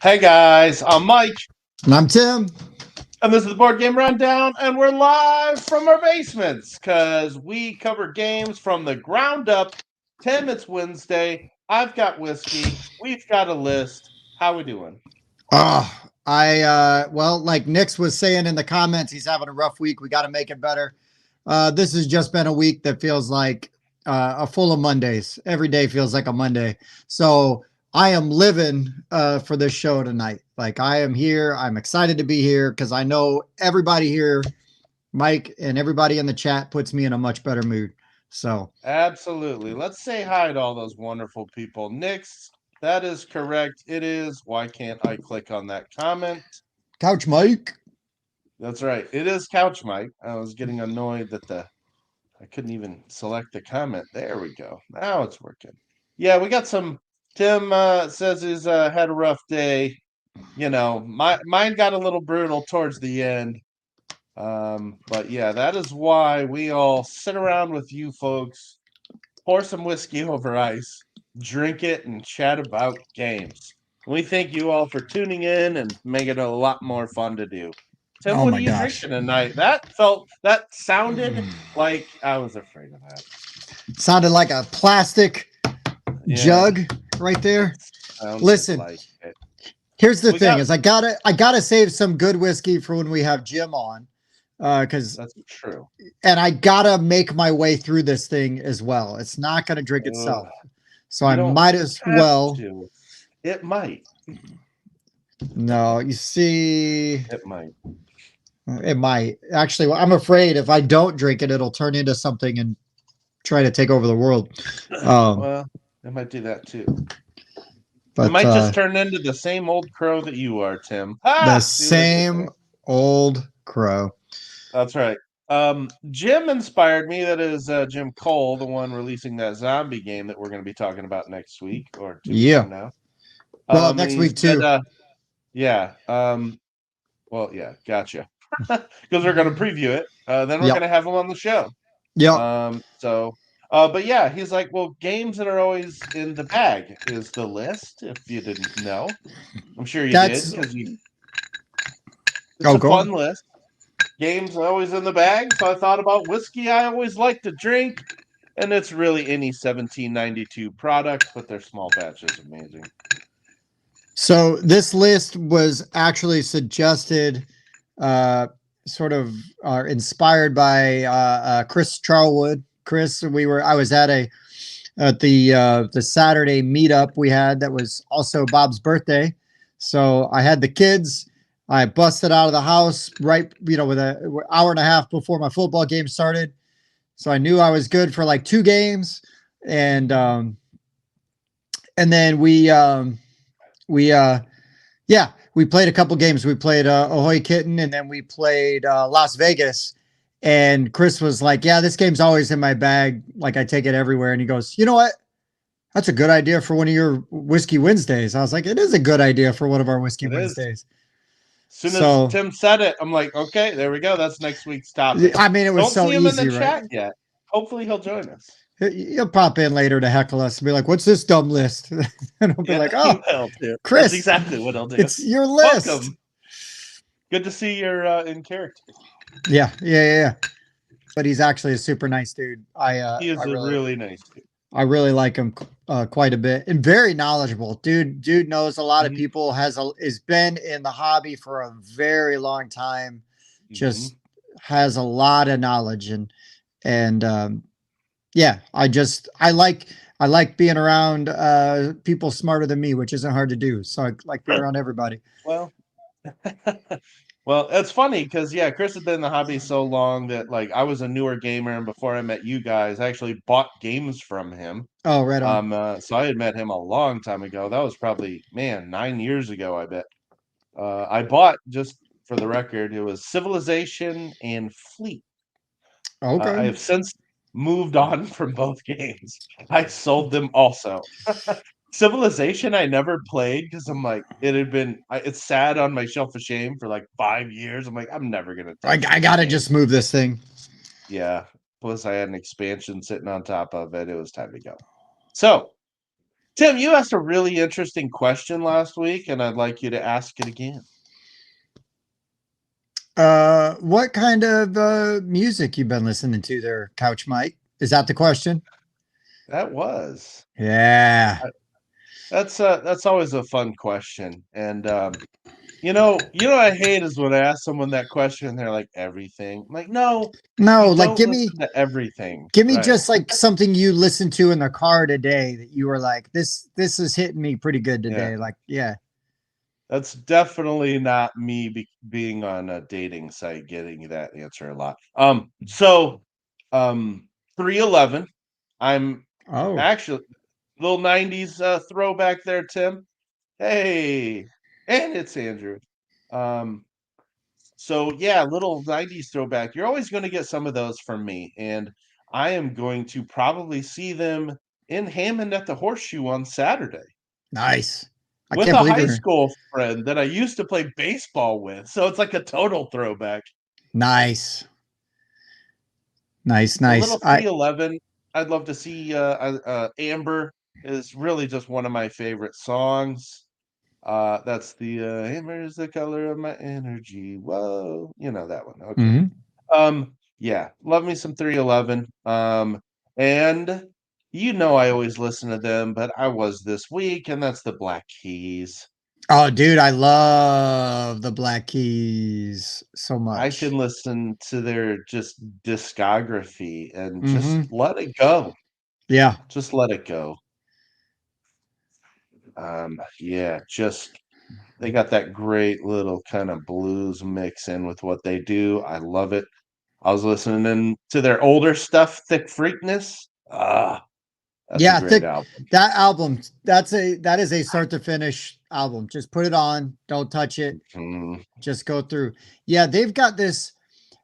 Hey guys, I'm Mike, And I'm Tim. and this is the Board Game Rundown, and we're live from our basements because we cover games from the ground up. Tim, it's Wednesday. I've got whiskey. We've got a list. How we doing? Like Nix was saying in the comments, he's having a rough week. We got to make it better. This has just been a week that feels like a full of Mondays. Every day feels like a Monday. So I am living for this show tonight. Like I am here. I'm excited to be here because I know everybody here, Mike, and everybody in the chat puts me in a much better mood. So Absolutely. Let's say hi to all those wonderful people. Nix, that is correct. It is. Why can't I click on that comment? Couch Mike. That's right. It is Couch Mike. I was getting annoyed that I couldn't even select the comment. There we go. Now it's working. Yeah, we got some. Tim says he's had a rough day. Mine got a little brutal towards the end. But yeah, that is why we all sit around with you folks, pour some whiskey over ice, drink it, and chat about games. We thank you all for tuning in and make it a lot more fun to do. Tim, Oh what are my you gosh. drinking tonight? That sounded like I was afraid of that. Sounded like a plastic Yeah, jug right there. it sounded Listen, like it. here's the We thing: got is I gotta save some good whiskey for when we have Jim on, because That's true. and I gotta make my way through this thing as well. It's not gonna drink Ugh, itself, so you I don't might as have well. to. It might. No, you see, It might. it might actually. Well, I'm afraid if I don't drink it, it'll turn into something and try to take over the world. Um, Well, it might do that too. It but might just turn into the same old crow that you are, Tim. Ha! the See what I did same there? old crow. That's right. Jim inspired me. That is Jim Cole, the one releasing that zombie game that we're going to be talking about next week or 2 weeks Yeah. from now. Well, And next he week said, too. yeah. Well, yeah, gotcha. Because we're going to preview it. Then we're going Yep. to have him on the show. Yep. But yeah, he's like, well, games that are always in the bag is the list. If you didn't know, I'm sure you did That's because it's oh, a go on. fun list. Games are always in the bag, so I thought about whiskey. I always like to drink, and it's really any 1792 product, but their small batch is amazing. So this list was actually suggested, uh, sort of inspired by Chris Charlwood. Chris, I was at the Saturday meetup we had that was also Bob's birthday. So I had the kids. I busted out of the house right, with an hour and a half before my football game started. So I knew I was good for like two games, and then we yeah, we played a couple games. We played Ahoy Kitten, and then we played Las Vegas. And Chris was like, "Yeah, this game's always in my bag. Like I take it everywhere." And he goes, "You know what? That's a good idea for one of your Whiskey Wednesdays." I was like, "It is a good idea for one of our Whiskey It is. Wednesdays." As soon as So, Tim said it, I'm like, okay, there we go. That's next week's topic. I mean, it was Don't so see him in the easy, right? chat yet. Hopefully, he'll join us. He'll pop in later to heckle us and be like, "What's this dumb list?" And I'll be Yeah, like, he "Oh, will too. That's Chris, exactly what he'll do. it's your list." Welcome. Good to see you're in character. Yeah. But he's actually a super nice dude. He is a really nice dude. I really like him quite a bit and very knowledgeable. Dude knows a lot of Mhm, people. Has been in the hobby for a very long time. mhm. Just has a lot of knowledge and yeah. I like being around people smarter than me, which isn't hard to do. So I like being around everybody. Well, well, it's funny because yeah, Chris had been in the hobby so long that like I was a newer gamer, and before I met you guys, I actually bought games from him. Oh, right on. So I had met him a long time ago. That was probably 9 years ago, I bet. I bought, just for the record, it was Civilization and Fleet. I Okay. have since moved on from both games. I sold them also. Civilization I never played because I'm like it's sat on my shelf of shame for like 5 years. I'm like, I'm never gonna touch I this gotta game. just move this thing. Yeah. Plus I had an expansion sitting on top of it. It was time to go. So Tim, you asked a really interesting question last week, and I'd like you to ask it again. What kind of music you been listening to there, Couch Mike? Is that the question? That was. Yeah. That's always a fun question. And I hate is when I ask someone that question and they're like everything. I'm like, no, No, you like don't listen to everything. give me Right. just like something you listened to in the car today that you were like, this is hitting me pretty good Yeah. today. Like, yeah. That's definitely not me being on a dating site getting that answer a lot. So 311. I'm Oh, actually little 90s throwback there, Tim. Hey, and it's Andrew. Um, so yeah, little 90s throwback. You're always going to get some of those from me, and I am going to probably see them in Hammond at the Horseshoe on Saturday nice. I with can't a believe high you're school friend that I used to play baseball with. So it's like a total throwback. nice. Nice, A nice. little 311. I'd love to see Amber is really just one of my favorite songs. That's the Amber is the color of my energy. Whoa, you know that one. Okay. Mhm. Yeah, love me some 311. And I always listen to them, but I was this week, and that's the Black Keys. Oh, dude, I love the Black Keys so I much. can listen to their just discography and just Mhm. let it go. Yeah. Just let it go. Yeah, just they got that great little kind of blues mix in with what they do. I love it. I was listening to their older stuff, Thick Freakness. That's a Yeah, great thick album. that album, that is a start to finish album. Just put it on, don't touch it, Mm, just go through. Yeah, they've got this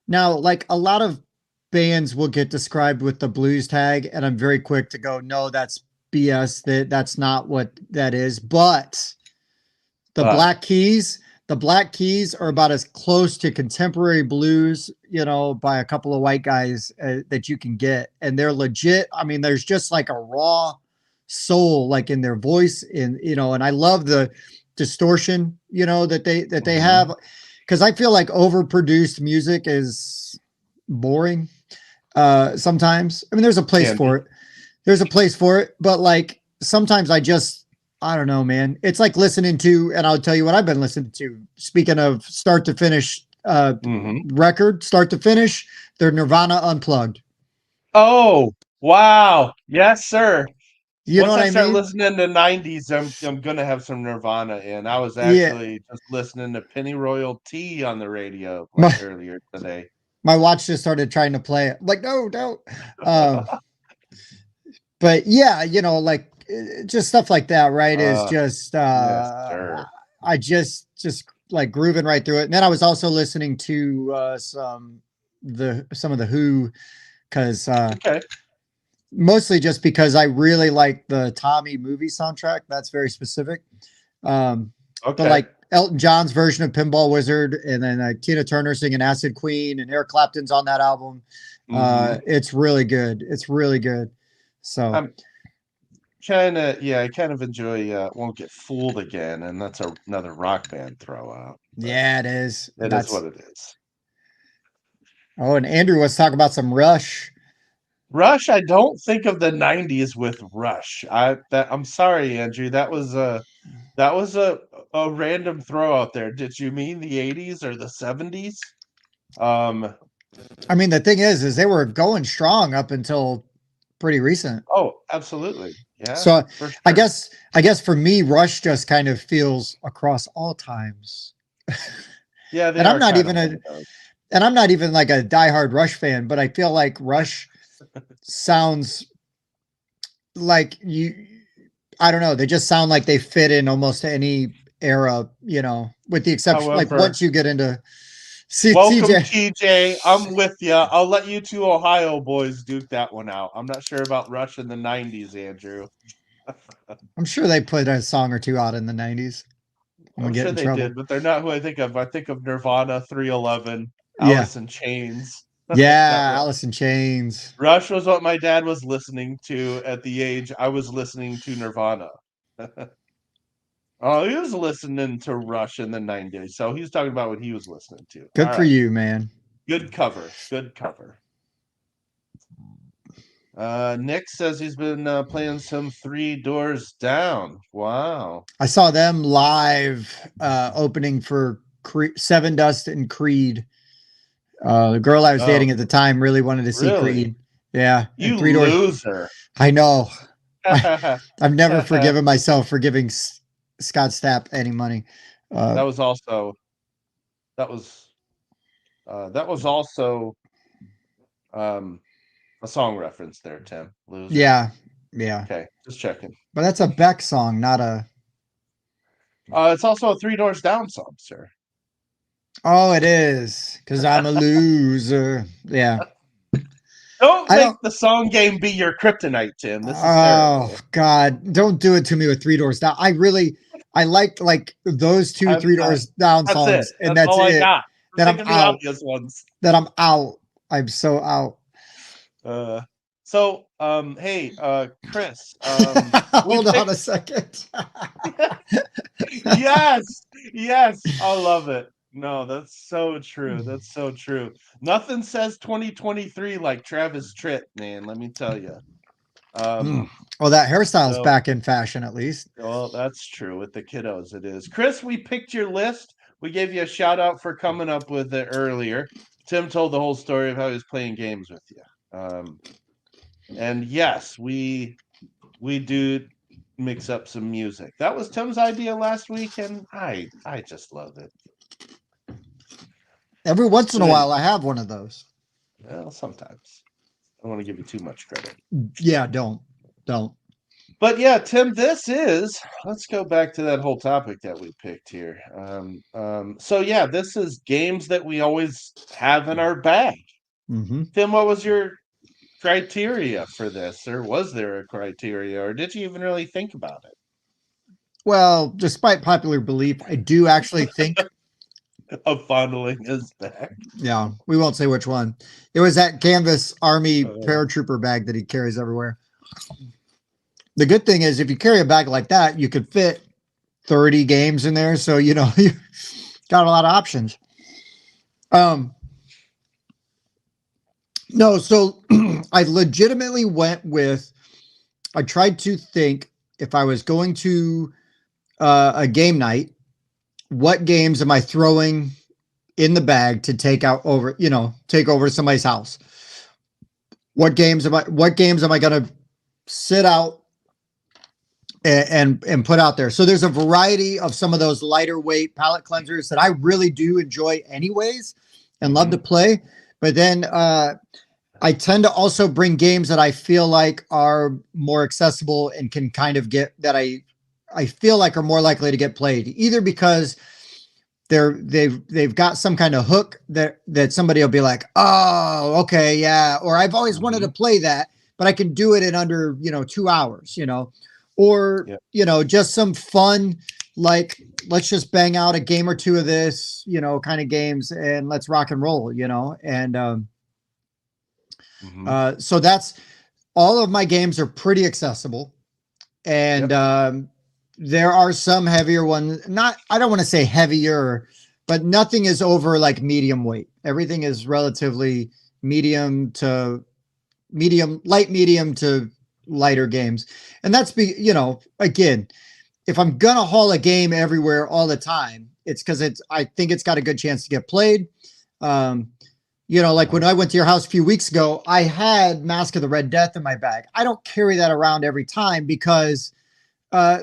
now, like a lot of bands will get described with the blues tag, and I'm very quick to go, no, that's BS. That's not what that is. But the but Black Keys, the Black Keys are about as close to contemporary blues, by a couple of white guys that you can get, and they're legit. I mean, there's just like a raw soul, like in their voice, and I love the distortion, that they mhm, have, because I feel like overproduced music is boring. Sometimes, I mean, there's a place can for be. it. There's a place for it, but like sometimes I don't know, man. It's like listening to, and I'll tell you what I've been listening to. Speaking of start to finish Mhm. record, start to finish, they're Nirvana unplugged. Oh, wow. Yes, sir. You know Once what I I start mean? listening to 90s, I'm gonna have some Nirvana in. I was Yeah. actually just listening to Penny Royal Tea on the radio like My earlier today. my watch just started trying to play it. I'm like, no, no. Um, but yeah, like just stuff like that, right? Is uh, just yes, sir. I just like grooving right through it. And then I was also listening to some of the Who, because Okay. mostly just because I really like the Tommy movie soundtrack. That's very specific. Um, but Okay. like Elton John's version of Pinball Wizard, and then Tina Turner singing Acid Queen, and Eric Clapton's on that album. Mhm. It's really good. It's really good. So I'm kinda yeah, I kind of enjoy, Won't Get Fooled Again, and that's another rock band throw out, but yeah, it is. it is what it is. Oh, and Andrew, let's talk about some Rush. Rush, I don't think of the '90s with Rush. I'm sorry, Andrew, that was a random throw out there. Did you mean the '80s or the '70s? Um, I mean, the thing is they were going strong up until pretty recent. oh, absolutely. Yeah, So for I sure. guess I guess for me, Rush just kind of feels across all times. Yeah, they And I'm are not kinda even one a of those. and I'm not even like a diehard Rush fan, but I feel like Rush sounds like I don't know, they just sound like they fit in almost any era, with the exception, like However, once you get into welcome, CJ. TJ. I'm with you. I'll let you two Ohio boys duke that one out. I'm not sure about Rush in the '90s, Andrew. I'm sure they put a song or two out in the 90s. I'm I'm gonna get sure in they trouble. did, but they're not who I think of. I think of Nirvana, 311, Yeah. Alice in Chains. Not Yeah, Rush. Alice in Chains. Rush was what my dad was listening to at the age I was listening to Nirvana. Oh, he was listening to Rush in the 90s, so he's talking about what he was listening to. Good All for right. you, man. Good cover. Good cover. Nick says he's been playing some Three Doors Down. Wow. I saw them live opening for Seven Dust and Creed. The girl I was Oh, dating at the time really wanted to see really? Creed. Yeah, and You Three Doors. loser. I know. I, That I've never forgiven myself for giving Scott Stapp any money. was also that was also um a song reference there, Tim. Loser. Yeah, yeah. Okay, just checking. But that's a Beck song, not a. It's also a Three Doors Down song, sir. Oh, it is because I'm a loser. Yeah, Don't I make don't. the song game be your kryptonite, Tim. This is Oh terrible. God, don't do it to me with Three Doors Down. I liked like those two I'm Three not. Doors Down That's it. songs, and That's that's all I it. got. I'm Then I'm thinking the out. obvious ones. Then I'm out. I'm so out. Uh, hey, Chris, we Hold on a picked. second. Yes, yes, I love it. No, that's so true. That's so true. Nothing says 2023 like Travis Tritt, man. Let me tell you. Mm. Um, Well, that hairstyle's so back in fashion at least. well, that's true with the kiddos. It is. Chris, we picked your list. We gave you a shout out for coming up with it earlier. Tim told the whole story of how he was playing games with you. And yes, we do mix up some music. That was Tim's idea last week, and I just love it. Every once in But a anyway, while, I have one of those. well, sometimes I don't want to give you too much credit. Yeah, don't. But yeah, Tim, this is. Let's go back to that whole topic that we picked here. So yeah, this is games that we always have in our bag. Mm-hmm. Tim, what was your criteria for this, or was there a criteria, or did you even really think about Well, despite popular belief, I do actually think. it? Of fondling his bag. Yeah, we won't say which one. It was that canvas army Uh, paratrooper bag that he carries everywhere. The good thing is, if you carry a bag like that, you could fit 30 games in there. So, you know, you got a lot of options. Um, no, so I legitimately went with, I tried to think if I was going to a game night, what games am I throwing in the bag to take out over, take over to somebody's house? What games am I going to sit out and put out there? So there's a variety of some of those lighter weight palate cleansers that I really do enjoy anyways and love to mhm. play. But then I tend to also bring games that I feel like are more accessible and can kind of get that I feel like are more likely to get played, either because they've got some kind of hook that somebody will be like, oh, okay, yeah, or I've always wanted to Mhm. play that, but I can do it in under 2 hours, or Yep. just some fun, like let's just bang out a game or two of this, kind of games, and let's rock and roll, and Mhm. so that's all of my games are pretty accessible, and Yep. there are some heavier ones. Not, I don't want to say heavier, but nothing is over like medium weight. Everything is relatively medium to light medium to lighter games, and that's again, if I'm gonna haul a game everywhere all the time, it's because I think it's got a good chance to get played. Um, like when Mhm. I went to your house a few weeks ago, I had Mask of the Red Death in my bag. I don't carry that around every time because uh,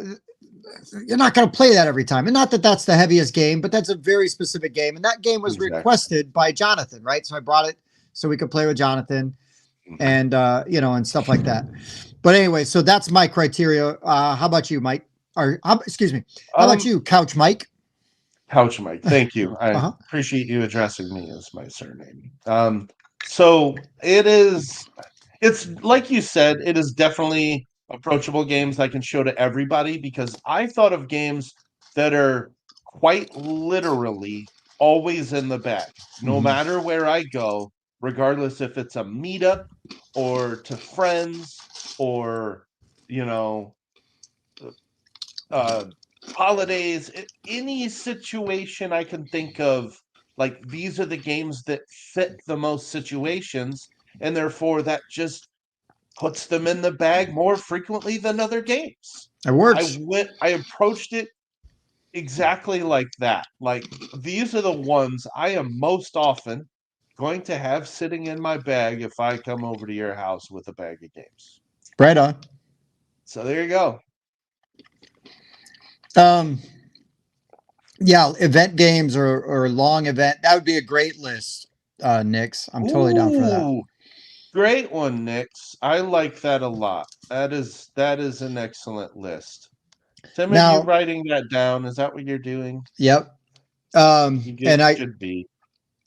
you're not going to play that every time. And not that that's the heaviest game, but that's a very specific game. And that game was Exactly. requested by Jonathan, right? So I brought it so we could play with Jonathan Mhm. and, and stuff like that. But anyway, so that's my criteria. How about you, Mike? Excuse me. How about Um, you, Couch Mike? Couch Mike, thank you. I Uh-huh. appreciate you addressing me as my surname. So it's like you said, it is definitely approachable games I can show to everybody because I thought of games that are quite literally always in the bag, no Mm-hmm. matter where I go, regardless if it's a meetup or to friends or, you know, uh, holidays, any situation I can think of. Like these are the games that fit the most situations, and therefore that just puts them in the bag more frequently than other games. It I works. went, I approached it exactly like that. Like these are the ones I am most often going to have sitting in my bag if I come over to your house with a bag of games. Right on. So there you go. Um, yeah, event games or long event. That would be a great list, Nix. I'm totally down for that. Ooh, great one, Nix. I like that a lot. That is an excellent list. Tim, are you Now, writing that down? Is that what you're doing? yep. You And should be.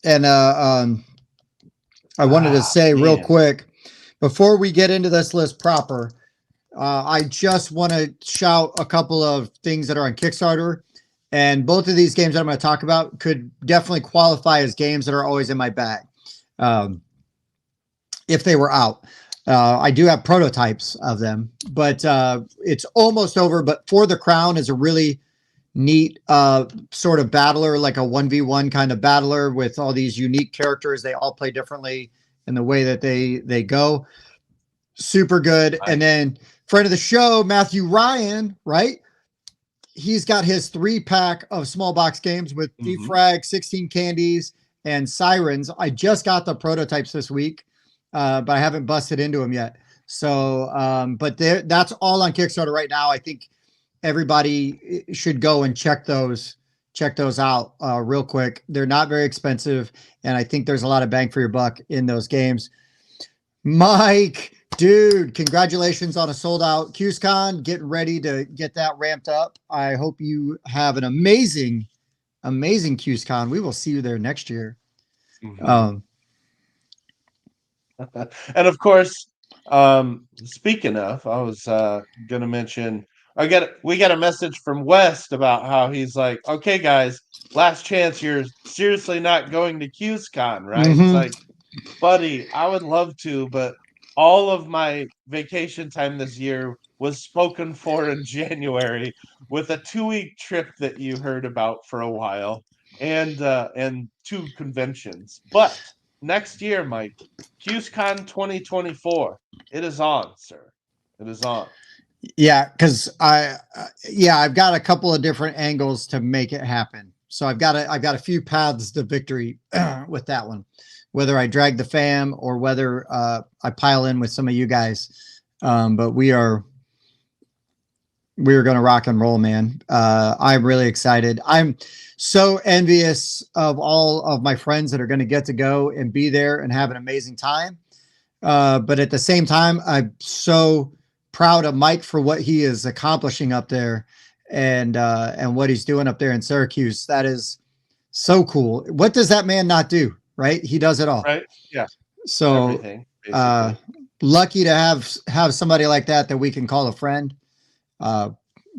and I wanted to Ah, say real man. quick before we get into this list proper, I just want to shout a couple of things that are on Kickstarter. And both of these games that I'm going to talk about could definitely qualify as games that are always in my bag um, if they were out. I do have prototypes of them, but it's almost over. But For the Crown is a really neat sort of battler, like a 1v1 kind of battler with all these unique characters. They all play differently in the way that they go. Super good. And Nice. then friend of the show, Matthew Ryan, right? He's got his 3-pack of small box games with Hmm. Defrag, 16 Candies, and Sirens. I just got the prototypes this week, but I haven't busted into them yet. So, but that's all on Kickstarter right now. I think everybody should go and check those out real quick. They're not very expensive, and I think there's a lot of bang for your buck in those games. Mike, dude, congratulations on a sold out QSCon. Getting ready to get that ramped up. I hope you have an amazing, amazing QSCon. We will see you there next year. Hmm. Um, And of course, speaking of, I was gonna mention we got a message from West about how he's like, okay, guys, last chance. You're seriously not going to QsCon, right? It's mhm. like, buddy, I would love to, but all of my vacation time this year was spoken for in January with a 2-week trip that you heard about for a while and two conventions. But next year, Mike, QsCon 2024, it is on, sir. It is on. Yeah, because I've got a couple of different angles to make it happen. So I've got a few paths to victory with that one, whether I drag the fam or whether I pile in with some of you guys. But we are going to rock and roll, man. I'm really excited. I'm so envious of all of my friends that are going to get to go and be there and have an amazing time. But at the same time, I'm so proud of Mike for what he is accomplishing up there and what he's doing up there in Syracuse. That is so cool. What does that man not do? Right? He does it all. Right? Yeah, So everything, uh, basically. lucky to have somebody like that we can call a friend. Uh,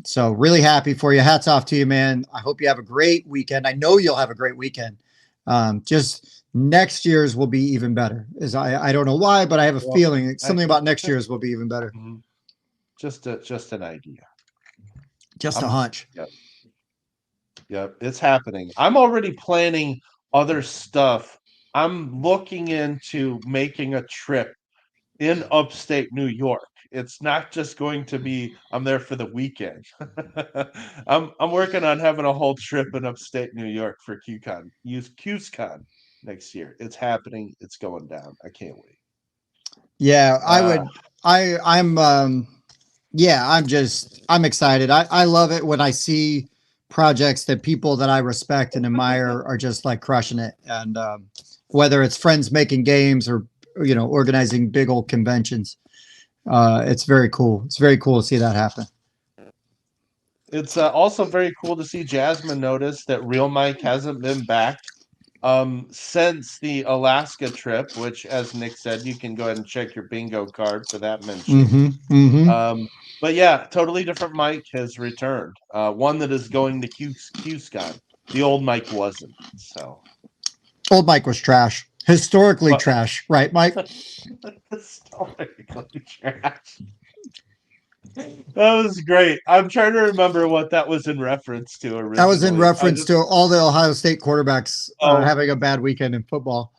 so really happy for you. Hats off to you, man. I hope you have a great weekend. I know you'll have a great weekend. Just next year's will be even better. Is I don't know why, but I have a Well, feeling I something about next year's will be even better. mhm, just an idea. Just a I'm hunch. yeah. Yep, it's happening. I'm already planning other stuff. I'm looking into making a trip in upstate New York. It's not just going to be I'm there for the weekend. I'm working on having a whole trip in upstate New York for QCon. Use QSCon next year. It's happening. It's going down. I can't wait. Yeah, I Uh, would. I'm. Yeah, I'm excited. I love it when I see projects that people that I respect and admire are just like crushing it, and whether it's friends making games or organizing big old conventions, it's very cool. It's very cool to see that happen. it's also very cool to see Jasmine notice that Real Mike hasn't been back since the Alaska trip, which, as Nick said, you can go ahead and check your bingo card for that mention. Mm-hmm. Mm-hmm. Um, but yeah, totally different Mike has returned. One that is going to QSCon. The old Mike wasn't. So, Old Mike was trash, historically but trash, right, Mike? historically trash. That was great. I'm trying to remember what that was in reference to That was in originally. I reference just to all the Ohio State quarterbacks oh having a bad weekend in football.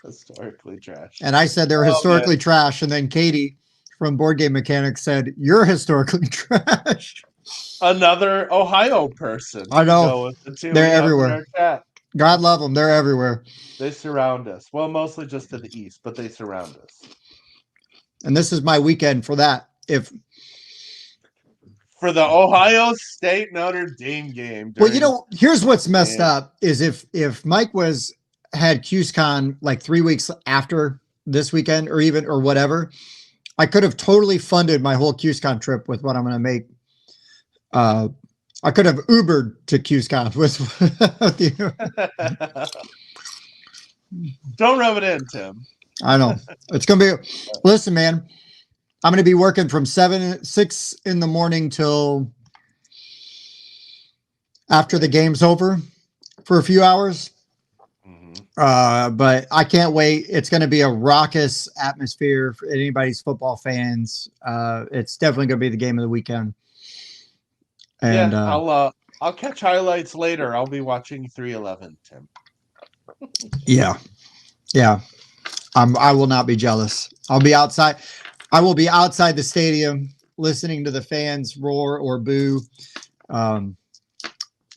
historically trash. And I said they're Oh man. historically trash. And then Katie from Board Game Mechanics said, "You're historically trash." Another Ohio person I to know. go with the two They're we have in everywhere. our chat. God love them. They're everywhere. They surround us. Well, mostly just to the east, but they surround us. And this is my weekend for that. If For the Ohio State Notre Dame game well, you during know, here's what's messed man. up is if Mike was had QSCon like 3 weeks after this weekend or even or whatever, I could have totally funded my whole QSCon trip with what I'm going to make. I could have Ubered to QSCon with you. Don't rub it in, Tim. I know it's going to be. Listen, man, I'm going to be working from 6 in the morning till after the game's over for a few hours. But I can't wait. It's going to be a raucous atmosphere for anybody's football fans. It's definitely going to be the game of the weekend. And Yeah, I'll catch highlights later. I'll be watching 311, Tim. yeah, yeah. I will not be jealous. I'll be outside. I will be outside the stadium listening to the fans roar or boo.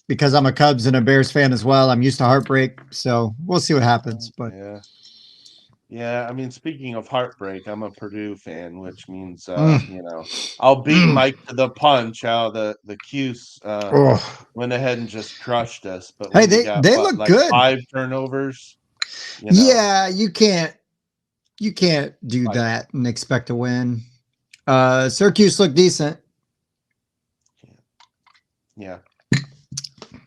Because I'm a Cubs and a Bears fan as well. I'm used to heartbreak, so we'll see what happens. But yeah. I mean, speaking of heartbreak, I'm a Purdue fan, which means I'll beat Mike to the punch. How the Cuse went ahead and just crushed us. But Hey, when you got they what, look like good. 5 turnovers, Yeah, you can't do that and expect to win. Syracuse looked decent. Yeah.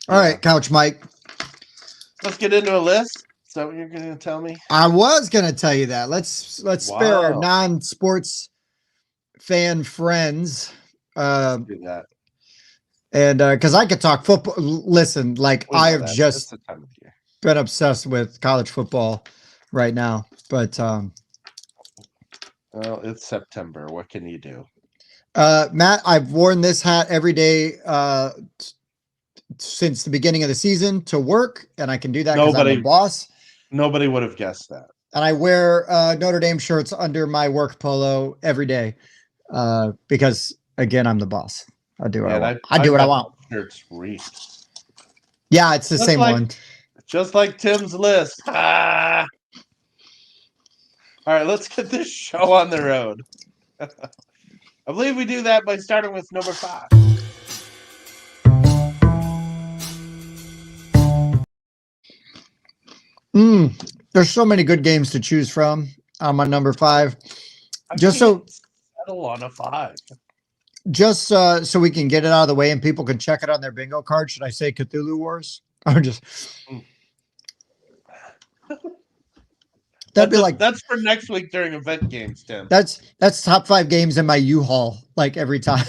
All right, Couch Mike. Let's get into a list. Is that what you're going to tell me? I was going to tell you that. Let's spare our Wow. non-sports fan friends. Let's do that. And because I could talk football. Listen, like I have just the time of year. Been obsessed with college football right now. But well, it's September. What can you do? Matt, I've worn this hat every day since the beginning of the season to work, and I can do that because I'm a boss. Nobody would have guessed that. And I wear Notre Dame shirts under my work polo every day because, again, I'm the boss. I do what I want. I do what I want. Shirts reeked. Yeah, it's the same one. Just like Tim's list. Ah! All right, let's get this show on the road. I believe we do that by starting with number 5. There's so many good games to choose from on my number 5. Just so settle on a 5. Just so we can get it out of the way and people can check it on their bingo card. Should I say Cthulhu Wars? Or just that'd be like that's for next week during event games, Tim. That's top 5 games in my U-Haul, like every time.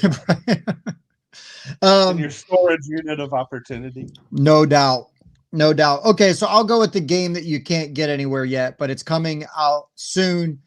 In your storage unit of opportunity. No doubt. No doubt. Okay, so I'll go with the game that you can't get anywhere yet, but it's coming out soon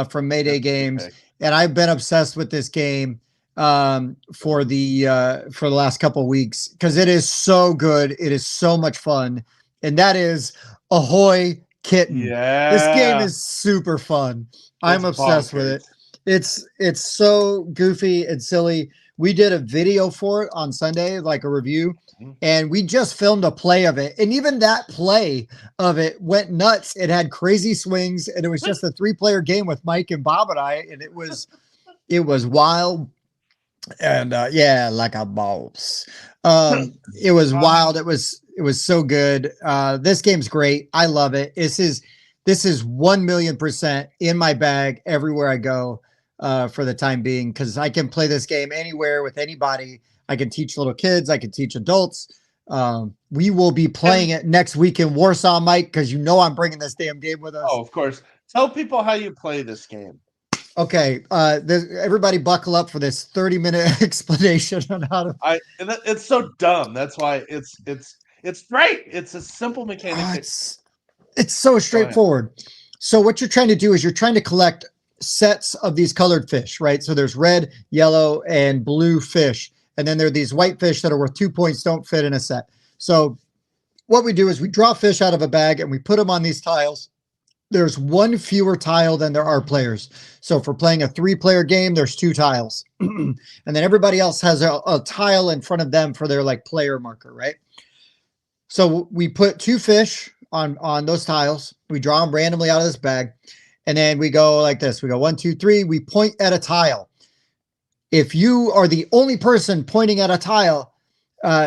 from Mayday Games. And I've been obsessed with this game for the last couple of weeks because it is so good. It is so much fun. And that is Ahoy Kitten. Yeah. This game is super fun. I'm obsessed with it. It's so goofy and silly. We did a video for it on Sunday, like a review, and we just filmed a play of it. And even that play of it went nuts. It had crazy swings, and it was just a 3-player game with Mike and Bob and I, and it was wild. And yeah, like a boss. It was wild. It was so good. This game's great. I love it. This is 1,000,000% in my bag everywhere I go. For the time being, because I can play this game anywhere with anybody. I can teach little kids. I can teach adults. We will be playing it next week in Warsaw, Mike, because I'm bringing this damn game with us. Oh, of course. Tell people how you play this game. Okay, everybody buckle up for this 30-minute explanation on how to. It's so dumb. That's why it's great. It's a simple mechanic. It's so straightforward. So what you're trying to do is you're trying to collect sets of these colored fish, right? So there's red, yellow, and blue fish. And then there are these white fish that are worth 2 points, don't fit in a set. So what we do is we draw fish out of a bag and we put them on these tiles. There's one fewer tile than there are players. So if we're playing a 3-player game, there's 2 tiles. And then everybody else has a tile in front of them for their like player marker, right? So we put 2 fish on those tiles. We draw them randomly out of this bag. And then we go like this. We go 1, 2, 3. We point at a tile. If you are the only person pointing at a tile,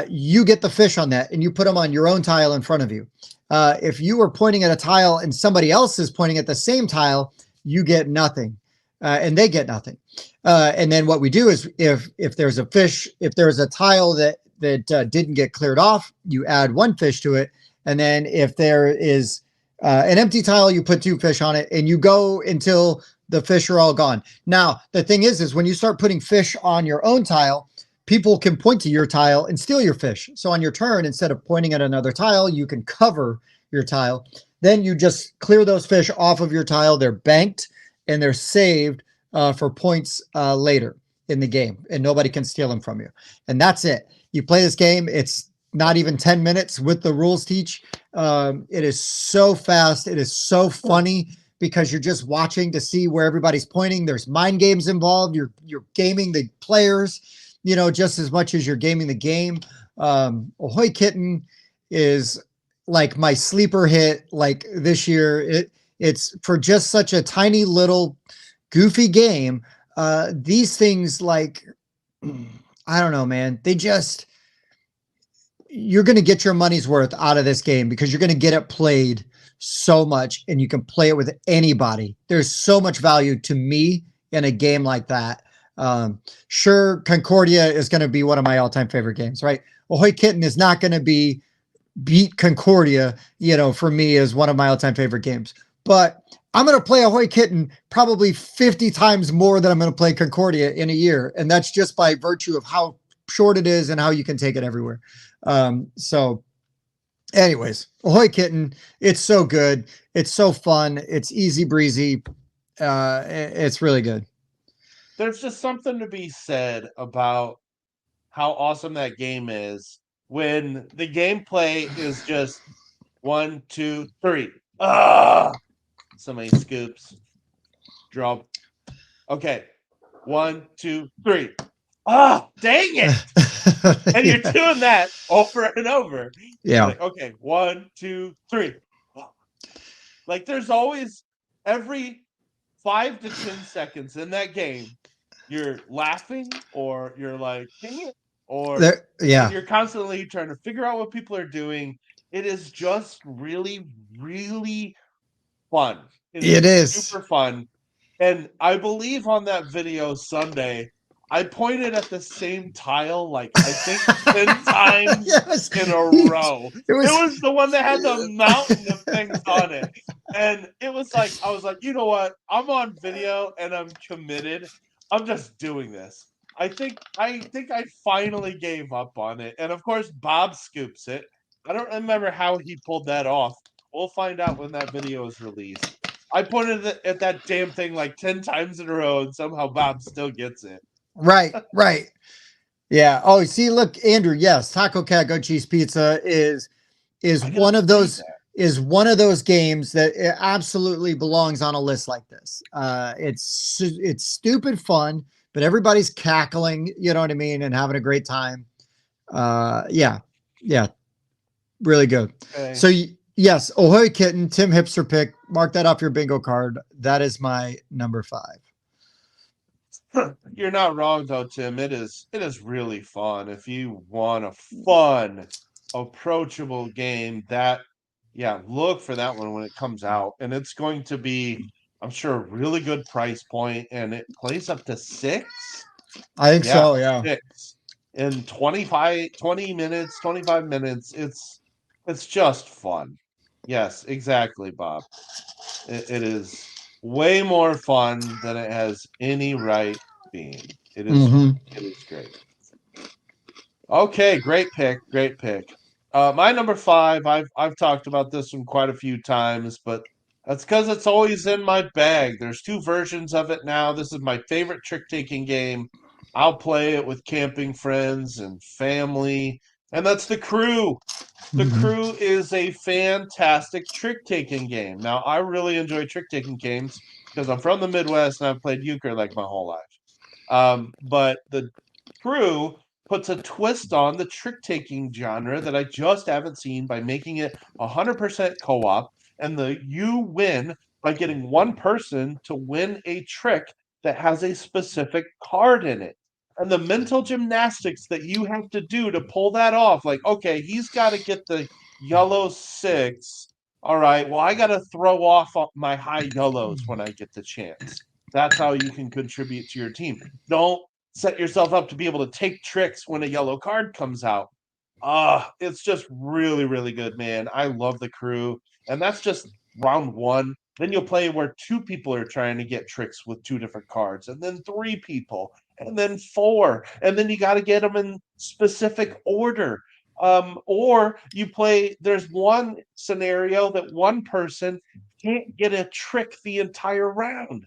you get the fish on that and you put them on your own tile in front of you. If you are pointing at a tile and somebody else is pointing at the same tile, you get nothing, and they get nothing. And then what we do is if there's a fish, if there's a tile that didn't get cleared off, you add 1 fish to it. And then if there is an empty tile, you put 2 fish on it, and you go until the fish are all gone. Now, the thing is when you start putting fish on your own tile, people can point to your tile and steal your fish. So on your turn, instead of pointing at another tile, you can cover your tile. Then you just clear those fish off of your tile. They're banked and they're saved for points later in the game, and nobody can steal them from you. And that's it. You play this game. It's not even 10 minutes with the rules teach. It is so fast. It is so funny because you're just watching to see where everybody's pointing. There's mind games involved. You're gaming the players, just as much as you're gaming the game. Ahoy Kitten is like my sleeper hit like this year. It's for just such a tiny little goofy game. These things like, I don't know, man, you're going to get your money's worth out of this game because you're going to get it played so much and you can play it with anybody. There's so much value to me in a game like that. Sure, Concordia is going to be one of my all-time favorite games, right? Ahoy Kitten is not going to beat Concordia, for me as one of my all-time favorite games. But I'm going to play Ahoy Kitten probably 50 times more than I'm going to play Concordia in a year. And that's just by virtue of how short it is and how you can take it everywhere. So anyways, Ahoy Kitten, it's so good. It's so fun. It's easy breezy. It's really good. There's just something to be said about how awesome that game is when the gameplay is just 1, 2, 3. Ah, so many scoops. Drop. Okay. 1, 2, 3. Ah, dang it. And you're doing that over and over. Yeah. Like, okay, 1, 2, 3. Like there's always every 5 to 10 seconds in that game, you're laughing or you're like, dang it, or and Yeah. you're constantly trying to figure out what people are doing. It is just really, really fun. It It is is. super fun. And I believe on that video Sunday, I pointed at the same tile like I think 10 times Yes. in a row. It It was. was the one that had the mountain of things on it. And it was like, I was like, you know what? I'm on video and I'm committed. I'm just doing this. I think I finally gave up on it. And of course Bob scoops it. I don't remember how he pulled that off. We'll find out when that video is released. I pointed at that damn thing like 10 times in a row and somehow Bob still gets it. Right. Right. Yeah. Oh, see, look, Andrew. Yes, Taco Cat Goat Cheese Pizza is I gotta one of play those that. is one of those games that it absolutely belongs on a list like this. It's stupid fun, but everybody's cackling. You know what I mean, and having a great time. Yeah. Yeah. Really good. Okay. So yes, Ahoy Kitten, Tim Hipster pick. Mark that off your bingo card. That is my number 5. You're not wrong though, Tim. It is really fun. If you want a fun, approachable game, that yeah, look for that one when it comes out. And it's going to be, I'm sure, a really good price point, and it plays up to 6. I think Yeah, so. Yeah. 6 in 20 minutes, 25 minutes. It's just fun. Yes, exactly, Bob. It is way more fun than it has any right being. It is Mm-hmm. it is great. Okay, great pick, great pick. My number 5, I've talked about this one quite a few times, but That's because it's always in my bag. There's two versions of it now. This is my favorite trick-taking game. I'll play it with camping friends and family, and that's The Crew. The Mhm. Crew is a fantastic trick-taking game. Now, I really enjoy trick-taking games because I'm from the Midwest and I've played euchre like my whole life. But the Crew puts a twist on the trick-taking genre that I just haven't seen by making it 100% co-op, and you win by getting one person to win a trick that has a specific card in it. And the mental gymnastics that you have to do to pull that off, like, okay, he's got to get the yellow six. All right, well, I got to throw off my high yellows when I get the chance. That's how you can contribute to your team. Don't set yourself up to be able to take tricks when a yellow card comes out. It's just really, really good, man. I love The Crew. And that's just round one. Then you'll play where two people are trying to get tricks with two different cards, and then three people, and then four. And then you got to get them in specific order. Or you play, there's one scenario that one person can't get a trick the entire round.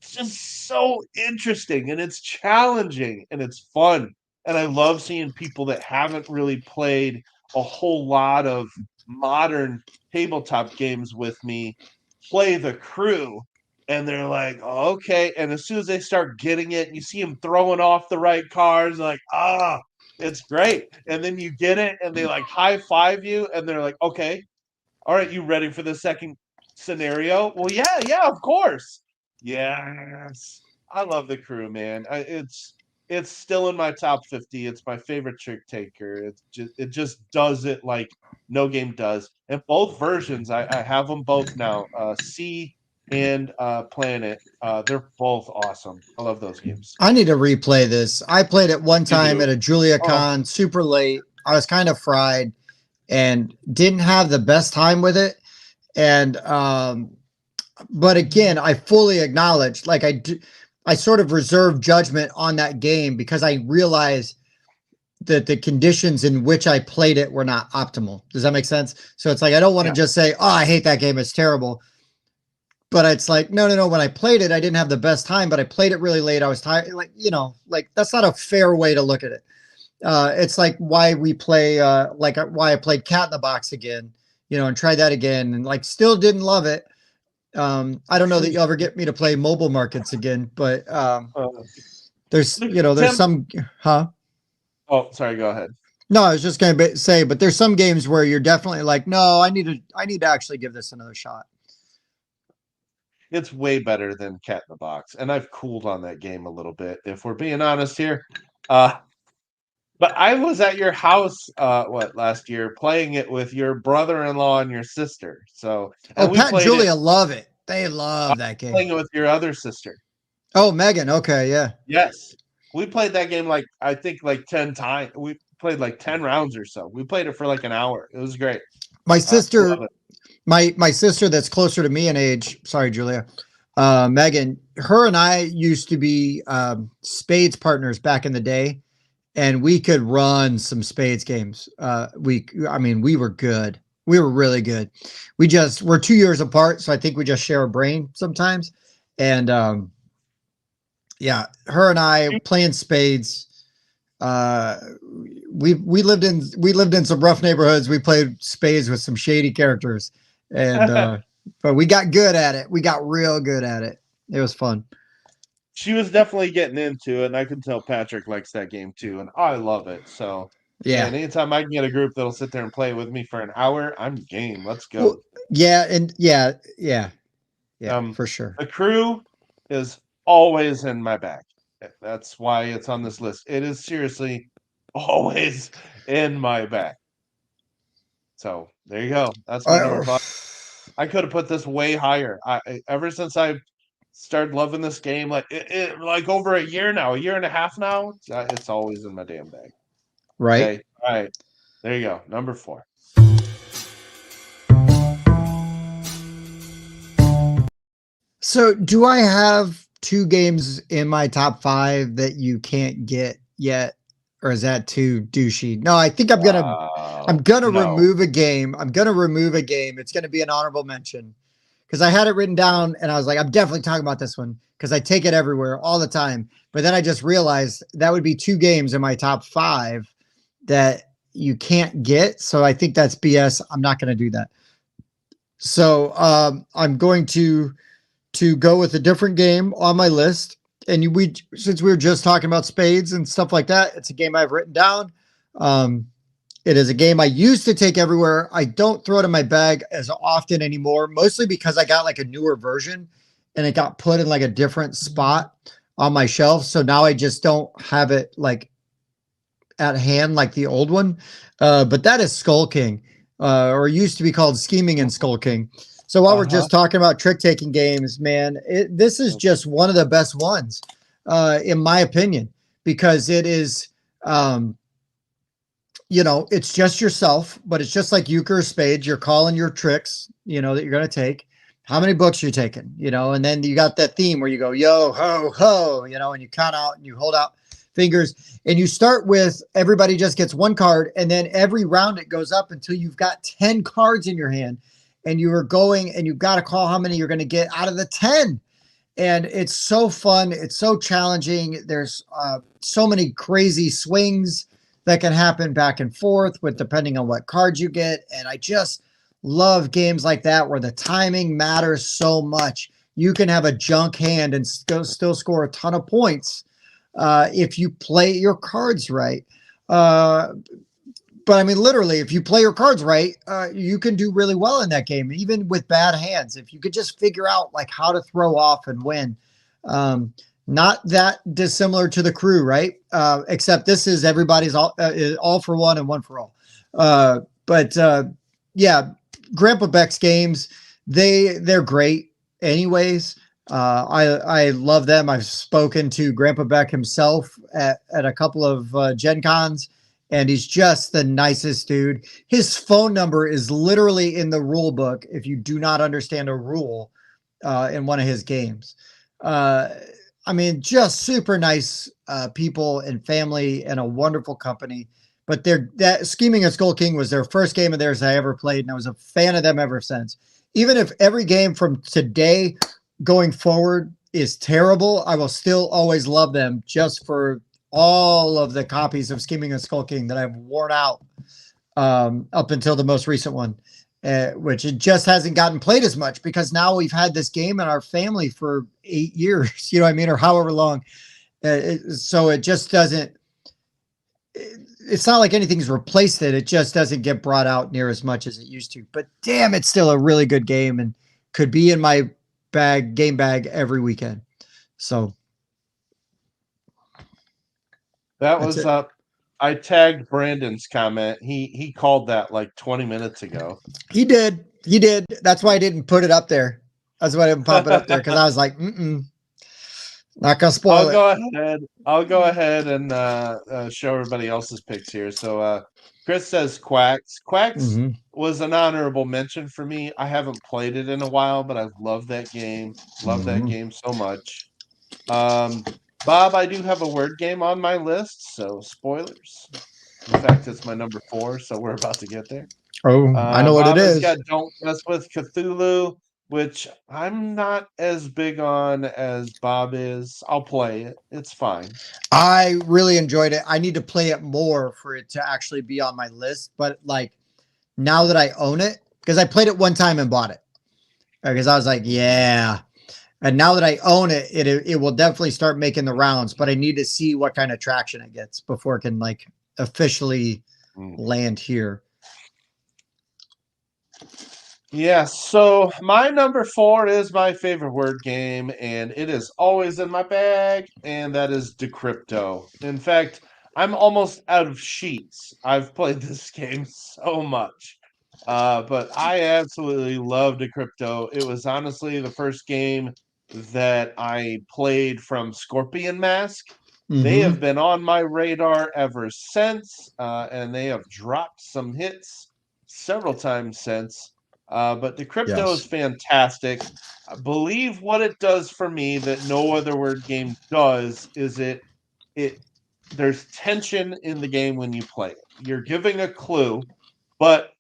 It's just so interesting and it's challenging and it's fun. And I love seeing people that haven't really played a whole lot of modern tabletop games with me play The Crew. And they're like, oh, okay. And as soon as they start getting it, you see them throwing off the right cards, like, it's great. And then you get it and they like high five you and they're like, okay, all right, you ready for the second scenario? Well, yeah, yeah, of course. Yes. I love The Crew, man. It's still in my top 50. It's my favorite trick taker. It just does it like no game does. And both versions, I have them both now. Sea and Planet. They're both awesome. I love those games. I need to replay this. I played it one You time do. at a Julia Oh, Con, super late. I was kind of fried and didn't have the best time with it. And but again, I fully acknowledge, like I sort of reserve judgment on that game because I realize that the conditions in which I played it were not optimal. Does that make sense? So it's like I don't want to yeah. just say, "Oh, I hate that game; it's terrible." But it's like, no, no, no. When I played it, I didn't have the best time, but I played it really late. I was tired. Like, like that's not a fair way to look at it. It's like why we play, why I played Cat in the Box again, and tried that again, and like still didn't love it. I don't know that you'll ever get me to play mobile markets again, but Uh, there's Tim. some, huh? Oh, sorry. Go ahead. No, I was just going to say, but there's some games where you're definitely like, no, I need to actually give this another shot. It's way better than Cat in the Box, and I've cooled on that game a little bit, if we're being honest here. Uh, but I was at your house, last year, playing it with your brother-in-law and your sister. So, Oh, and we Pat and played it Julia love it. They love that game. playing it with your other sister. Oh, Megan. Okay, yeah. Yes, we played that game like I think like 10 times. We played like 10 rounds or so. We played it for like an hour. It was great. My I sister, love it. my sister that's closer to me in age. Sorry, Julia. Megan. Her and I used to be spades partners back in the day, and we could run some spades games. I mean, we were good. We were really good. We're 2 years apart, so I think we just share a brain sometimes. And yeah, her and I playing spades. Uh, we lived in some rough neighborhoods. We played spades with some shady characters, and but we got good at it. We got real good at it. It was fun. She was definitely getting into it, and I can tell Patrick likes that game too, and I love it. So, Yeah. man, anytime I can get a group that'll sit there and play with me for an hour, I'm game. Let's Well, go. yeah, and yeah, Um, for sure. the Crew is always in my bag. That's why it's on this list. It is seriously always in my bag. So there you go. That's my number Uh, five. I could have put this way higher. Ever since I started loving this game, like over a year now, a year and a half now, it's always in my damn bag. right. Okay, all right, there you go, number four. So, do I have two games in my top five that you can't get yet, or is that too douchey? No, I think I'm Wow, gonna no, remove a game. I'm gonna remove a game. It's gonna be an honorable mention because I had it written down and I was like, I'm definitely talking about this one because I take it everywhere all the time. But then I just realized that would be two games in my top five that you can't get. So I think that's BS. I'm not going to do that. So I'm going to go with a different game on my list. And we, since we were just talking about spades and stuff like that, it's a game I've written down. Um, it is a game I used to take everywhere. I don't throw it in my bag as often anymore, mostly because I got like a newer version and it got put in like a different spot on my shelf. So now I just don't have it like at hand like the old one. But that is Skull King, or used to be called Scheming and Skull King. So while we're Uh-huh. just talking about trick taking games, man, this is just one of the best ones, in my opinion, because it is, it's just yourself, but it's just like euchre or spades. You're calling your tricks, that you're going to take. How many books you're taking, and then you got that theme where you go, yo, ho, ho, and you count out and you hold out fingers and you start with everybody just gets one card. And then every round it goes up until you've got 10 cards in your hand and you are going and you've got to call how many you're going to get out of the 10. And it's so fun. It's so challenging. There's so many crazy swings that can happen back and forth with depending on what cards you get. And I just love games like that where the timing matters so much. You can have a junk hand and still score a ton of points if you play your cards right. Uh, but I mean, literally, if you play your cards right, you can do really well in that game, even with bad hands. If you could just figure out like how to throw off and win. Not that dissimilar to the crew, right? Except this is everybody's all for one and one for all. But yeah, Grandpa Beck's games, they're great anyways. I love them. I've spoken to Grandpa Beck himself at a couple of Gen Cons, and he's just the nicest dude. His phone number is literally in the rule book if you do not understand a rule in one of his games. Uh, I mean, just super nice people and family and a wonderful company. But that Scheming and Skull King was their first game of theirs I ever played, and I was a fan of them ever since. Even if every game from today going forward is terrible, I will still always love them just for all of the copies of Scheming and Skull King that I've worn out up until the most recent one, which it just hasn't gotten played as much because now we've had this game in our family for 8 years, you know what I mean, or however long. So it just doesn't. It's not like anything's replaced it. It just doesn't get brought out near as much as it used to. But damn, it's still a really good game and could be in my game bag every weekend. So That that's was it. I tagged Brandon's comment. He called that like 20 minutes ago. He did. He did. That's why I didn't put it up there. That's why I didn't pop it up there because I was like, not gonna spoil it. I'll go ahead and show everybody else's picks here. So Chris says Quacks. Quacks Mm-hmm. was an honorable mention for me. I haven't played it in a while, but I've loved that game. Love that Mm-hmm. game so much. Um, Bob, I do have a word game on my list, so spoilers. In fact, it's my number 4, so we're about to get there. Oh, I know what it Bob has is. got Don't Mess with Cthulhu, which I'm not as big on as Bob is. I'll play it. It's fine. I really enjoyed it. I need to play it more for it to actually be on my list. But like now that I own it, because I played it one time and bought it, because I was like, yeah. And now that I own it, it will definitely start making the rounds. But I need to see what kind of traction it gets before it can like officially Mm. land here. Yeah, so my number 4 is my favorite word game, and it is always in my bag, and that is Decrypto. In fact, I'm almost out of sheets. I've played this game so much. But I absolutely love Decrypto. It was honestly the first game that I played from Scorpion Mask. They Mm-hmm. have been on my radar ever since, and they have dropped some hits several times since. But the crypto is Yes. fantastic. I believe what it does for me that no other word game does is it there's tension in the game when you play it. You're giving a clue, but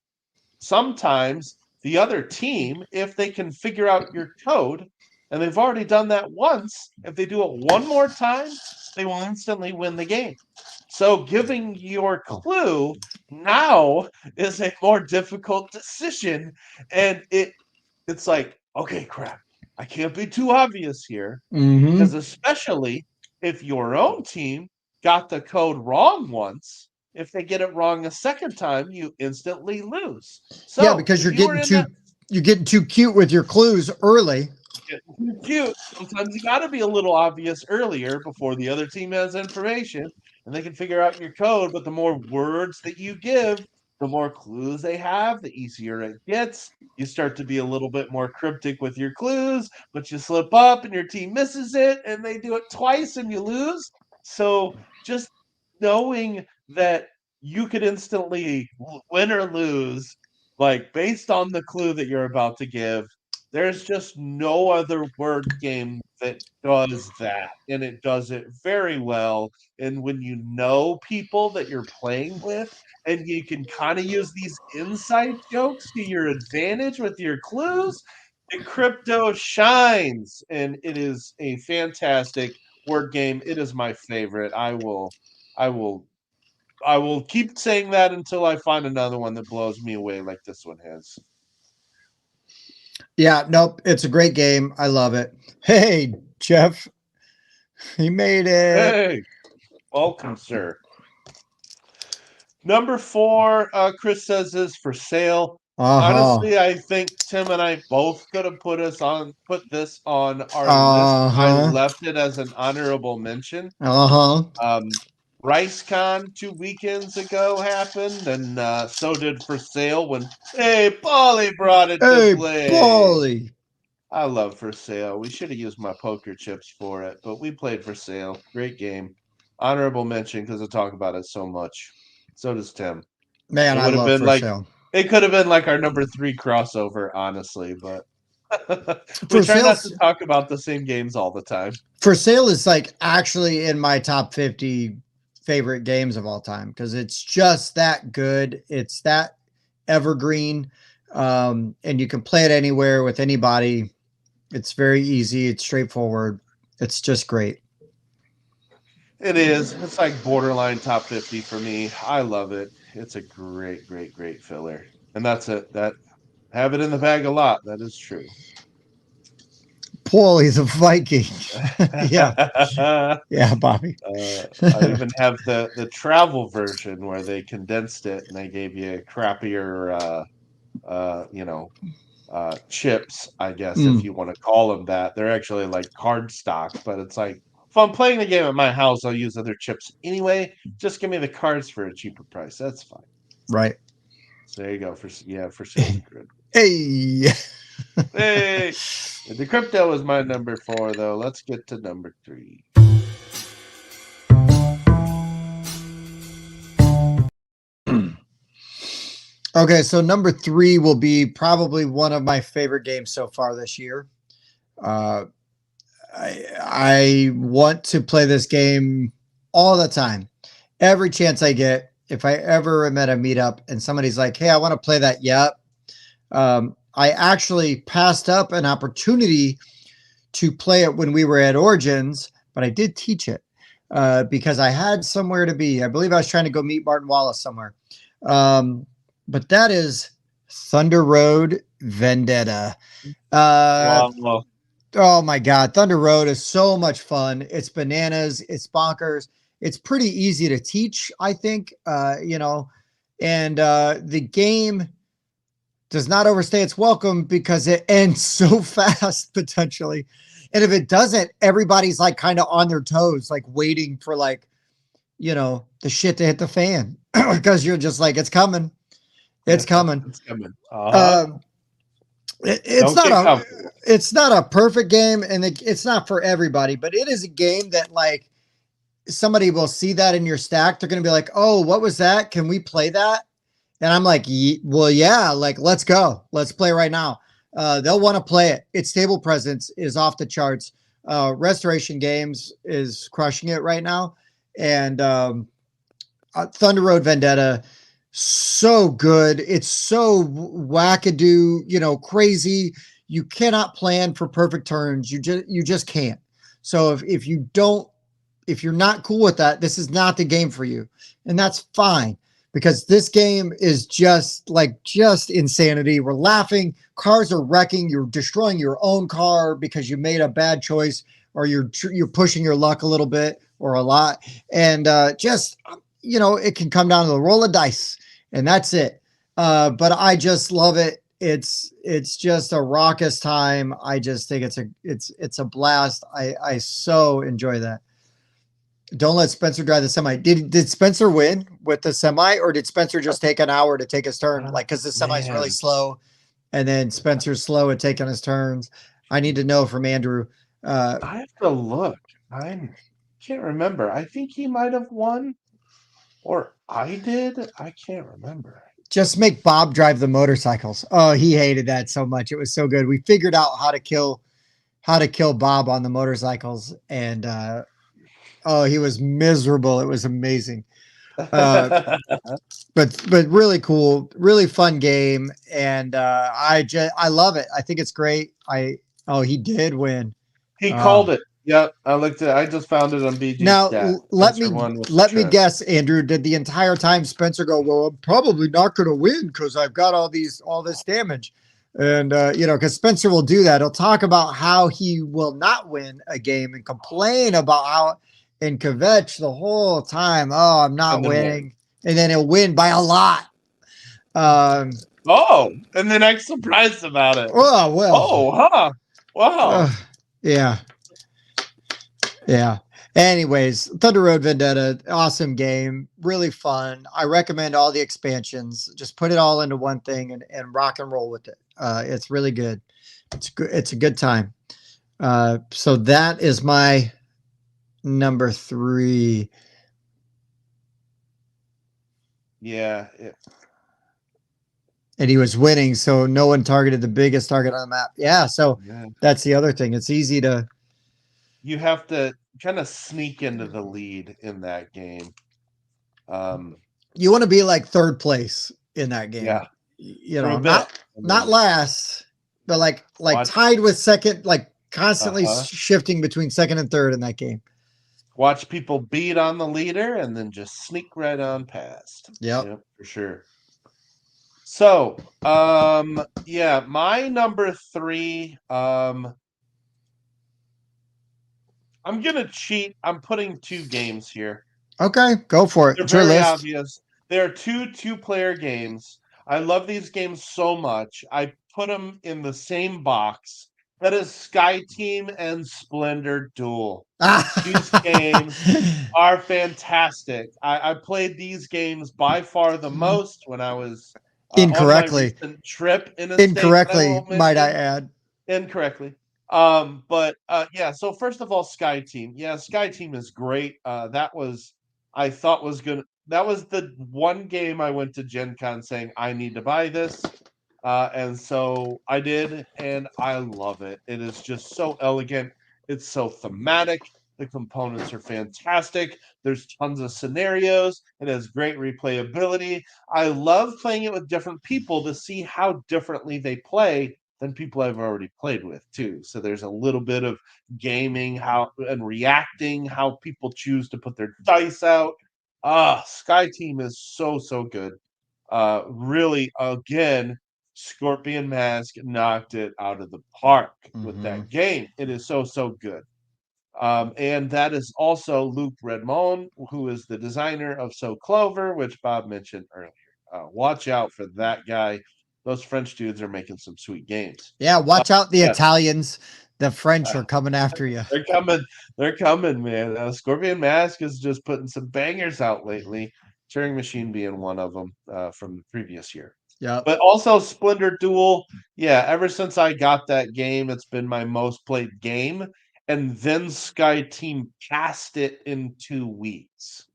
sometimes the other team, if they can figure out your code, and they've already done that once, if they do it one more time, they will instantly win the game. So giving your clue now is a more difficult decision, and it's like, okay, crap, I can't be too obvious here, because Mm-hmm. especially if your own team got the code wrong once, if they get it wrong a second time, you instantly lose. Yeah, So because if you were in that you're getting too cute with your clues early. getting cute, sometimes you got to be a little obvious earlier before the other team has information and they can figure out your code. But the more words that you give, the more clues they have, the easier it gets. You start to be a little bit more cryptic with your clues, but you slip up and your team misses it and they do it twice and you lose. So just knowing that you could instantly win or lose, like based on the clue that you're about to give, there's just no other word game that does that, and it does it very well. And when you know people that you're playing with, and you can kind of use these inside jokes to your advantage with your clues, the crypto shines, and it is a fantastic word game. It is my favorite. I will, I will keep saying that until I find another one that blows me away like this one has. Yeah, nope. It's a great game. I love it. Hey, Jeff, he made it. Hey, welcome, sir. Number four, Chris says is for sale. Uh-huh. Honestly, I think Tim and I both could have put this on our list. I Uh-huh. left it as an honorable mention. Uh-huh. Um, RiceCon 2 weekends ago happened, and so did for sale when hey Paulie brought it to Hey, play. Paulie. I love for sale. We should have used my poker chips for it, but we played for sale. Great game. Honorable mention because I talk about it so much. So does Tim. Man, It I would have love been for like sale. it could have been like our number three crossover, honestly, but we For try not to sales talk about the same games all the time. for sale is like actually in my top 50 favorite games of all time because it's just that good. It's that evergreen. And you can play it anywhere with anybody. It's very easy, it's straightforward. It's just great. It is. It's like borderline top 50 for me. I love it. It's a great, great, great filler. And that's it. That have it in the bag a lot. That is true. Paulie's a Viking. Yeah. uh, Yeah, Bobby. I even have the travel version where they condensed it and they gave you crappier you know, chips, I guess, if Mm, you want to call them that. They're actually like card stock, but it's like if I'm playing the game at my house, I'll use other chips anyway. Just give me the cards for a cheaper price. That's fine. right. So there you go. For sales a grid. Hey. Hey, the crypto is my number four, though. Let's get to number three. Okay, so number three will be probably one of my favorite games so far this year. Uh, I want to play this game all the time. Every chance I get, if I ever am at a meetup and somebody's like, "Hey, I want to play that," yep. I actually passed up an opportunity to play it when we were at Origins, but I did teach it because I had somewhere to be. I believe I was trying to go meet Martin Wallace somewhere. Um, but that is Thunder Road Vendetta. Uh, Wow. oh my God, Thunder Road is so much fun. It's bananas. It's bonkers. It's pretty easy to teach, I think. And the game does not overstay its welcome because it ends so fast potentially. And if it doesn't, everybody's like kind of on their toes, like waiting for like, the shit to hit the fan because you're just like, it's coming. It's coming. It's coming. Uh-huh. Um, it's Don't not get a comfortable. it's not a perfect game and it's not for everybody, but it is a game that like somebody will see that in your stack. They're going to be like, oh, what was that? Can we play that? And I'm like, well, yeah, like, let's go. Let's play right now. They'll want to play it. Its table presence is off the charts. Restoration Games is crushing it right now. And Thunder Road Vendetta, So good. It's so wackadoo, crazy. You cannot plan for perfect turns. You just can't. So if you're not cool with that, this is not the game for you. And that's fine because this game is just insanity. We're laughing, cars are wrecking, you're destroying your own car because you made a bad choice or you're pushing your luck a little bit or a lot and just it can come down to the roll of dice and that's it. But I just love it. It's just a raucous time. I just think it's a blast. I so enjoy that. Don't let Spencer drive the semi. Did Spencer win with the semi, or did Spencer just take an hour to take his turn? Like, because the semi is really Man, slow, and then Spencer's slow at taking his turns. I need to know from Andrew. Uh, I have to look. I can't remember. I think he might have won, or I did. I can't remember. just make Bob drive the motorcycles. Oh, he hated that so much. It was so good. We figured out how to kill Bob on the motorcycles, and oh, he was miserable. It was amazing. Uh, but really cool, really fun game, and I love it. I think it's great. I Oh, he did win. He Uh, called it. Yep, I looked at. I just found it on BG Now Stat. let Spencer me won with the let me trip. guess, Andrew. Did the entire time Spencer go? Well, I'm probably not going to win because I've got all this damage, and because Spencer will do that. He'll talk about how he will not win a game and complain about how and kvetch the whole time. Oh, I'm not And then won. winning, and then he'll win by a lot. Um, Oh, and then I'm surprised about it. oh well. Oh, huh? Wow. Uh, yeah. Yeah. Anyways, Thunder Road Vendetta, awesome game, really fun. I recommend all the expansions. Just put it all into one thing and rock and roll with it. It's really good. It's good. It's a good time. So that is my number three. Yeah. And he was winning, so no one targeted the biggest target on the map. Yeah, so Yeah. that's the other thing. It's easy to You have to kind of sneak into the lead in that game. Um, you want to be like third place in that game. yeah, You for a know, bit, not and not then last, but like watch. tied with second, like Uh constantly huh. shifting between second and third in that game. Watch people beat on the leader, and then just sneak right on past. Yep. Yep, for sure. So, yeah, my number three. I'm gonna cheat. I'm putting two games here. Okay, go for it. They're It's your very list. obvious. There are two-player games. I love these games so much. I put them in the same box. That is Sky Team and Splendor Duel. These games are fantastic. I played these games by far the most when I was on my Incorrectly. recent trip in a state that I Incorrectly, won't might I mention add. incorrectly. But yeah, so first of all, Sky Team. Yeah, Sky Team is great. That was I thought was gonna that was the one game I went to Gen Con saying I need to buy this. And so I did, and I love it. It is just so elegant. It's so thematic. The components are fantastic. There's tons of scenarios. It has great replayability. I love playing it with different people to see how differently they play than people I've already played with too. So there's a little bit of gaming how and reacting how people choose to put their dice out. Sky Team is so good. Really again, Scorpion Mask knocked it out of the park with Mm-hmm. that game. It is so good. And that is also Luc Redmond, who is the designer of So Clover, which Bob mentioned earlier. Watch out for that guy. Those French dudes are making some sweet games. Yeah, watch out the Yes, Italians. The French are coming after you. they're coming. They're coming, man. Scorpion Mask is just putting some bangers out lately. Turing Machine being one of them from the previous year. Yep. But also Splendor Duel. Yeah, ever since I got that game, it's been my most played game. And then Sky Team passed it in 2 weeks.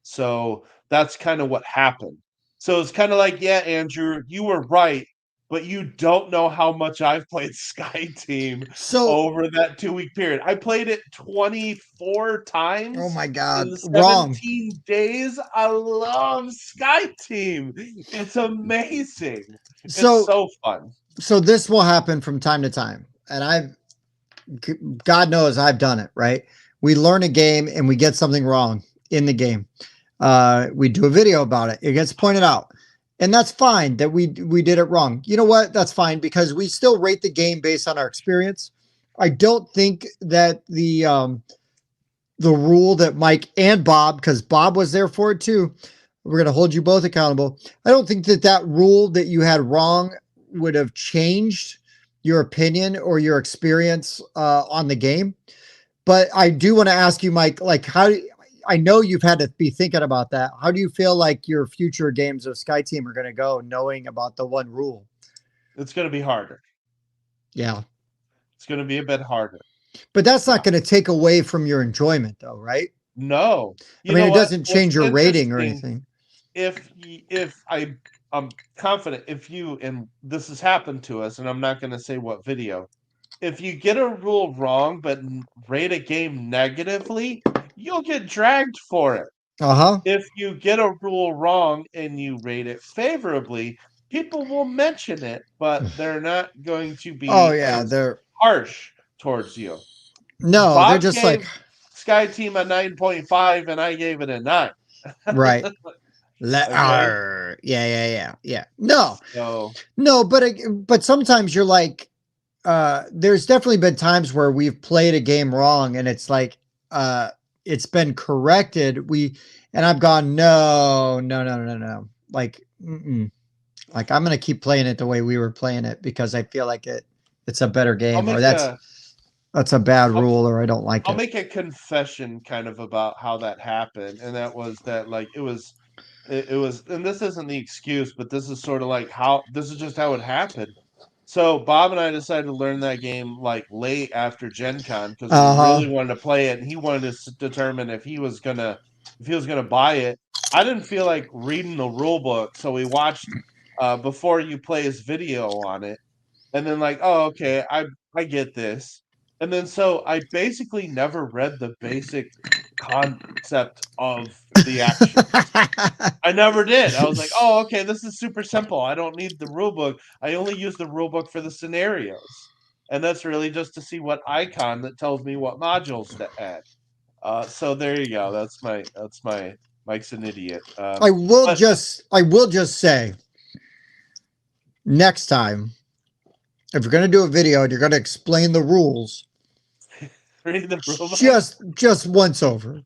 So that's kind of what happened. So it's kind of like, yeah, Andrew, you were right. but you don't know how much I've played Sky Team So, over that 2 week period. I played it 24 oh times my in God, the wrong. 17 days. I love Sky Team. It's amazing. It's So, so fun. so this will happen from time to time, and God knows I've done it. Right? We learn a game and we get something wrong in the game. We do a video about it. It gets pointed out, and that's fine that we did it wrong. You know what? That's fine because we still rate the game based on our experience. I don't think that the rule that Mike and Bob, because Bob was there for it too, we're going to hold you both accountable. I don't think that that rule that you had wrong would have changed your opinion or your experience on the game. But I do want to ask you, Mike, like I know you've had to be thinking about that. How do you feel like your future games of Sky Team are going to go, knowing about the one rule? It's going to be harder. Yeah, It's going to be a bit harder. but that's Yeah. not going to take away from your enjoyment, though, right? No. I You mean, know it what? doesn't What's change your rating or interesting, anything. I'm confident if you, and this has happened to us, and I'm not going to say what video, if you get a rule wrong but rate a game negatively, you'll get dragged for it. Uh huh. If you get a rule wrong and you rate it favorably, people will mention it, but they're not going to Oh be yeah, as they're harsh towards you. no, they're Bob just like gave Sky Team a 9.5 and I gave it a 9. right. Okay? Yeah. No, So, no, but sometimes you're like, there's definitely been times where we've played a game wrong and it's like, uh, it's been corrected. And I've gone, no. Like, like I'm gonna keep playing it the way we were playing it because I feel like it's a better I'll game, or make a that's a bad I'll rule, or I don't like I'll it. make a confession kind of about how that happened, and that was that like it was, and this isn't the excuse, but this is sort of like how this is just how it happened. So Bob and I decided to learn that game like late after Gen Con because we Uh huh. really wanted to play it, and he wanted to determine if he was gonna buy it. I didn't feel like reading the rule book, so we watched before you play his video on it, and then like, oh, okay, I get this. And then so I basically never read the basic concept of the actions. I never did. I was like, oh, okay, this is super simple. I don't need the rule book. I only use the rule book for the scenarios. And that's really just to see what icon that tells me what modules to add. So there you go. That's my Mike's an idiot. But I will just say next time if you're gonna do a video and you're gonna explain the rules, read the rule book. just once over.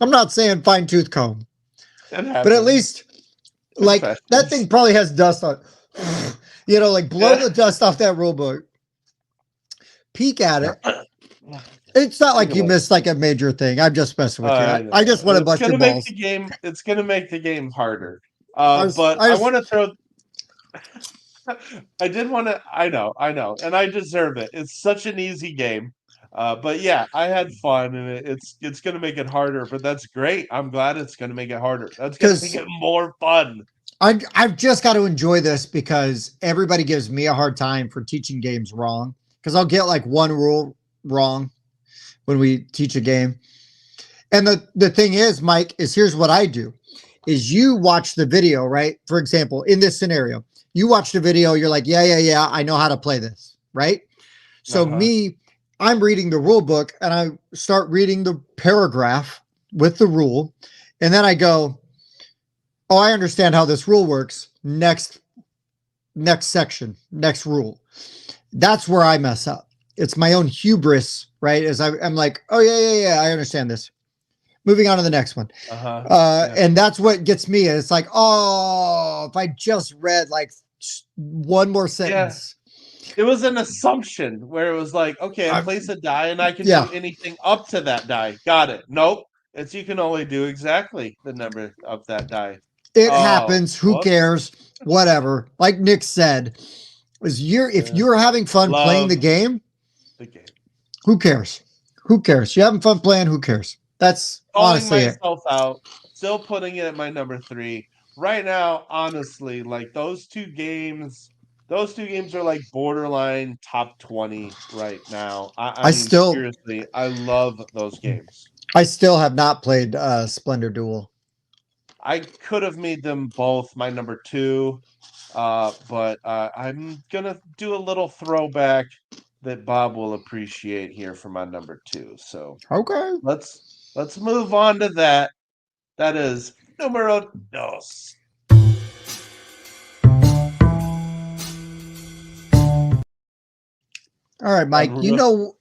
I'm not saying fine tooth comb, It but at happens. least like that Confessions. thing probably has dust on. Like blow the dust off that rule book. Peek at it. It's not Think like you about it. missed like a major thing. I'm just messing with you. I I know. just want to It's bust your gonna make balls. the game. It's gonna make the game harder. I was, But I I was, want to throw. I did want to. I know, and I deserve it. It's such an easy game. But yeah, I had fun, and it's gonna make it harder. But that's great. I'm glad it's gonna make it harder. That's gonna make because it more fun. I've just got to enjoy this because everybody gives me a hard time for teaching games wrong. Because I'll get like one rule wrong when we teach a game. And the thing is, Mike, is here's what I do is you watch the video, right? For example, in this scenario, you watch the video, you're like, yeah, I know how to play this, right? Uh So huh. I'm reading the rule book and I start reading the paragraph with the rule. And then I go, oh, I understand how this rule works. Next section, next rule. That's where I mess up. It's my own hubris, right? As I'm like, oh yeah, I understand this. Moving on to the next one. Uh huh. Yeah. And that's what gets me. It's like, oh, if I just read like one more Yeah. sentence. It was an assumption where it was like, okay, I I, place a die and I can do yeah, anything up to that die. Got it. Nope. It's you can only do exactly the number of that die. it Oh, happens. Who whoops. cares? Whatever. Like Nick said, if Yeah. you're having fun playing Love the game, the game. who cares? Who cares? You having fun playing? Who cares? That's Calling honestly it. myself out, still putting it at my number 3. Right now, honestly, like those two games, those two games are like borderline top 20 right now. I I mean, still seriously, I love those games. I still have not played Splendor Duel. I could have made them both my number two, but I'm gonna do a little throwback that Bob will appreciate here for my number two. So Okay. let's let's move on to that. That is numero dos. All right, Mike. Unreal.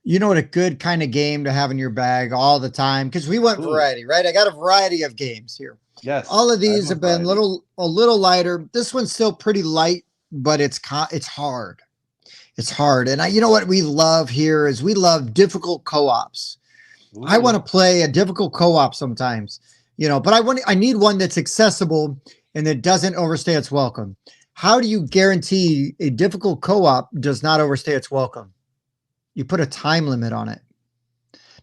You know what a good kind of game to have in your bag all the time, because we went Ooh, variety, right? I got a variety of games here. All yes, of I these have a have been variety. a little lighter. This one's still pretty light, but it's hard. It's hard. And you know what we love here is we love difficult co-ops. I want to Ooh. play a difficult co-op sometimes, but I need one that's accessible and that doesn't overstay its welcome. How do you guarantee a difficult co-op does not overstay its welcome? You put a time limit on it.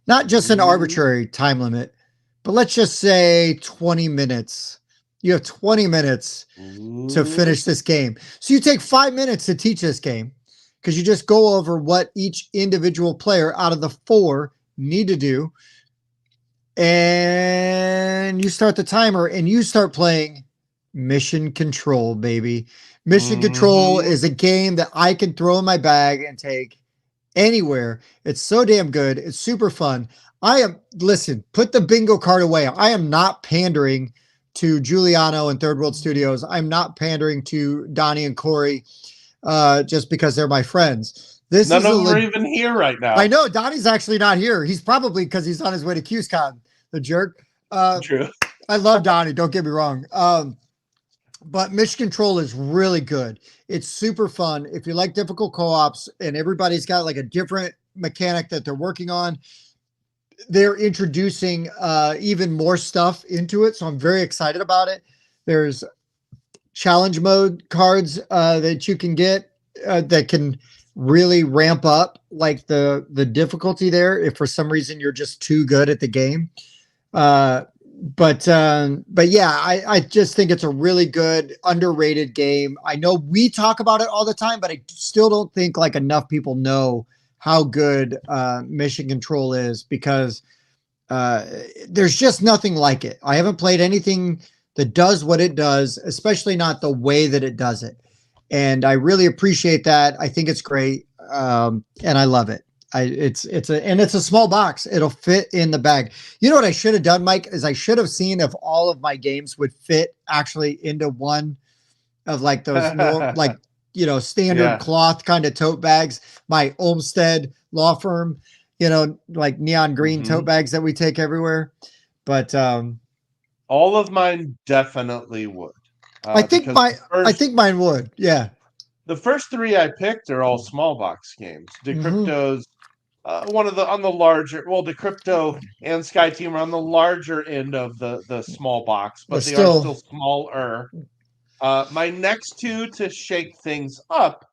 Not just an Ooh. arbitrary time limit, but let's just say 20 minutes. You have 20 minutes to Ooh. finish this game. So you take 5 minutes to teach this game because you just go over what each individual player out of the four need to do. And you start the timer and you start playing Mission Control, baby. Mission Control Mm-hmm. is a game that I can throw in my bag and take anywhere. It's so damn good. It's super fun. Listen, put the bingo card away. I am not pandering to Giuliano and Third World Studios. I'm not pandering to Donnie and Corey just because they're my friends. This None is of a them are even here right I now. know Donnie's actually not here. He's probably because he's on his way to QSCon, the jerk. Uh, True. I love Donnie, don't get me wrong. But Mission Control is really good. It's super fun. If you like difficult co-ops and everybody's got like a different mechanic that they're working on, they're introducing even more stuff into it. So I'm very excited about it. There's challenge mode cards that you can get that can really ramp up like the difficulty there if for some reason you're just too good at the game. Uh, but yeah, I just think it's a really good underrated game. I know we talk about it all the time, but I still don't think like enough people know how good Mission Control is because uh, there's just nothing like it. I haven't played anything that does what it does, especially not the way that it does it. And I really appreciate that. I think it's great, and I love it. It's a small box. It'll fit in the bag. You know what I should have done, Mike, is I should have seen if all of my games would fit actually into one of like those standard Yeah. cloth kind of tote bags. My Olmsted law firm, like neon green tote Hmm. bags that we take everywhere. But All of mine definitely would. I think Because my I think mine would. Yeah. the first three I picked are all small box games. Hmm. Decrypto's one of the on the larger. Well, Decrypto and Sky Team are on the larger end of the small box, But but they are still, still smaller. My next two to shake things up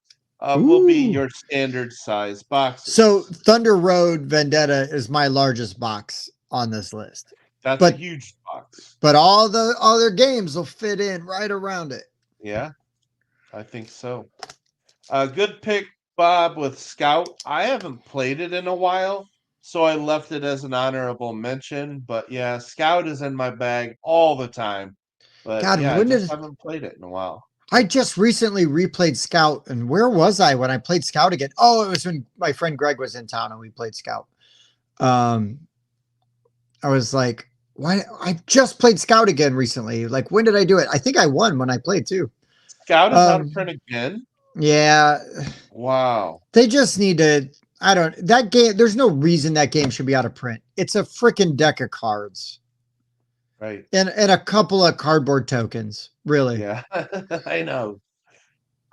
will be ooh. your standard size So boxes. Thunder Road Vendetta is my largest box on this list. That's a But huge box. but all the other games will fit in right around it. Yeah, I think so. Good pick, Bob, with Scout. I haven't played it in a while, so I left it as an honorable mention. But yeah, Scout is in my bag all the time. But God, yeah, I just haven't played it in a while. I just recently replayed Scout, and where was I when I played Scout again? Oh, it was when my friend Greg was in town and we played Scout. Um, I was like, why? I just played Scout again recently. Like, when did I do it? I think I won when I played too. Scout is out of Um, print again. yeah, Wow. they just need to. I don't. That game. There's no reason that game should be out of print. It's a freaking deck of cards Right. and a couple of cardboard tokens. Really, Yeah, I know.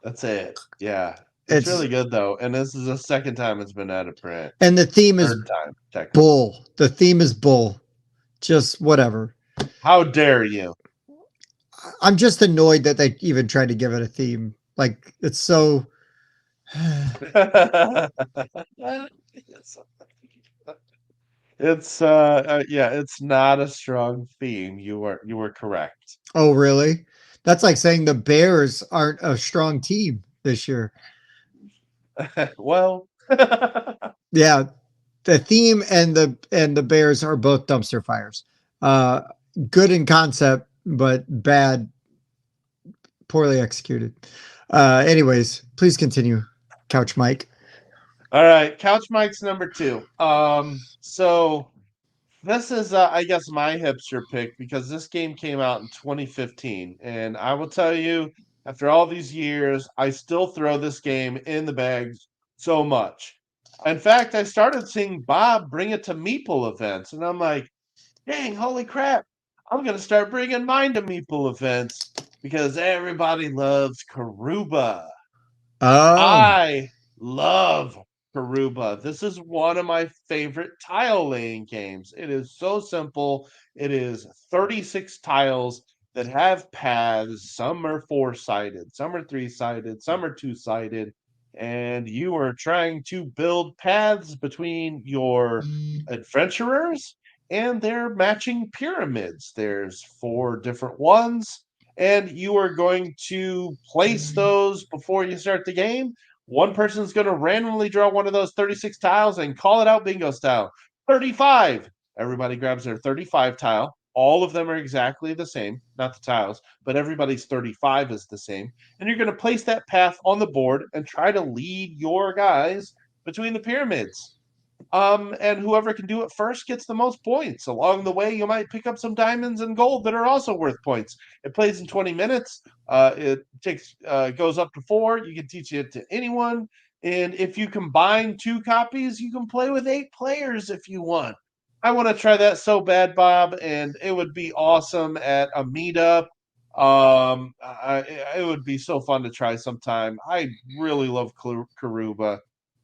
That's it. Yeah. It's it's really good though. And this is the second time it's been out of print. and the theme is Third time, technically. bull. The theme is bull. Just whatever. How dare you? I'm just annoyed that they even tried to give it a theme. Like it's so. It's yeah, it's not a strong theme. You were correct. Oh, really? That's like saying the Bears aren't a strong team this year. Well, Yeah, the theme and the Bears are both dumpster fires. Uh, Good in concept, but bad, poorly executed. Anyways, please continue, Couch Mike. all right. Couch Mike's number two. So this is, I guess, my hipster pick because this game came out in 2015, and I will tell you, after all these years, I still throw this game in the bag so much. In fact, I started seeing Bob bring it to Meeple events, and I'm like, dang, holy crap! I'm gonna start bringing mine to Meeple events because everybody loves Karuba. Oh, I love Karuba. This is one of my favorite tile laying games. It is so simple. It is 36 tiles that have paths. Some are four-sided, some are three-sided, some are two-sided, and you are trying to build paths between your adventurers and their matching pyramids. There's four different ones and you are going to place those before you start the game. One person's going to randomly draw one of those 36 tiles and call it out bingo style. 35. Everybody grabs their 35 tile. All of them are exactly the same, not the tiles, but everybody's 35 is the same. And you're going to place that path on the board and try to lead your guys between the pyramids. And whoever can do it first gets the most points. Along the way, you might pick up some diamonds and gold that are also worth points. It plays in 20 minutes. It takes goes up to 4. You can teach it to anyone. And if you combine 2 copies, you can play with 8 players if you want. I want to try that so bad, Bob, and it would be awesome at a meetup. It would be so fun to try sometime. I really love Karuba.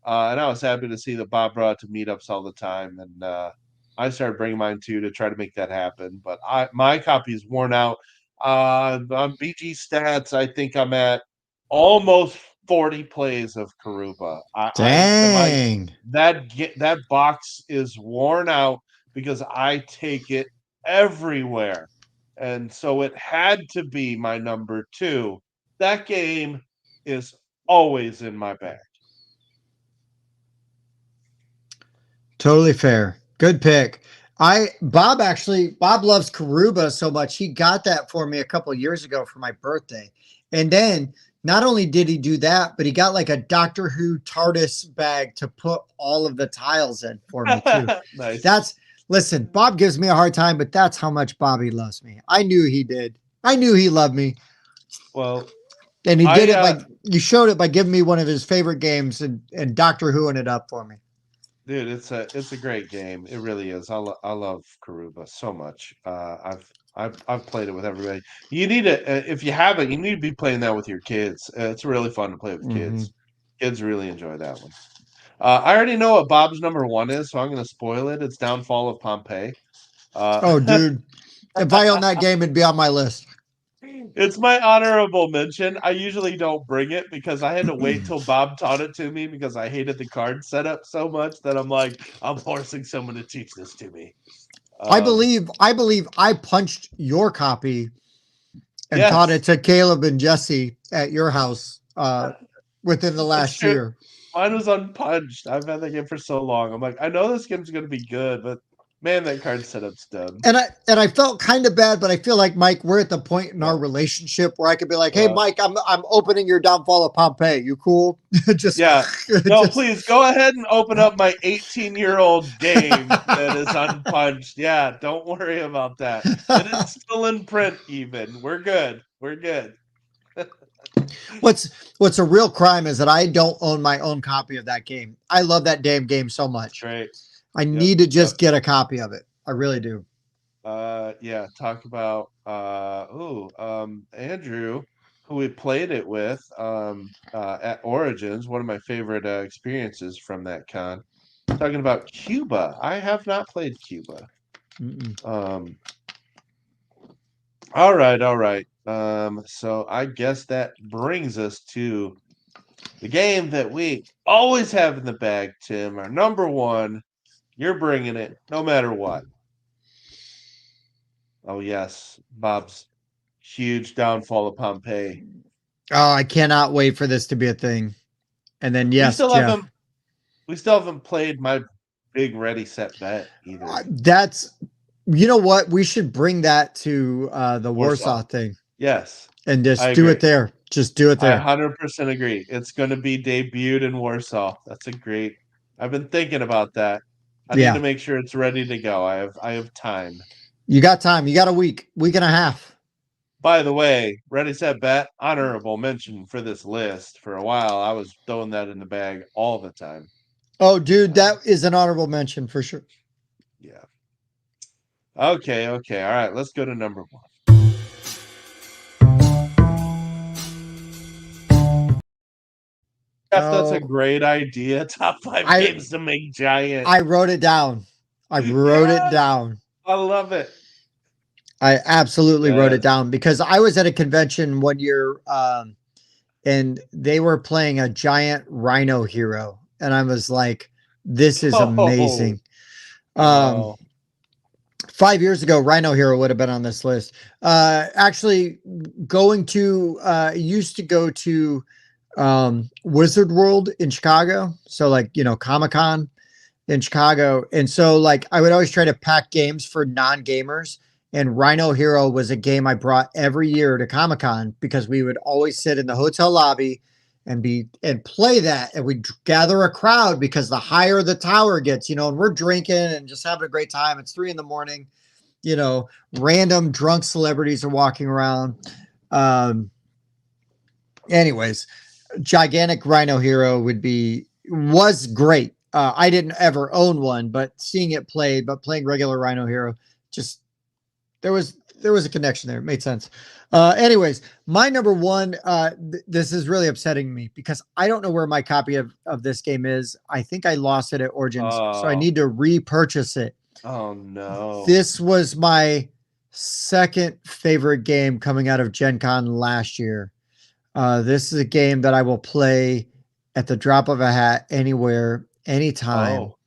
And I was happy to see that Bob brought it to meetups all the time, and I started bringing mine too to try to make that happen. But my copy is worn out. On BG stats, I think I'm at almost 40 plays of Karuba. My dang. that box is worn out because I take it everywhere, and so it had to be my number two. That game is always in my bag. Totally fair. Good pick. Bob loves Karuba so much he got that for me a couple years ago for my birthday. And then not only did he do that, but he got like a Doctor Who TARDIS bag to put all of the tiles in for me too. Nice. That's Listen, Bob gives me a hard time, but that's how much Bobby loves me. I knew he did. I knew he loved me. Well, And he did I it by you showed it by giving me one of his favorite games and Doctor Whoing it up for me. dude, it's a great game. It really is. I love Karuba so much. I've played it with everybody. You need to if you haven't, you need to be playing that with your kids. It's really fun to play with Mm-hmm. kids. Kids really enjoy that one. I already know what Bob's number one is, so I'm going to spoil it. It's Downfall of Pompeii. Oh, Uh, dude. If I own that game, it'd be on my list. It's my honorable mention. I usually don't bring it because I had to wait till Bob taught it to me because I hated the card setup so much that I'm like, I'm forcing someone to teach this to me. I Um, believe I believe I punched your copy and taught it yes, to Caleb and Jesse at your house within the that's last true. year. Mine was unpunched. I've had that game for so long. I'm like, I know this game's going to be good, but man, that card setup's dumb. And I felt kind of bad, but I feel like Mike, we're at the point in our Yeah. relationship where I could be like, "Hey, Uh, Mike, I'm opening your Downfall of Pompeii. You cool?" just yeah. No, just please go ahead and open up my 18-year-old game that is unpunched. Yeah, don't worry about that. It is still in print, even. We're good. We're good. what's a real crime is that I don't own my own copy of that game. I love that damn game so It's much. great. I Yep. need to Yep. just get a copy of it. I really do. Yeah, talk about Andrew, who we played it with at Origins, one of my favorite experiences from that con. Talking about Cuba. I have not played Cuba. Mm-mm. Um, all right, all right. So I guess that brings us to the game that we always have in the bag, Tim. Our number one. You're bringing it no matter what. Oh yes, Bob's huge downfall of Pompeii. Oh, I cannot wait for this to be a thing. And then We yes, still Jeff. haven't we still haven't played my big ready set bet either. That's you know what? We should bring that to the Warsaw. Warsaw thing Yes, and I just do it agree. there. Just do it I there. 100% agree. It's going to be debuted in Warsaw. That's a great. I've been thinking about that. I need to Yeah. make sure it's ready to go. I have time. You got time. You got a week and a half. By the way, ready set bet honorable mention for this list. For a while, I was throwing that in the bag all the time. Oh, dude, Um, that is an honorable mention for sure. yeah. Okay. Okay. All right. Let's go to number one. Jeff, that's a Oh, great idea. Top five I games to make giant. I wrote it down. I wrote it Yes, down. I love it. I absolutely wrote it Yes. down because I was at a convention one year, and they were playing a giant rhino hero, and I was like, "This is Oh, amazing." Um, wow. 5 years ago, Rhino Hero would have been on this list. Actually, going to used to go to Wizard World in Chicago, so like Comic Con in Chicago. And so like I would always try to pack games for non-gamers. And Rhino Hero was a game I brought every year to Comic Con because we would always sit in the hotel lobby and play that. And we'd gather a crowd because the higher the tower gets, and we're drinking and just having a great time. It's 3 a.m. Random drunk celebrities are walking around. Um, anyways, gigantic Rhino Hero was great. I didn't ever own one, but seeing it played, but playing regular Rhino Hero, just there was a connection there. It made sense. Anyways, my number one. This is really upsetting me because I don't know where my copy of this game is. I think I lost it at Origins, so I Oh, need to repurchase it. oh no. This was my second favorite game coming out of Gen Con last year. This is a game that I will play at the drop of a hat, anywhere, anytime. Oh,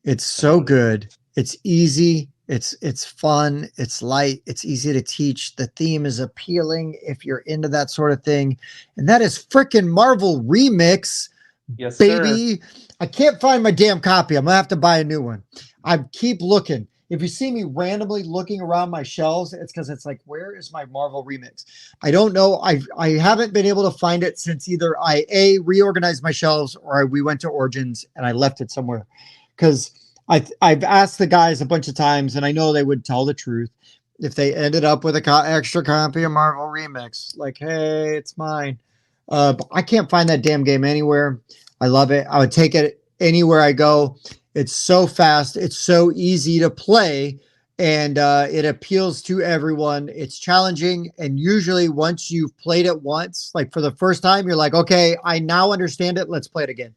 It's I know so what it good. is. It's easy. It's fun. It's light. It's easy to teach. The theme is appealing if you're into that sort of thing. And that is freaking Marvel Remix, Yes, sir. baby. I can't find my damn copy. I'm gonna have to buy a new one. I keep looking. If you see me randomly looking around my shelves, it's because it's like, where is my Marvel Remix? I don't know. I haven't been able to find it since either I reorganized my shelves or we went to Origins and I left it somewhere. Because I've asked the guys a bunch of times and I know they would tell the truth if they ended up with a extra copy of Marvel Remix. Like, hey, it's mine. But I can't find that damn game anywhere. I love it. I would take it anywhere I go. It's so fast. It's so easy to play, and it appeals to everyone. It's challenging, and usually once you've played it once, like for the first time, you're like, okay, I now understand it. Let's play it again.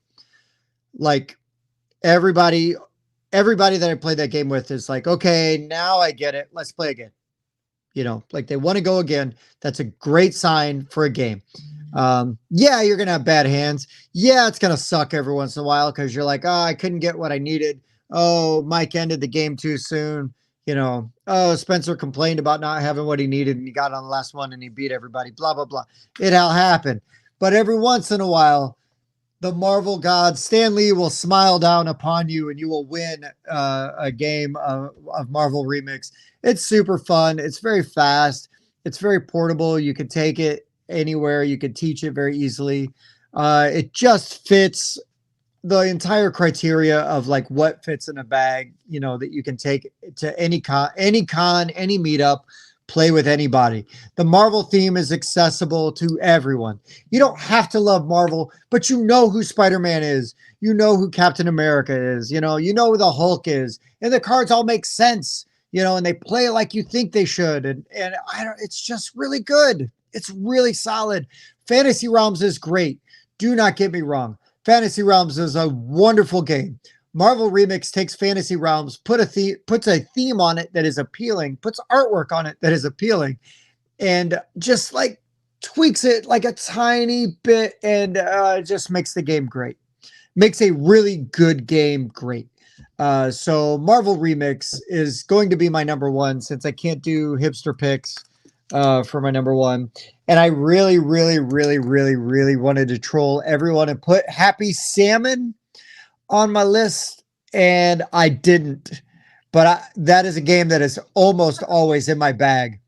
Like everybody, everybody that I played that game with is like, okay, now I get it. Let's play again. Like they want to go again. That's a great sign for a game. Yeah, you're gonna have bad hands. Yeah, it's gonna suck every once in a while because you're like, oh, I couldn't get what I needed. Oh, Mike ended the game too soon. Oh, Spencer complained about not having what he needed and he got on the last one and he beat everybody. Blah blah blah. It all happened. But every once in a while, the Marvel god Stan Lee will smile down upon you and you will win a game of Marvel Remix. It's super fun. It's very fast. It's very portable. You can take it anywhere. You can teach it very easily. It just fits the entire criteria of like what fits in a bag, that you can take to any con, any meetup, play with anybody. The Marvel theme is accessible to everyone. You don't have to love Marvel, but you know who Spider-Man is. You know who Captain America is. You know who the Hulk is. And the cards all make sense, and they play like you think they should. And I don't it's just really good. It's really solid. Fantasy Realms is great. Do not get me wrong. Fantasy Realms is a wonderful game. Marvel Remix takes Fantasy Realms, puts a theme on it that is appealing, puts artwork on it that is appealing, and just like tweaks it like a tiny bit, and just makes the game great. Makes a really good game great. So Marvel Remix is going to be my number one since I can't do hipster picks. for my number one. And I really, really, really, really, really wanted to troll everyone and put Happy Salmon on my list, and I didn't. But that is a game that is almost always in my bag.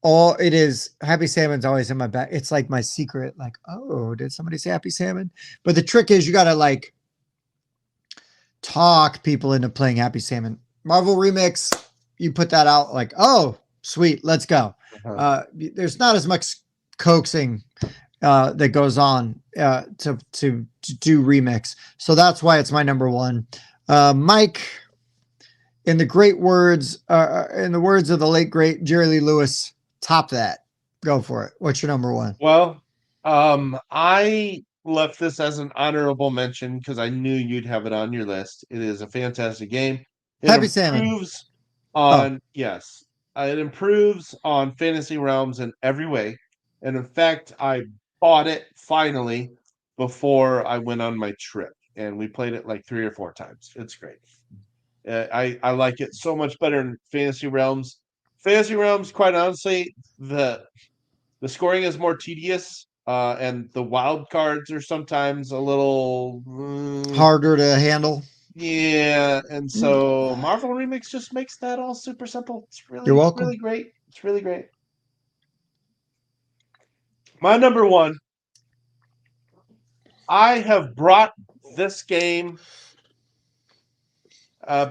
All it is, Happy Salmon's always in my bag. It's like my secret. Like, oh, did somebody say Happy Salmon? But the trick is, you got to like talk people into playing Happy Salmon. Marvel Remix, you put that out like, oh, sweet, let's go. Uh-huh. There's not as much coaxing that goes on to do remix, so that's why it's my number one. Mike, in the words of the late great Jerry Lee Lewis, top that. Go for it. What's your number one? Well, I left this as an honorable mention because I knew you'd have it on your list. It is a fantastic game. It Happy Salmon. improves Oh, on, yes, it improves on Fantasy Realms in every way. And in fact, I bought it finally before I went on my trip, and we played it like 3 or 4 times. It's great. I like it so much better in Fantasy Realms. Fantasy Realms, quite honestly, the scoring is more tedious, and the wild cards are sometimes a little, harder to handle. yeah. And so Marvel Remix just makes that all super simple. It's You're really, welcome. really great. It's really great. My number one, I have brought this game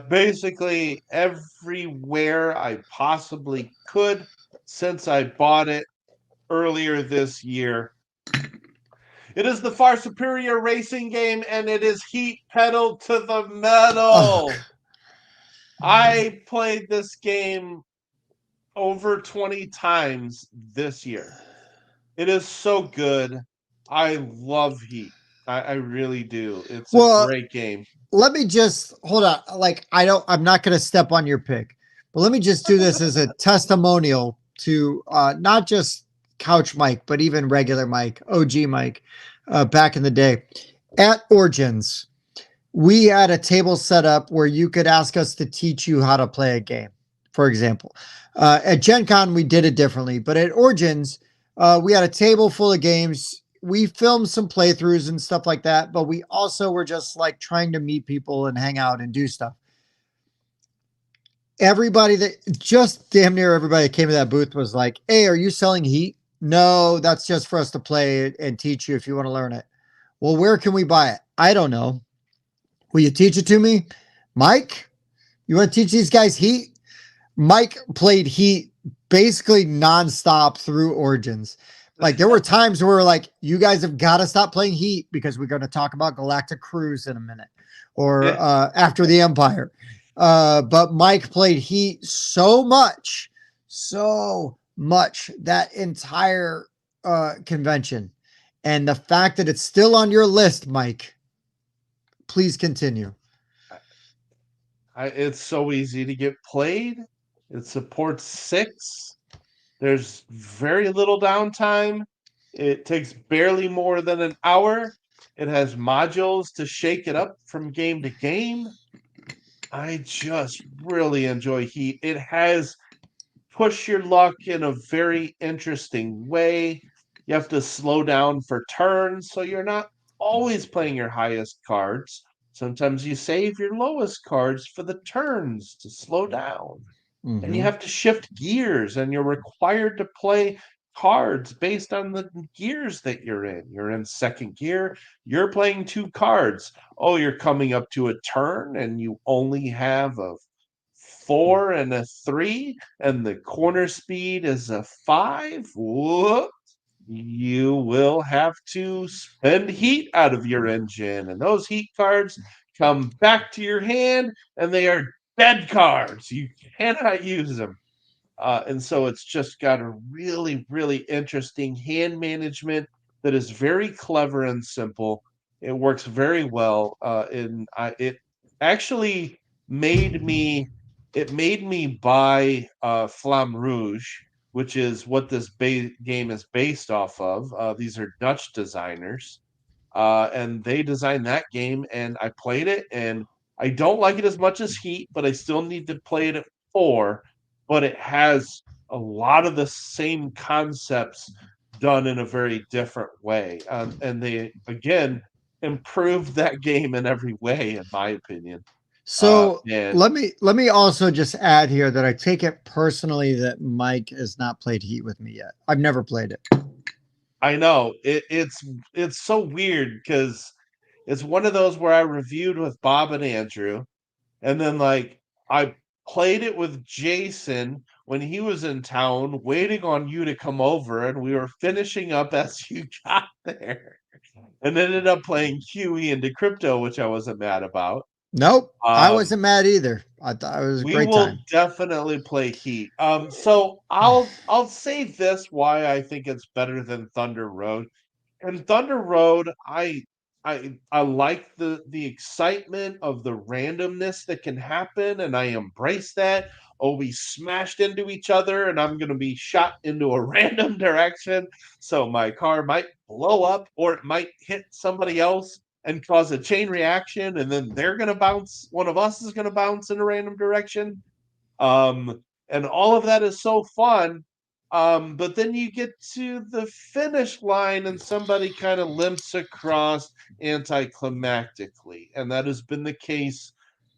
basically everywhere I possibly could since I bought it earlier this year. It is the far superior racing game, and it is heat pedal to the Oh, metal. I played this game over 20 times this year. It is so good. I love Heat. I really do. It's a well, great game. let me just hold on. Like, I'm not going to step on your pick, but let me just do this as a testimonial to not just Couch Mike, but even regular Mike, OG Mike, back in the day. At Origins, we had a table set up where you could ask us to teach you how to play a game, for example. At Gen Con, we did it differently, but at Origins, we had a table full of games. We filmed some playthroughs and stuff like that, but we also were just like trying to meet people and hang out and do stuff. Everybody that just damn near everybody that came to that booth was like, "Hey, are you selling Heat?" No, that's just for us to play and teach you if you want to learn it. Well, where can we buy it? I don't know. Will you teach it to me? Mike, you want to teach these guys Heat? Mike played Heat basically nonstop through Origins. Like there were times where like, you guys have got to stop playing Heat because we're going to talk about Galactic Cruise in a minute or Yeah. After the Empire. But Mike played Heat so much that entire convention. And the fact that it's still on your list, Mike, please continue. It's so easy to get played. It supports 6. There's very little downtime. It takes barely more than an hour. It has modules to shake it up from game to game. I just really enjoy Heat. It has push your luck in a very interesting way. You have to slow down for turns, so you're not always playing your highest cards. Sometimes you save your lowest cards for the turns to slow down, and you Mm-hmm. have to shift gears, and you're required to play cards based on the gears that you're in. You're in second gear, you're playing 2 cards. Oh, you're coming up to a turn and you only have a 4 and a 3, and the corner speed is a 5. Whoop, you will have to spend heat out of your engine, and those heat cards come back to your hand, and they are dead cards. You cannot use them. And so it's just got a really, really interesting hand management that is very clever and simple. It works very well, and it actually made me it made me buy Flamme Rouge, which is what this game is based off of. These are Dutch designers, and they designed that game, and I played it, and I don't like it as much as Heat, but I still need to play it at 4. But it has a lot of the same concepts done in a very different way. And they, again, improved that game in every way, in my opinion. So And let me also just add here that I take it personally that Mike has not played Heat with me yet. I've never played it. I know it's so weird because it's one of those where I reviewed with Bob and Andrew, and then like I played it with Jason when he was in town, waiting on you to come over, and we were finishing up as you got there, and ended up playing QE into crypto, which I wasn't mad about. Nope, I Um, wasn't mad either. I thought it was a we great will time. definitely play Heat. So I'll say this why I think it's better than Thunder Road. And Thunder Road, I like the excitement of the randomness that can happen, and I embrace that. Oh, we smashed into each other, and I'm gonna be shot into a random direction. So my car might blow up, or it might hit somebody else and cause a chain reaction, and then they're gonna bounce. One of us is gonna bounce in a random direction. And all of that is so fun. But then you get to the finish line and somebody kind of limps across anticlimactically. And that has been the case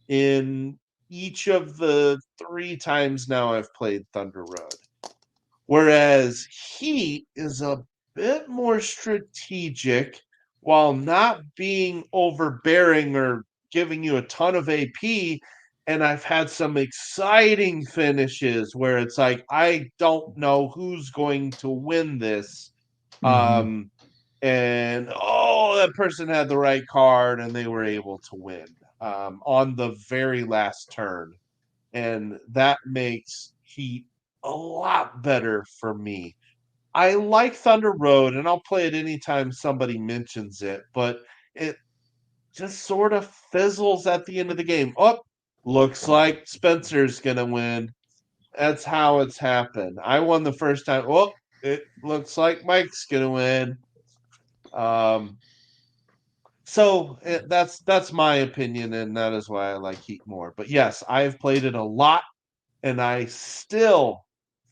in each of the three times now I've played Thunder Road. Whereas Heat is a bit more strategic while not being overbearing or giving you a ton of AP. And I've had some exciting finishes where it's like, I don't know who's going to win this. Mhm. Um, and oh, that person had the right card and they were able to win on the very last turn, and that makes Heat a lot better for me. I like Thunder Road, and I'll play it anytime somebody mentions it, but it just sort of fizzles at the end of the game. Oh, looks like Spencer's gonna win. That's how it's happened. I won the first time. Oh, it looks like Mike's gonna win. Um, that's my opinion, and that is why I like Heat more. But yes, I've played it a lot, and I still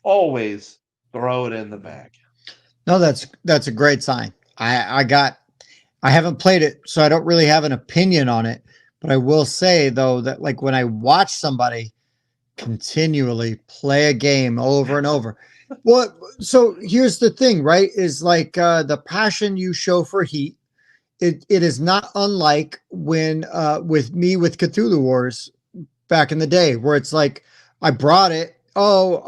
always throw it in the bag. No, that's a great sign. I haven't played it, so I don't really have an opinion on it. But I will say though that like when I watch somebody continually play a game over and over, well, so here's the thing, right? Is like the passion you show for Heat. It is not unlike when with me with Cthulhu Wars back in the day, where it's like I brought it. Oh,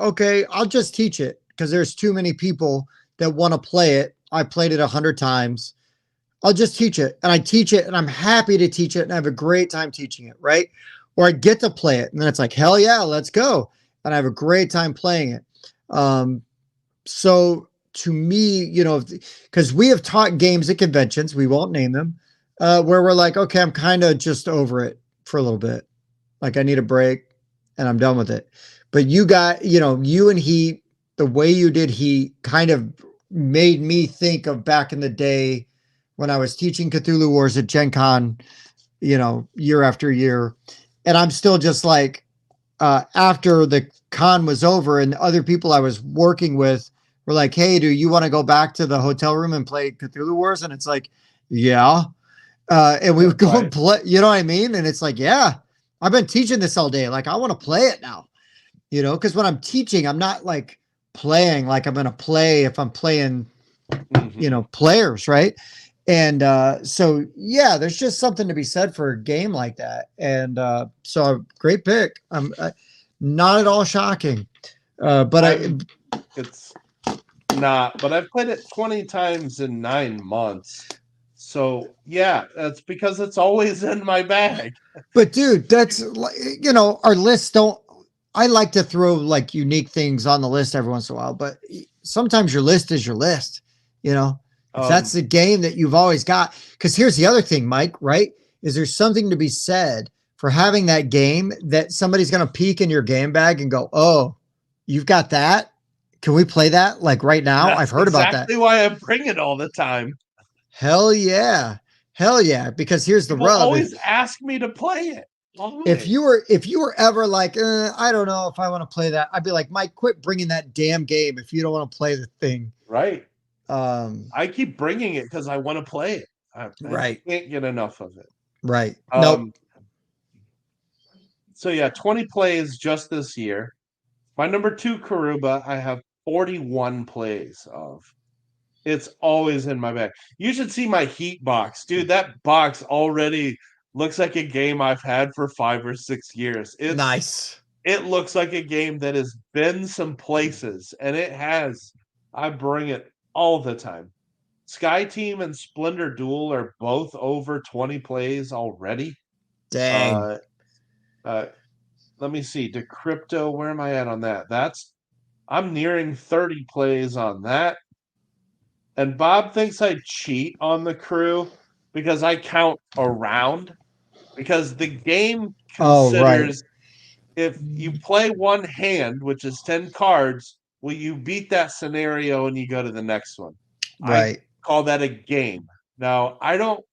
okay, I'll just teach it because there's too many people that want to play it. I played it 100 times. I'll just teach it, and I teach it, and I'm happy to teach it, and I have a great time teaching it, right? Or I get to play it, and then it's like, hell yeah, let's go, and I have a great time playing it. Um, so to me, because we have taught games at conventions, we won't name them, where we're like, okay, I'm kind of just over it for a little bit. Like I need a break and I'm done with it. But you got, you and he, the way you did he kind of made me think of back in the day when I was teaching Cthulhu Wars at Gen Con, year after year. And I'm still just like, after the con was over and other people I was working with were like, hey, do you want to go back to the hotel room and play Cthulhu Wars? And it's like, yeah. And we would go and Right. play, you know what I mean? And it's like, yeah, I've been teaching this all day. Like, I want to play it now, because when I'm teaching, I'm not like playing like I'm going to play if I'm playing, Hmm. players, right? And so, yeah, there's just something to be said for a game like that. And so, great pick. Not at all shocking. But I, I'm it's not, but I've played it 20 times in 9 months. So yeah, that's because it's always in my bag. But dude, that's like, our lists don't. I like to throw like unique things on the list every once in a while, but sometimes your list is your list. You know, if that's Um, the game that you've always got. Because here's the other thing, Mike. Right? Is there something to be said for having that game that somebody's going to peek in your game bag and go, "Oh, you've got that? Can we play that like right now? I've that's heard about that." exactly why I bring it all the time. Hell yeah, hell yeah. Because here's the People rub: is always ask me to play it. Always. If you were ever like, I don't know if I want to play that, I'd be like, Mike, quit bringing that damn game if you don't want to play the thing. Right. Um, I keep bringing it because I want to play it. I right, can't get enough of it. right. Nope. Um, so yeah, 20 plays just this year. My number two Karuba, I have 41 plays of. It's always in my bag. You should see my heat box, dude. That box already looks like a game I've had for 5 or 6 years. Nice. It looks like a game that has been some places, and it has. I bring it all the time. Sky Team and Splendor Duel are both over 20 plays already. Dang. Uh, uh, let me see. Decrypto, where am I at on that? I'm nearing 30 plays on that. And Bob thinks I cheat on the crew because I count around because the game Oh, right, considers if you play one hand, which is 10 cards, will you beat that scenario and you go to the next one? I right. call that a game. Now, I don't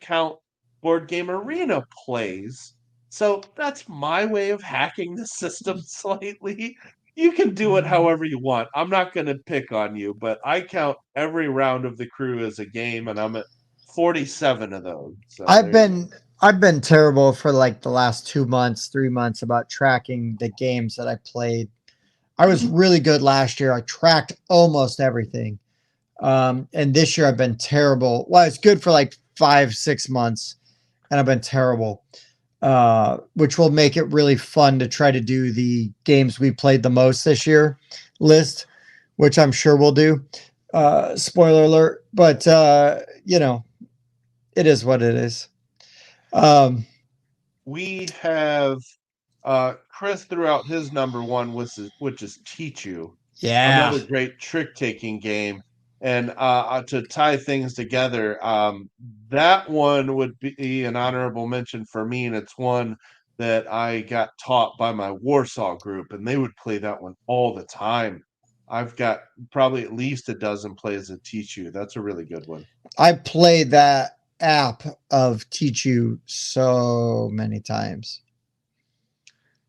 count board game arena plays. So that's my way of hacking the system slightly. You can do it however you want. I'm not going to pick on you, but I count every round of the crew as a game, and I'm at 47 of those. So I've there you go. been I've been terrible for like the last 2 months, 3 months about tracking the games that I played. I was really good last year. I tracked almost everything. And this year I've been terrible. Well, it's good for like 5, 6 months, and I've been terrible. Which will make it really fun to try to do the games we played the most this year list, which I'm sure we'll do. Spoiler alert, but it is what it is. Um, We have Chris threw out his number one, which is Teach You, yeah, another great trick taking game. And to tie things together, that one would be an honorable mention for me, and it's one that I got taught by my Warsaw group, and they would play that one all the time. I've got probably at least a dozen plays that Teach You. That's a really good one. I played that app of Teach You so many times.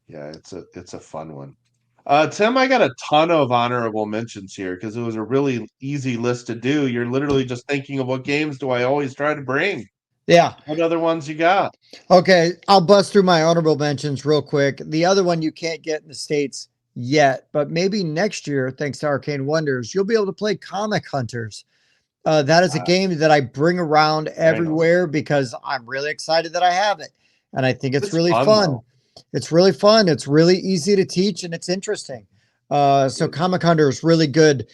Yeah, it's a fun one. Tim, I got a ton of honorable mentions here because it was a really easy list to do. You're literally just thinking of what games do I always try to bring. Yeah. What other ones you got? Okay. I'll bust through my honorable mentions real quick. The other one you can't get in the States yet, but maybe next year, thanks to Arcane Wonders, you'll be able to play Comic Hunters. That is a Uh, game that I bring around I know that everywhere one. because I'm really excited that I have it. And I think it's It's really fun fun. though. It's really fun. It's really easy to teach and it's interesting. So It- Comic Hunter is really good.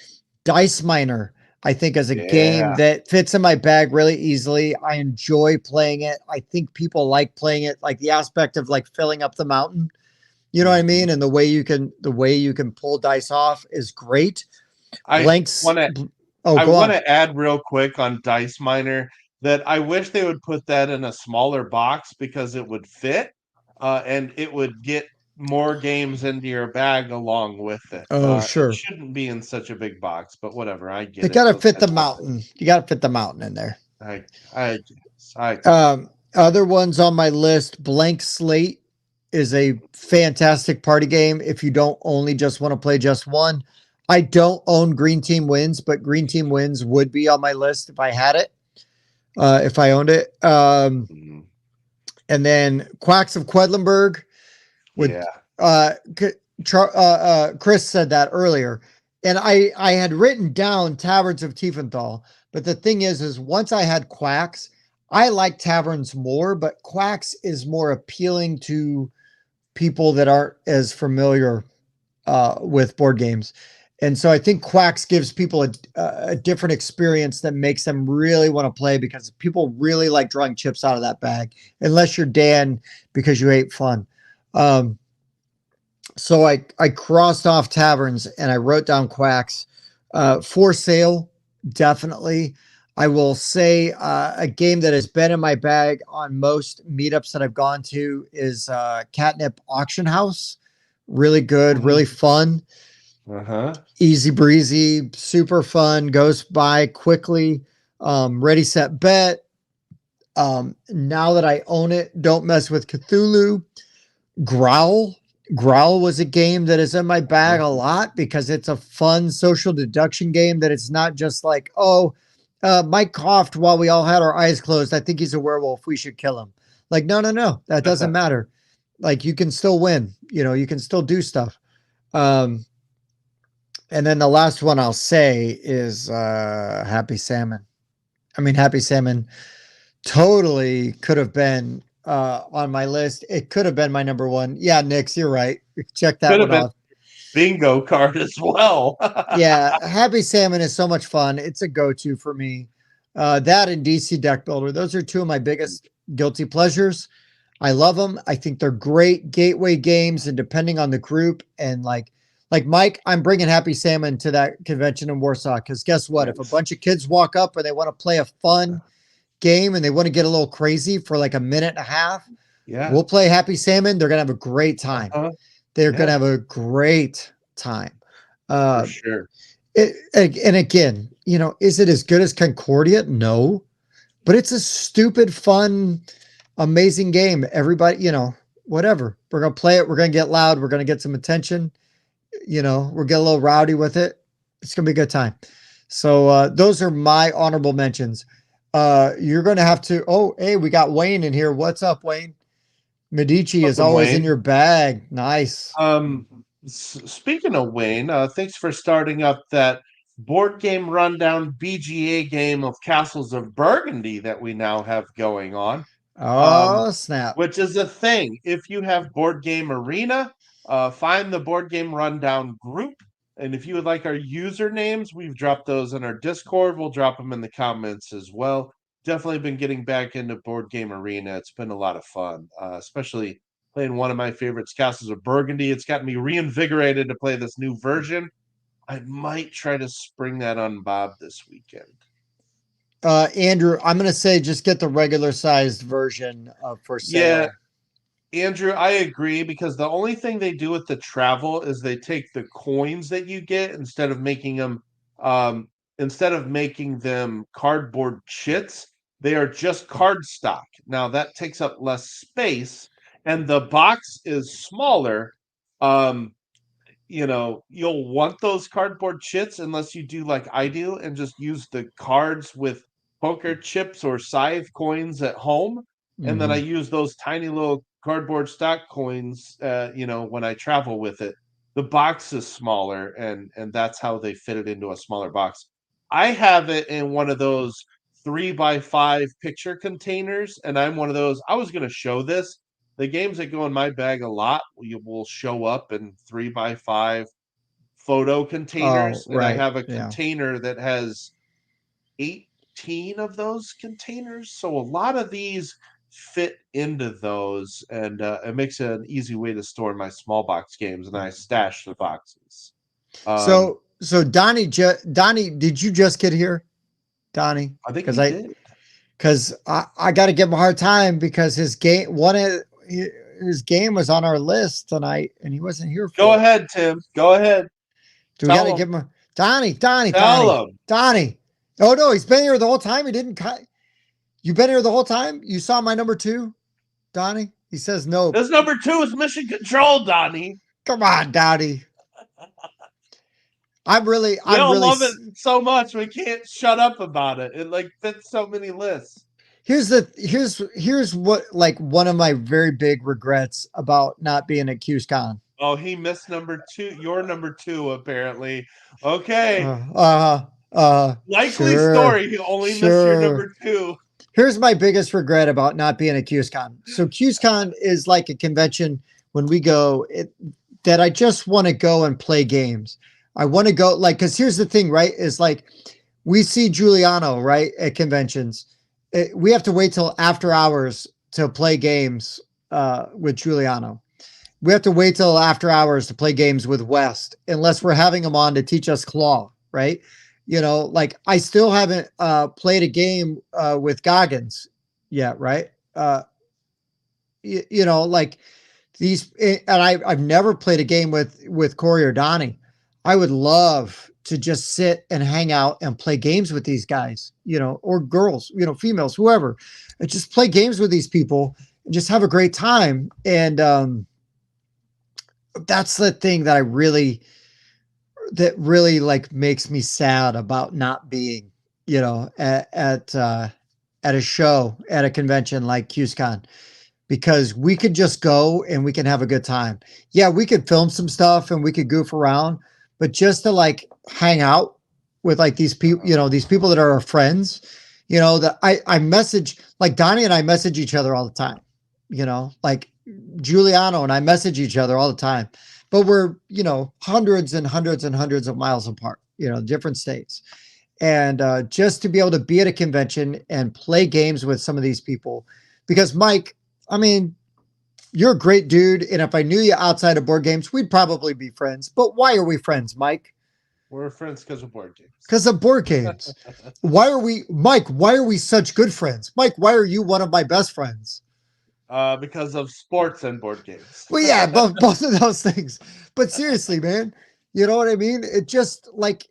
Dice Miner, I think, is a game yeah, that fits in my bag really easily. I enjoy playing it. I think people like playing it, like the aspect of like filling up the mountain. You know what I mhm. mean? And the way you can pull dice off is great. I Blanks. want to Oh, I go want on. to add real quick on Dice Miner that I wish they would put that in a smaller box because it would fit, and it would get more games into your bag along with it. Oh, It sure. shouldn't be in such a big box, but whatever. I You get it. got to Those fit guys the want to. mountain. You got to fit the mountain in there. I guess. I guess. Other ones on my list, Blank Slate is a fantastic party game if you don't only just want to play just one. I don't own Green Team Wins, but Green Team Wins would be on my list if I had it, if I owned it. Mhm. And then Quacks of Quedlinburg with Yeah. uh, Chris said that earlier, and I had written down Taverns of Tiefenthal, but the thing is once I had Quacks, I like Taverns more, but Quacks is more appealing to people that aren't as familiar with board games. And so I think Quacks gives people a different experience that makes them really want to play because people really like drawing chips out of that bag, unless you're Dan because you hate fun. Um, so I crossed off taverns and I wrote down Quacks. For sale, definitely. I will say a game that has been in my bag on most meetups that I've gone to is Catnip Auction House. Really good, really fun, Uh-huh. easy breezy, super fun, goes by quickly. Ready, set, bet. Now that I own it, Don't Mess with Cthulhu. Growl. Growl was a game that is in my bag a lot because it's a fun social deduction game that it's not just like, oh, Mike coughed while we all had our eyes closed. I think he's a werewolf. We should kill him. Like, no, no, no. That doesn't matter. Like, you can still win. You can still do stuff. Um, and then the last one I'll say is Happy Salmon. I mean, Happy Salmon totally could have been on my list. It could have been my number one. Yeah, Nix, you're right. Check that Could have one been off. bingo card as well. Yeah, Happy Salmon is so much fun. It's a go-to for me. That and DC Deck Builder. Those are two of my biggest guilty pleasures. I love them. I think they're great gateway games, and depending on the group and like Mike, I'm bringing Happy Salmon to that convention in Warsaw because guess what? If a Nice. bunch of kids walk up and they want to play a fun game and they want to get a little crazy for like a minute and a half, Yeah. we'll play Happy Salmon. They're gonna have a great time. Uh-huh. They're gonna Yeah, have a great time. for Uh, sure. and again, is it as good as Concordia? No, but it's a stupid, fun, amazing game. Everybody, whatever. We're gonna play it. We're gonna get loud. We're gonna get some attention. We'll get a little rowdy with it. It's gonna be a good time. So those are my honorable mentions. You're gonna have to. Oh, hey, we got Wayne in here. What's up, Wayne? Medici is Welcome, always in Wayne. your bag. Nice. Um, Speaking of Wayne, thanks for starting up that board game rundown BGA game of Castles of Burgundy that we now have going on. Um, Oh snap! which is a thing. If you have Board Game Arena, find the Board Game Rundown group. And if you would like our usernames, we've dropped those in our Discord. We'll drop them in the comments as well. Definitely been getting back into Board Game Arena. It's been a lot of fun, especially playing one of my favorites, Castles of Burgundy. It's got me reinvigorated to play this new version. I might try to spring that on Bob this weekend. Andrew, I'm gonna say just get the regular sized version for Yeah, sale. Andrew, I agree because the only thing they do with the travel is they take the coins that you get um instead of making them cardboard chits, they are just cardstock. Now that takes up less space and the box is smaller. Um you'll want those cardboard chits unless you do like I do and just use the cards with poker chips or scythe coins at home. And then I Mm-hmm. use those tiny little cardboard stock coins, when I travel with it. The box is smaller and that's how they fit it into a smaller box. I have it in one of those 3x5 picture containers, and I'm one of those. I was going to show this the games that go in my bag a lot will show up in 3x5 photo Oh, containers, and I right. have a Yeah. container that has 18 of those containers. So a lot of these fit into those, and it makes it an easy way to store my small box games, and I stash the boxes. Um, So Donnie, did you just get here, Donnie? I think Because he I did. because I got to give him a hard time because his game was on our list tonight and he wasn't here Go for it. ahead, Tim. Go ahead. Do we got to Tell him. give him Donnie? Tell him. Donnie. Oh no, he's been here the whole time. He didn't. You been here the whole time. You saw my number two, Donnie. He says nope. This number two is Mission Control, Donnie. Come on, Donnie. I'm really, We I'm all really. love it so much we can't shut up about it. It like fits so many lists. Here's what like one of my very big regrets about not being at QSCon. Oh, he missed number two. Your number two, apparently. Okay. Uh, uh, Likely sure, story. He only missed your sure. number two. Here's my biggest regret about not being at QSCon. So QSCon is like a convention when we go that I just want to go and play games. I want to go like because here's the thing, right? Is like we see Giuliano right at conventions. We have to wait till after hours to play games with Giuliano. We have to wait till after hours to play games with West, unless we're having him on to teach us Claw, right? Like I still haven't played a game with Goggins yet, right? Like these, and I've never played a game with Corey or Donnie. I would love to just sit and hang out and play games with these guys, or girls, females, whoever, and just play games with these people and just have a great time. And that's the thing that really like makes me sad about not being, at a show, at a convention like QSCon, because we could just go and we can have a good time. Yeah, we could film some stuff and we could goof around, but just to like hang out with like these people, these people that are our friends, that I message, like Donnie and I message each other all the time, like Giuliano and I message each other all the time, but we're, hundreds and hundreds and hundreds of miles apart, different states. And just to be able to be at a convention and play games with some of these people, because Mike, I mean, you're a great dude, and if I knew you outside of board games, we'd probably be friends. But why are we friends, Mike? We're friends because of board games. Because of board games. Why are we, Mike? Why are we such good friends, Mike? Why are you one of my best friends? Because of sports and board games. Well, yeah, both of those things. But seriously, man, you know what I mean? It just like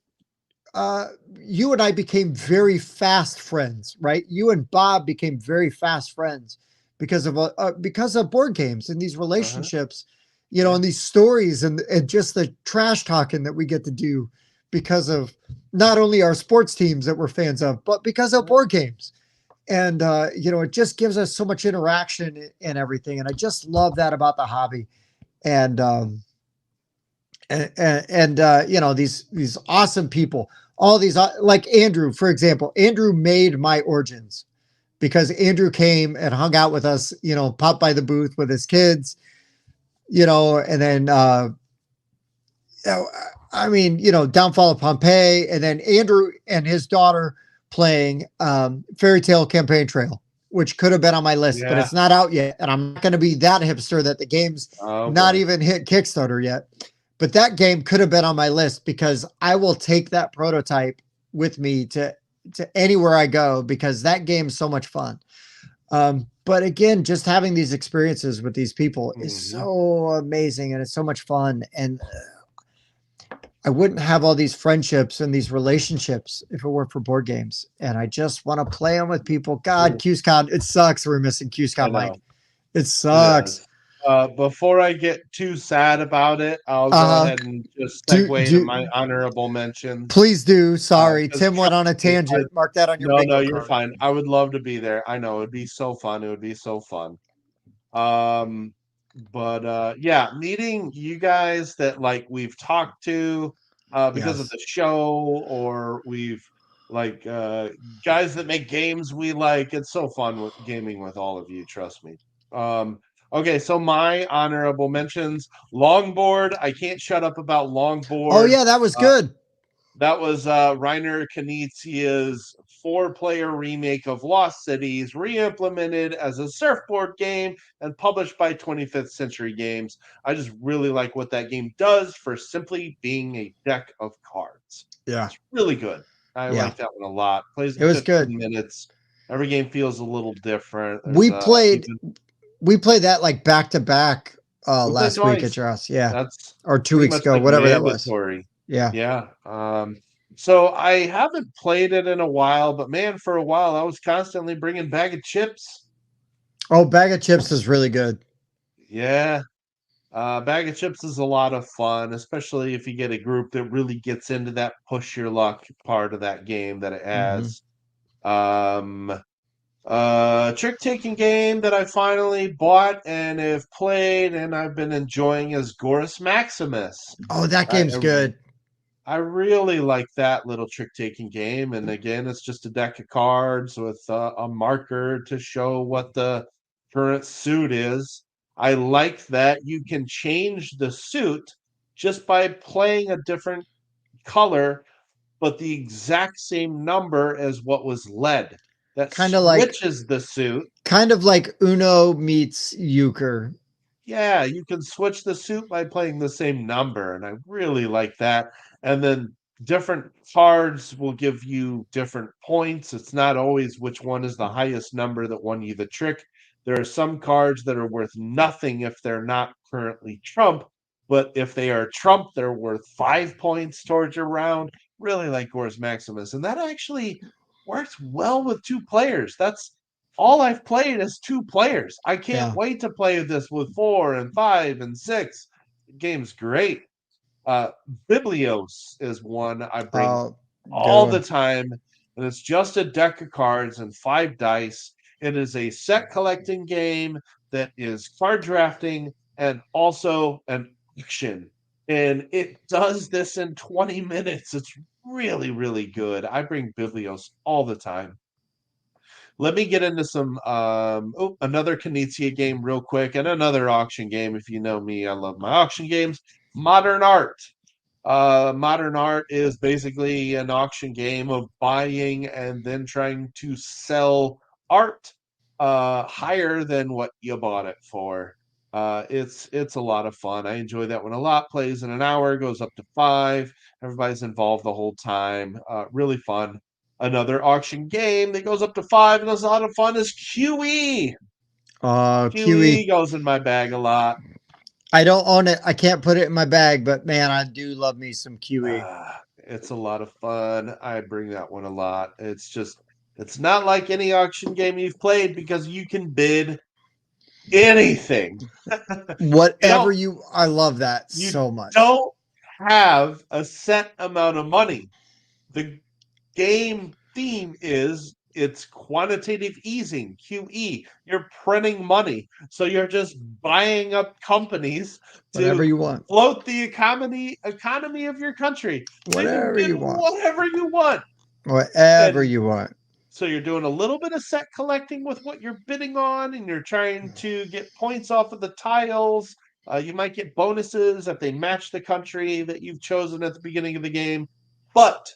uh, you and I became very fast friends, right? You and Bob became very fast friends because of board games and these Uh-huh. relationships, Yeah. and these stories and just the trash talking that we get to do because of not only our sports teams that we're fans of, but because of board games. And it just gives us so much interaction and everything. And I just love that about the hobby. And these awesome people, all these like Andrew, for example. Andrew made my origins because Andrew came and hung out with us, popped by the booth with his kids, and then I mean, Downfall of Pompeii, and then Andrew and his daughter playing Fairy Tale Campaign Trail, which could have been on my list, but Yeah. it's not out yet. And I'm not going to be that hipster that the game's Oh not boy. even hit Kickstarter yet. But that game could have been on my list because I will take that prototype with me to anywhere I go because that game's so much fun. But again, just having these experiences with these people is Hmm. so amazing and it's so much fun. And I wouldn't have all these friendships and these relationships if it weren't for board games. And I just want to play them with people. God, QSCon, it sucks we're missing I QSCon, Mike. know It it sucks. is. Before I get too sad about it, I'll go Uh, ahead and just do segue to do my honorable mentions. Please do. Sorry, Because Tim went on a tangent. Mark that on your no, no, bingo you're card. fine. I would love to be there. I know it'd be so fun. It would be so fun. Um, but yeah, meeting you guys that like we've talked to because of Yes. the show, or we've like guys that make games we like. It's so fun with gaming with all of you, trust me. Um, okay, so my honorable mentions: longboard. I can't shut up about Oh longboard. yeah, that was Uh, good. that was Reiner Knizia's four-player remake of Lost Cities, re-implemented as a surfboard game and published by 25th Century Games. I just really like what that game does for simply being a deck of cards. Yeah. It's really good. I Yeah. like that one a lot. Plays It in was 15 good. minutes. Every game feels a little different. There's We played even we played that like back to back we played last week at twice. your house. Yeah. That's Or 2 pretty weeks much ago, like whatever that was. mandatory. Yeah. Yeah. So I haven't played it in a while, but man, for a while I was constantly bringing bag of chips. Oh, bag of chips is really good. Yeah. Bag of chips is a lot of fun, especially if you get a group that really gets into that push your luck part of that game that it Mhm. has. Um, trick taking game that I finally bought and have played and I've been enjoying is Gorus Maximus. Oh, that I, game's good. I really like that little trick taking game. And again, it's just a deck of cards with a marker to show what the current suit is. I like that you can change the suit just by playing a different color, but the exact same number as what was led. That Kind of like switches the suit. Uno meets euchre. Yeah, you can switch the suit by playing the same number, and I really like that. And then different cards will give you different points. It's not always which one is the highest number that won you the trick. There are some cards that are worth nothing if they're not currently trump, but if they are trump, they're worth 5 points towards your round. really like Gores Maximus, and that actually works well with two players. That's all I've played is two players. I can't Yeah. wait to play this with 4 and 5 and 6. The game's great. Uh, Biblios is one I bring Oh, good all the one. time, and it's just a deck of cards and 5 dice. It is a set collecting game that is card drafting and also an auction. And it does this in 20 minutes. It's really, really good. I bring Biblios all the time. Let me get into some another Knizia game real quick and another auction game. If you know me, I love my auction games. Modern Art. Modern art is basically an auction game of buying and then trying to sell art higher than what you bought it for. It's a lot of fun. I enjoy that one a lot. Plays in an hour, goes up to 5. Everybody's involved the whole time. Really fun. Another auction game that goes up to 5 and is a lot of fun is QE. QE QE. goes in my bag a lot. I don't own it. I can't put it in my bag, but man, I do love me some QE. It's a lot of fun. I bring that one a lot. It's not like any auction game you've played because you can bid anything. You Whatever don't you, I love that you so much. don't have a set amount of money. The game theme is it's quantitative easing, QE. You're printing money. So you're just buying up companies Whatever to you want. float the economy of your country. So you can Whatever bid you want. whatever you want. Whatever And you want. so you're doing a little bit of set collecting with what you're bidding on, and you're trying to get points off of the tiles. You might get bonuses if they match the country that you've chosen at the beginning of the game. But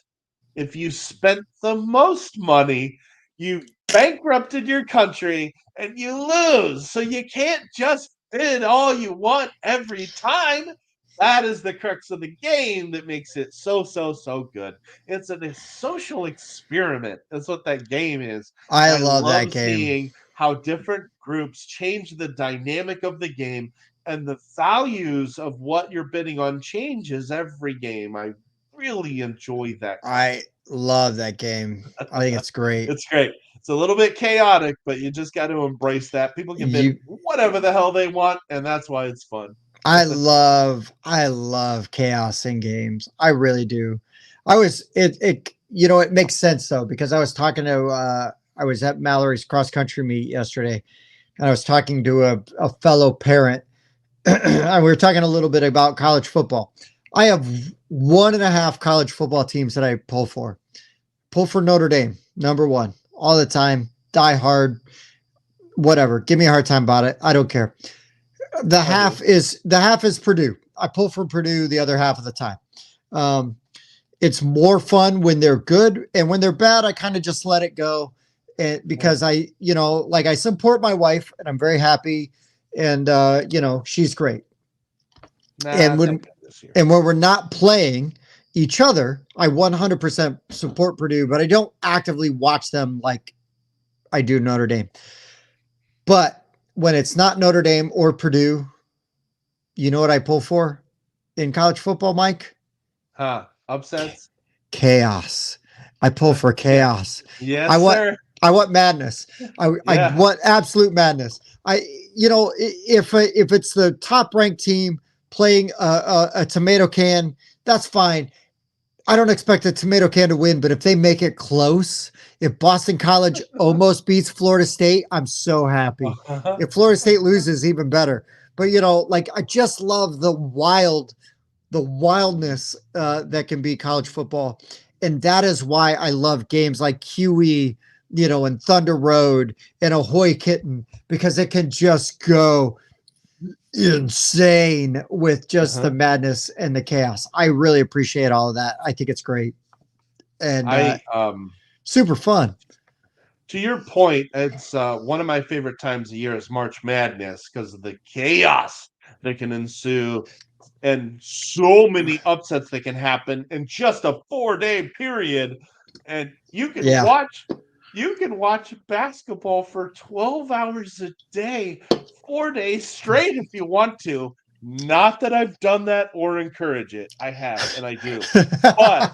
if you spent the most money, you bankrupted your country and you lose. So you can't just bid all you want every time. That is the crux of the game that makes it so, so, so good. It's a social experiment. That's what that game is. I I love that love game. seeing how different groups change the dynamic of the game and the values of what you're bidding on changes every game. I really enjoy that kind I love that game. I think it's great. it's great. It's a little bit chaotic, but you just got to embrace that. People can bid You whatever the hell they want, and that's why it's fun. I love chaos in games. I really do. It makes sense though, because I was at Mallory's cross country meet yesterday, and I was talking to a fellow parent, and we were talking a little bit about college football. I have one and a half college football teams that I pull for. Pull for Notre Dame, number one, all the time, die hard, whatever. Give me a hard time about it. I don't care. The I do. half is Purdue. I pull for Purdue the other half of the time. Um, it's more fun when they're good, and when they're bad, I kind of just let it go. And because like I support my wife, and I'm very happy, and she's great. Nah, And thank when God this year. and when we're not playing each other, I 100% support Purdue, but I don't actively watch them like I do Notre Dame. But when it's not Notre Dame or Purdue, you know what I pull for in college football, Mike? Huh? Upsets? Chaos. I pull for Yeah. chaos. I Yes, want sir. I want madness. I Yeah. want absolute madness. If it's the top ranked team playing a tomato can, that's fine. I don't expect a tomato can to win, but if they make it close, if Boston College almost beats Florida State, I'm so happy. If Florida State loses, even better. But like I just love the wildness that can be college football, and that is why I love games like QE, and Thunder Road and Ahoy Kitten, because it can just go insane with just the Uh-huh. madness and the chaos. I really appreciate all of that. I think it's great and I super fun. to your point, it's one of my favorite times of year is March Madness because of the chaos that can ensue and so many upsets that can happen in just a 4-day period. And Yeah. you can watch basketball for 12 hours a day, 4 days straight if you want to. Not that I've done that or encourage it. I have, and I do. But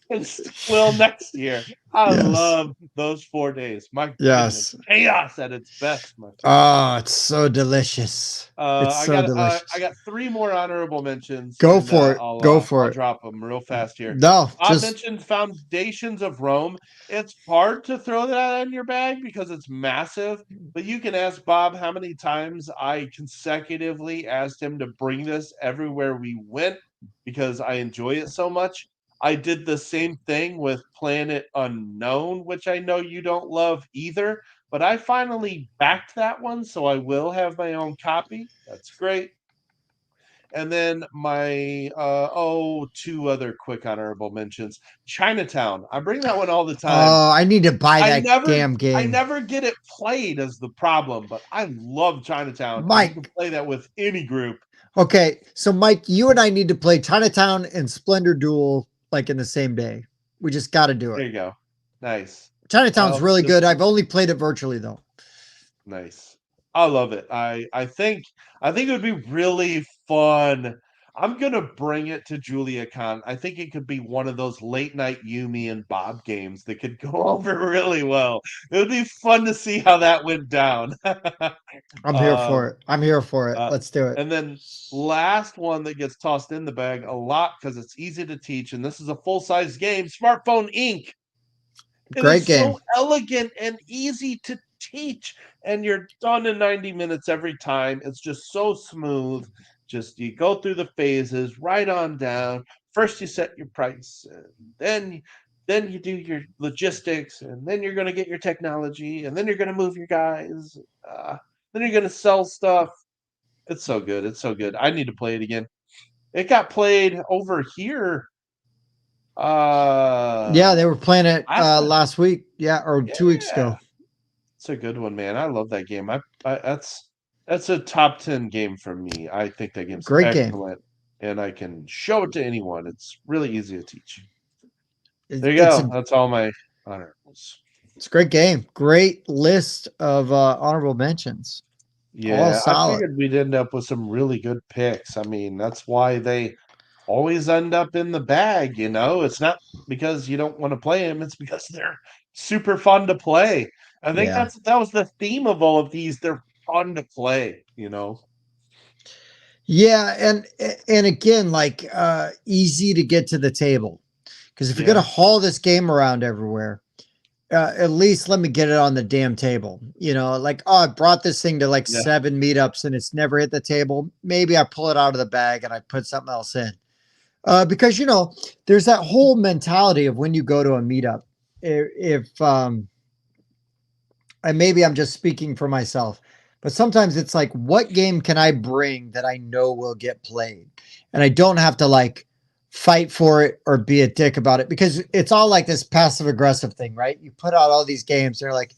and will next year. I Yes. love those 4 days. My goodness, Yes. chaos at its best, my friend. Oh, it's so delicious. It's so I delicious. got three more honorable mentions, Go and for it. Go for I'll it. drop them real fast here. No, Bob just mentioned Foundations of Rome. It's hard to throw that in your bag because it's massive, but you can ask Bob how many times I consecutively asked him to bring this everywhere we went because I enjoy it so much. I did the same thing with Planet Unknown, which I know you don't love either, but I finally backed that one, so I will have my own copy. That's great. And then my two other quick honorable mentions. Chinatown. I bring that one all the time. oh, I need to buy I that never damn I game. never get it played as the problem, but I love Chinatown and you can Mike. play that with any group. Okay, so Mike, you and I need to play Chinatown and Splendor Duel like in the same day. We just got to do There it. you go. Nice. Chinatown's Well, really just good. I've only played it virtually though. nice. I love it. I think it would be really fun. I'm gonna bring it to Julia Con. I think it could be one of those late night Yumi and Bob games that could go over really well. It would be fun to see how that went down. I'm here for um, it. I'm here for it. uh, Let's do it. and then last one that gets tossed in the bag a lot because it's easy to teach, and this is a full size game. Smartphone Inc. It Great is game. so elegant and easy to teach, and you're done in 90 minutes every time. It's just so smooth. Just you go through the phases right on down. First, you set your price, and then you do your logistics, and then you're going to get your technology, and then you're going to move your guys. Uh, then you're going to sell stuff. It's so good. It's so good. I need to play it again. It got played over here Yeah, uh they were playing it last time. last week. Yeah, or 2 weeks Yeah. ago. It's a good one, man. I love that game. That's a top 10 game for me. I think that game's Great game. excellent, and I can show it to anyone. It's really easy to teach. It, There you it's go. a That's all my honorables. it's a great game. Great list of honorable mentions. All Yeah, I solid. figured we'd end up with some really good picks. I mean, that's why they always end up in the bag, you know? It's not because you don't want to play them, it's because they're super fun to play. I think Yeah. that was the theme of all of these. They're fun to play, you know? Yeah, and again, like easy to get to the table. Because if you're gonna Yeah. haul this game around everywhere, at least let me get it on the damn table. You know, like, oh, I brought this thing to like Yeah. 7 meetups and it's never hit the table. Maybe I pull it out of the bag and I put something else in. Because there's that whole mentality of when you go to a meetup. If and maybe I'm just speaking for myself, but sometimes it's like, what game can I bring that I know will get played? And I don't have to like fight for it or be a dick about it because it's all like this passive aggressive thing, right? You put out all these games, they're like,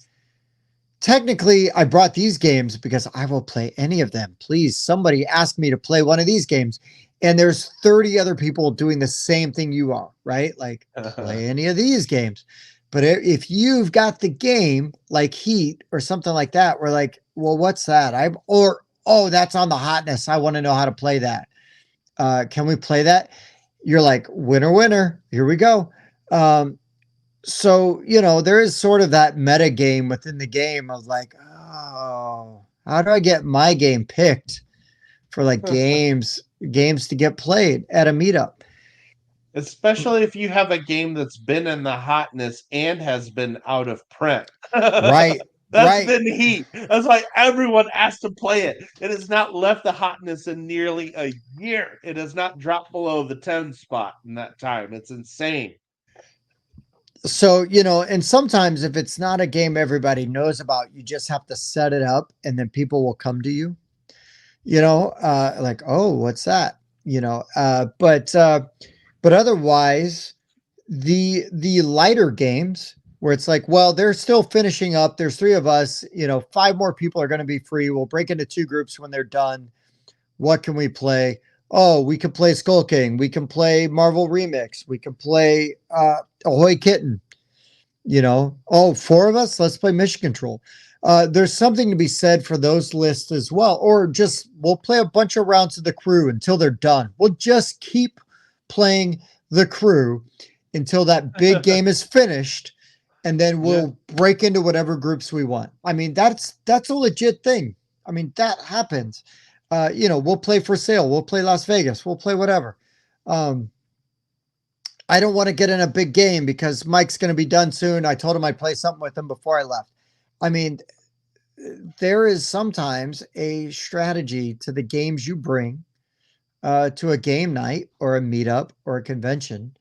technically, I brought these games because I will play any of them. Please, somebody ask me to play one of these games. And there's 30 other people doing the same thing you are, right? Like, play any of these games. But if you've got the game like Heat or something like that, we're like, well, what's that? Oh, that's on the hotness. I want to know how to play that. Can we play that? You're like, winner, winner. Here we go. So there is sort of that meta game within the game of like, oh, how do I get my game picked for like games to get played at a meetup? Especially if you have a game that's been in the hotness and has been out of print. Right, That's right. been heat. That's why everyone has to play it. It has not left the hotness in nearly a year. It has not dropped below the 10 spot in that time. It's insane. So and sometimes if it's not a game everybody knows about, you just have to set it up and then people will come to you. Like, oh, what's that? But otherwise, the lighter games where it's like, well, they're still finishing up. There's three of us. 5 more people are going to be free. We'll break into 2 groups when they're done. What can we play? Oh, we can play Skull King. We can play Marvel Remix. We can play Ahoy Kitten. Oh, 4 of us. Let's play Mission Control. There's something to be said for those lists as well. Or just we'll play a bunch of rounds of the crew until they're done. We'll just keep playing the crew until that big game is finished, and then Yeah. we'll break into whatever groups we want. I mean, that's a legit thing. I mean, that happens. We'll play for sale. We'll play Las Vegas. We'll play whatever. Um, I don't want to get in a big game because Mike's going to be done soon. I told him I'd play something with him before I left. I mean, there is sometimes a strategy to the games you bring to a game night or a meetup or a convention,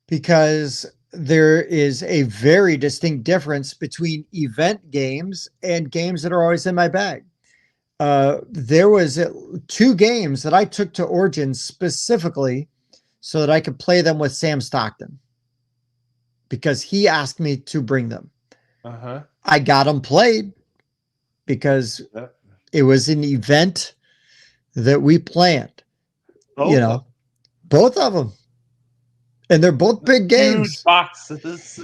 because there is a very distinct difference between event games and games that are always in my bag. There was two games that I took to Origin specifically so that I could play them with Sam Stockton because he asked me to bring them. Uh-huh. I got them played because Yeah. it was an event that we planned, you Both of know, both of them. And they're both big huge games. boxes.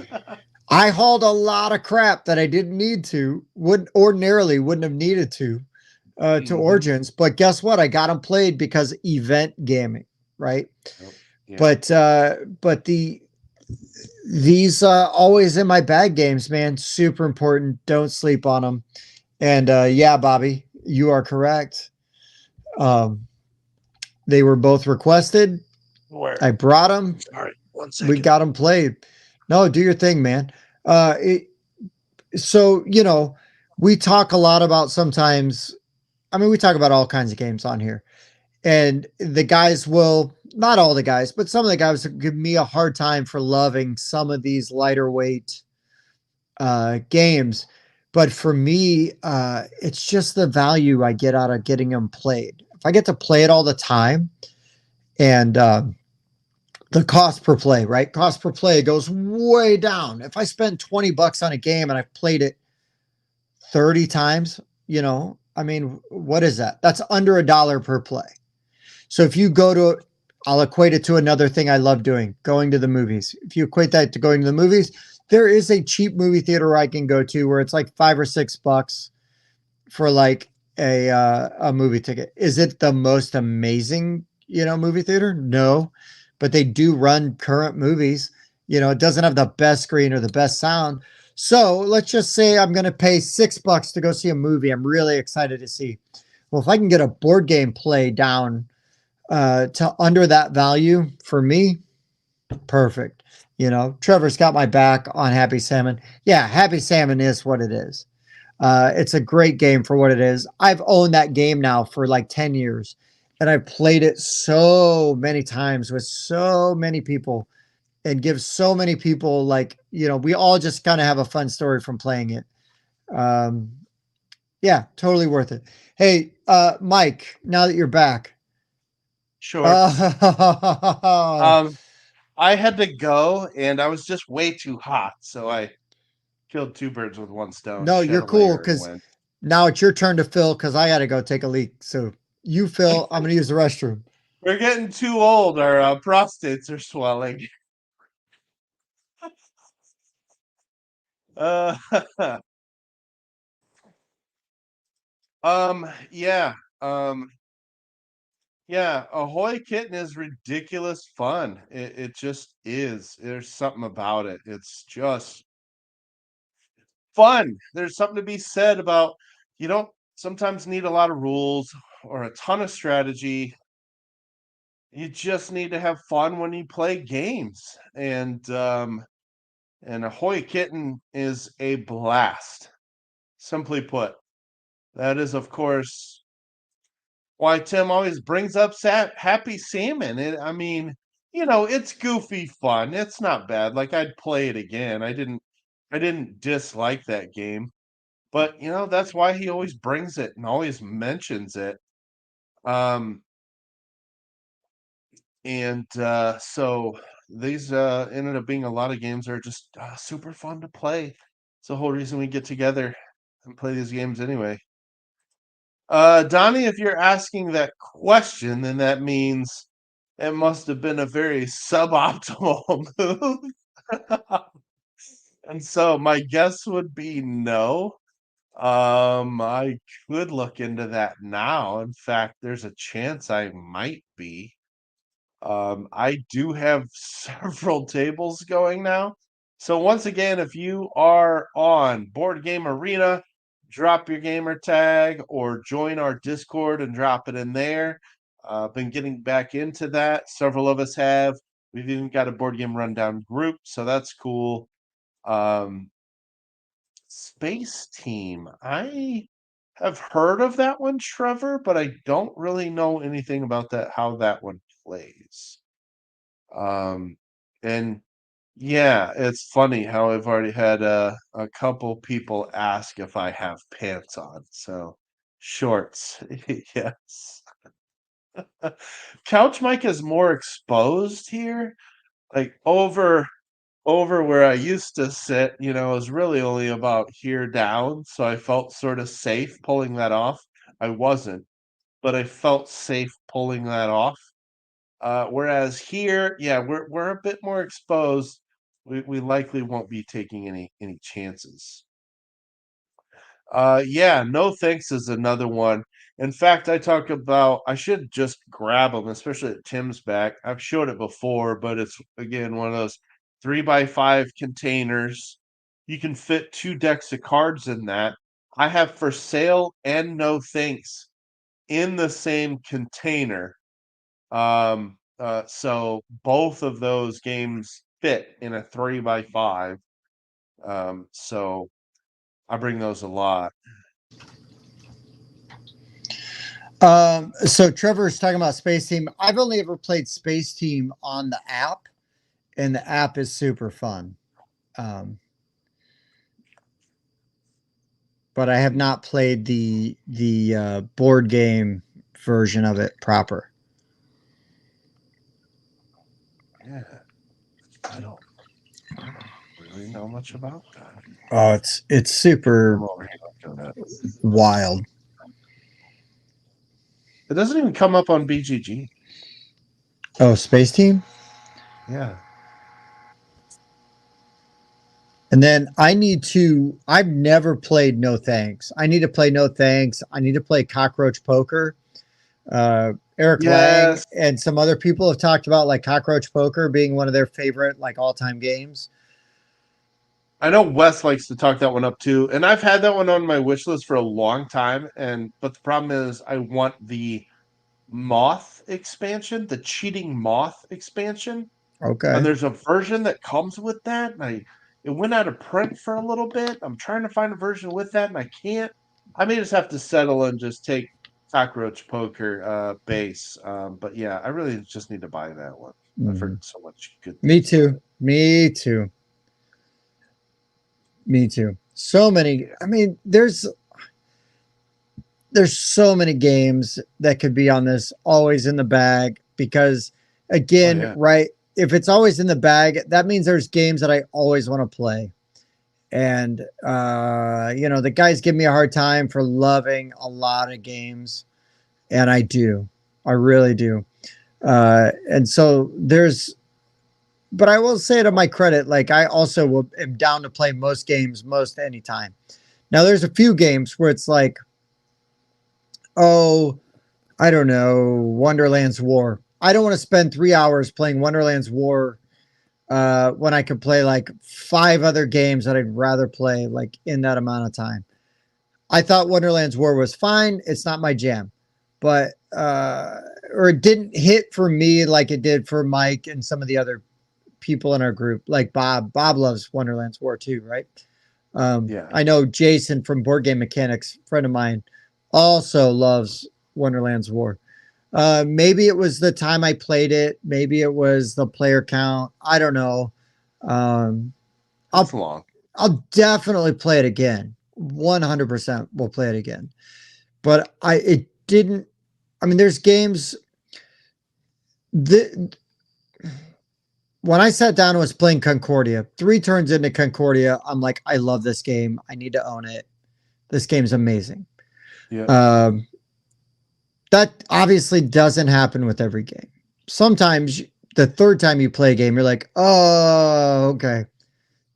I hauled a lot of crap that I didn't need to, wouldn't have needed to Hmm. Origins. But guess what? I got them played because event gaming, right? Yep. Yeah. But these always in my bag games, man, super important. Don't sleep on them. And yeah, Bobby, you are correct. Um, they were both requested. Where? I brought them. Sorry, one We second. got them played. No, do your thing, man. Uh, it, so we talk a lot about sometimes. I mean, we talk about all kinds of games on here, and the guys will not all the guys, but some of the guys give me a hard time for loving some of these lighter weight games. But for me, it's just the value I get out of getting them played. If I get to play it all the time, and the cost per play, right? Cost per play goes way down. If I spend $20 on a game and I've played it 30 times, I mean, what is that? That's under $1 per play. So if you go to, I'll equate it to another thing I love doing, going to the movies. If you equate that to going to the movies, there is a cheap movie theater I can go to where it's like $5 or $6 for like a movie ticket. Is it the most amazing, movie theater? No, but they do run current movies. It doesn't have the best screen or the best sound. So let's just say I'm going to pay $6 to go see a movie I'm really excited to see. Well, if I can get a board game play down to under that value for me, perfect. Trevor's got my back on Happy Salmon. Yeah, Happy Salmon is what it is. It's a great game for what it is. I've owned that game now for like 10 years, and I've played it so many times with so many people and give so many people, like, we all just kind of have a fun story from playing it. Um, yeah, totally worth it. Hey, Mike, now that you're back, Sure. uh, Um, I had to go, and I was just way too hot, so I killed two birds with one stone, no, shed you're a cool layer, and because went. now it's your turn to fill because I got to go take a leak. So you fill, I'm going to use the restroom. We're getting too old. Our prostates are swelling. Uh, yeah. Um, yeah. Ahoy Kitten is ridiculous fun. It just is. There's something about it. It's just fun. There's something to be said about you don't sometimes need a lot of rules or a ton of strategy. You just need to have fun when you play games. And Ahoy Kitten is a blast. Simply put, that is, of course, why Tim always brings up Happy Salmon. I mean, it's goofy fun. It's not bad. Like I'd play it again. I didn't dislike that game, but that's why he always brings it and always mentions it. Um, and so these ended up being a lot of games that are just super fun to play. It's the whole reason we get together and play these games anyway. Donnie, if you're asking that question, then that means it must have been a very suboptimal move. And so my guess would be no. I could look into that now. In fact, there's a chance I might be. I do have several tables going now. So once again, if you are on Board Game Arena, drop your gamer tag or join our Discord and drop it in there. Been getting back into that. Several of us have. We've even got a board game rundown group, so that's cool. Um, Space Team. I have heard of that one, Trevor, but I don't really know anything about that, how that one plays. Um, and yeah, it's funny how I've already had a couple people ask if I have pants on. So shorts, yes. Couch mic is more exposed here, like over where I used to sit, is really only about here down, so I felt sort of safe pulling that off. I wasn't, but I felt safe pulling that off. Whereas here, yeah, we're a bit more exposed. We likely won't be taking any chances. Yeah, no thanks is another one. In fact, I should just grab them, especially at Tim's back. I've showed it before, but it's again one of those 3x5 containers. You can fit 2 decks of cards in that. I have for sale and no thanks in the same container. So both of those games fit in a 3x5. So I bring those a lot. So Trevor's talking about Space Team. I've only ever played Space Team on the app, and the app is super fun. Um, but I have not played the board game version of it proper. Yeah, I don't I don't really know much about that. Oh, it's super I'm over here looking at it. wild. It doesn't even come up on BGG. Oh, Space Team. Yeah. And then I need to. I've never played No Thanks. I need to play No Thanks. I need to play Cockroach Poker. Eric Lang Yes. and some other people have talked about like Cockroach Poker being one of their favorite like all time games. I know Wes likes to talk that one up too, and I've had that one on my wish list for a long time. But the problem is, I want the Moth expansion, the Cheating Moth expansion. And Okay. there's a version that comes with that, and it went out of print for a little bit. I'm trying to find a version with that, and I can't. I may just have to settle and just take Cockroach Poker base. But yeah, I really just need to buy that one. I've heard Mhm. so much good Me things about too. it. Me too. Me too. So many. Yeah. I mean, there's so many games that could be on this always in the bag because Oh again, yeah. right, if it's always in the bag, that means there's games that I always want to play. And the guys give me a hard time for loving a lot of games, and I do. I really do. And so there's but I will say to my credit, like I also am down to play most games most anytime. Now there's a few games where it's like, oh, I don't know, Wonderland's War. I don't want to spend 3 hours playing Wonderland's War when I could play like 5 other games that I'd rather play like in that amount of time. I thought Wonderland's War was fine. It's not my jam, but or it didn't hit for me like it did for Mike and some of the other people in our group, like Bob. Bob loves Wonderland's War too, right? Yeah. I know Jason from Board Game Mechanics, friend of mine, also loves Wonderland's War. Maybe it was the time I played it. Maybe it was the player count. I don't know. Um, It's I'll long. I'll definitely play it again. 100% will play it again. But it didn't. I mean, there's games. The When I sat down and was playing Concordia, 3 turns into Concordia, I'm like, I love this game. I need to own it. This game's amazing. Yeah. Um, that obviously doesn't happen with every game. Sometimes the third time you play a game, you're like, oh, okay.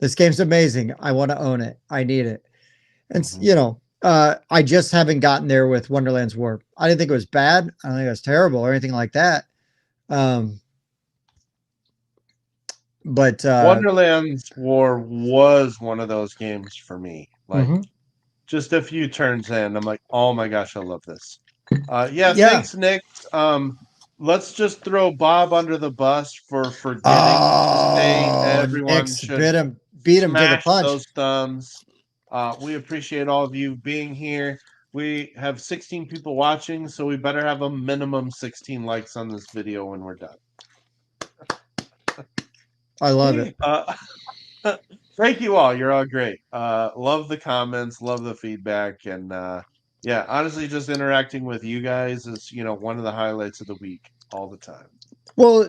This game's amazing. I want to own it. I need it. And, Hmm. I just haven't gotten there with Wonderland's War. I didn't think it was bad. I don't think it was terrible or anything like that. Um, but Wonderland's War was one of those games for me. Like mhm. just a few turns in, I'm like, oh my gosh, I love this. Yeah, Yeah. thanks, Nick. Let's just throw Bob under the bus for forgetting to say Oh, everyone Nick's should beat him to the smash punch. those thumbs. We appreciate all of you being here. We have 16 people watching, so we better have a minimum 16 likes on this video when we're done. I love it. Uh, thank you all. You're all great. Love the comments, love the feedback, and yeah, honestly, just interacting with you guys is one of the highlights of the week all the time. Well,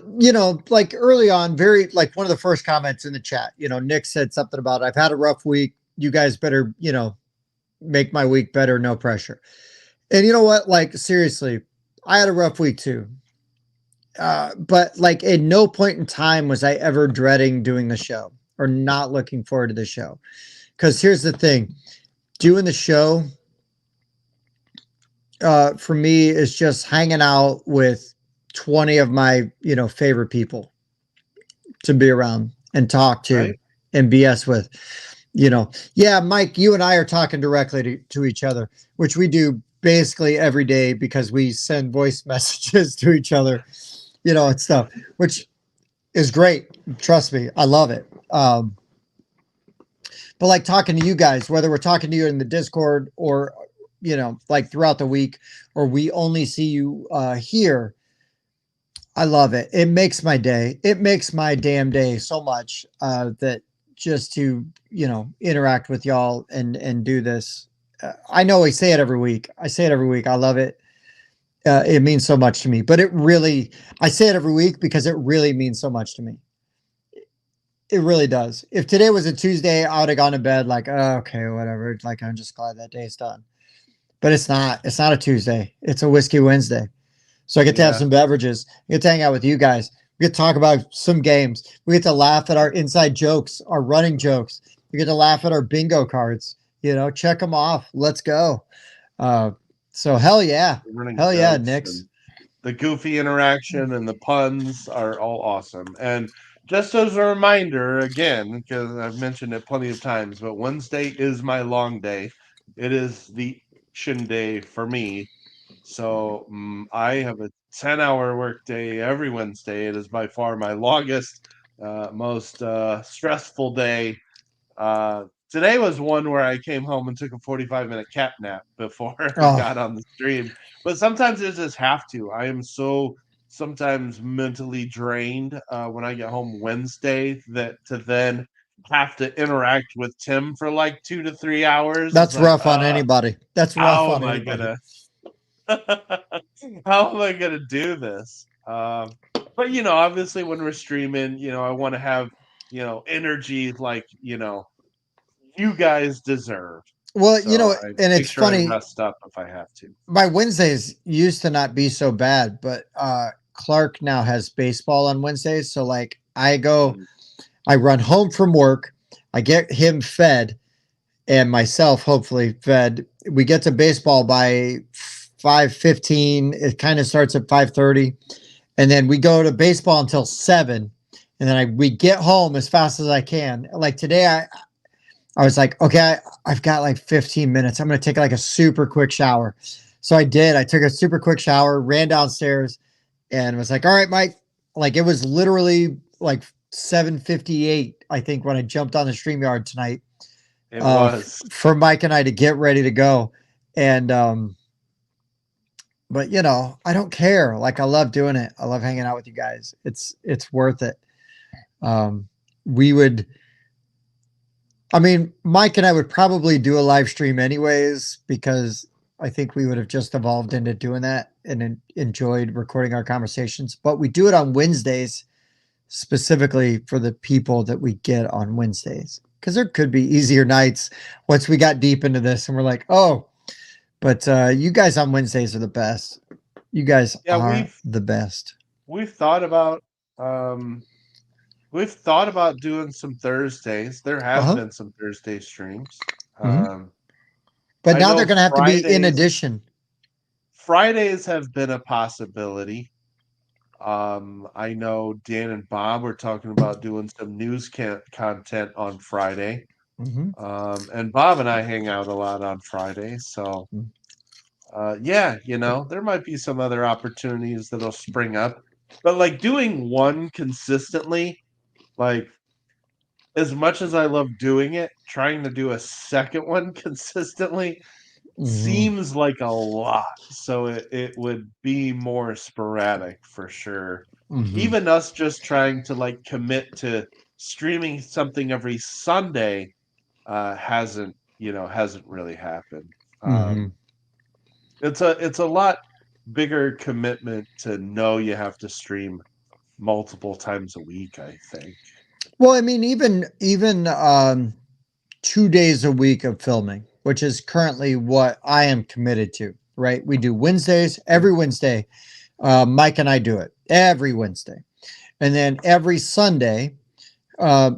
like early on, very like one of the first comments in the chat, Nick said something about I've had a rough week. You guys better, make my week better, no pressure. And you know what? Like, seriously, I had a rough week too. But like at no point in time was I ever dreading doing the show or not looking forward to the show. Because here's the thing, doing the show for me is just hanging out with 20 of my, favorite people to be around and talk to Right? and BS with. Yeah, Mike, you and I are talking directly to each other, which we do basically every day because we send voice messages to each other, and stuff, which is great. Trust me, I love it. But like talking to you guys, whether we're talking to you in the Discord or, like throughout the week, or we only see you here, I love it. It makes my day. It makes my damn day so much that just to interact with y'all and do this. I know I say it every week. I say it every week. I love it. It means so much to me. But it really, I say it every week because it really means so much to me. It really does. If today was a Tuesday, I would have gone to bed like, oh, okay, whatever. Like I'm just glad that day's done. But it's not. It's not a Tuesday. It's a whiskey Wednesday. So I get to have Yeah. some beverages. I get to hang out with you guys. We get to talk about some games. We get to laugh at our inside jokes, our running jokes. We get to laugh at our bingo cards. Check them off. Let's go. Uh, so hell yeah, Running hell yeah, jokes Knicks. and the goofy interaction and the puns are all awesome. And just as a reminder, again, because I've mentioned it plenty of times, but Wednesday is my long day. It is the action day for me. So I have a 10-hour workday every Wednesday. It is by far my longest, most stressful day. Today was one where I came home and took a 45-minute cat nap before we Oh, got on the stream. But sometimes I just have to. I am so sometimes mentally drained when I get home Wednesday that to then have to interact with Tim for like 2 to 3 hours is that's like, rough on anybody. That's rough how on am I anybody. gonna how am I gonna do this? But obviously when we're streaming, I want to have energy like you guys deserve. Well, So I and make it's sure I funny. rest up if I have to. My Wednesdays used to not be so bad, but Clark now has baseball on Wednesdays. So like Mm. I run home from work, I get him fed and myself hopefully fed. We get to baseball by 5:15. It kind of starts at 5:30. And then we go to baseball until 7. And then we get home as fast as I can. Like today I was like, okay, I've got like 15 minutes. I'm going to take like a super quick shower. So I did. I took a super quick shower, ran downstairs, and was like, all right, Mike. Like it was literally like 7:58, I think, when I jumped on the StreamYard tonight It was. for Mike and I to get ready to go. And but I don't care. Like I love doing it. I love hanging out with you guys. It's worth it. Um, we would I mean, Mike and I would probably do a live stream anyways because I think we would have just evolved into doing that and enjoyed recording our conversations. But we do it on Wednesdays specifically for the people that we get on Wednesdays because there could be easier nights once we got deep into this and we're like, oh, but you guys on Wednesdays are the best. You guys Yeah, are we've the best. we've thought about um we've thought about doing some Thursdays. There Uh have huh. been some Thursday streams. Mm-hmm. Um But I now they're know going to have to be in addition. Fridays have been a possibility. I know Dan and Bob were talking about doing some news content on Friday. Mm-hmm. And Bob and I hang out a lot on Friday. So, yeah, there might be some other opportunities that'll spring up. But like doing one consistently, like as much as I love doing it, trying to do a second one consistently Mm-hmm. seems like a lot. So it would be more sporadic for sure. Mm-hmm. Even us just trying to like commit to streaming something every Sunday hasn't really happened. Mm-hmm. It's a lot bigger commitment to know you have to stream multiple times a week, I think. Well, I mean, even 2 days a week of filming, which is currently what I am committed to. Right? We do Wednesdays every Wednesday. Mike and I do it every Wednesday, and then every Sunday. Uh,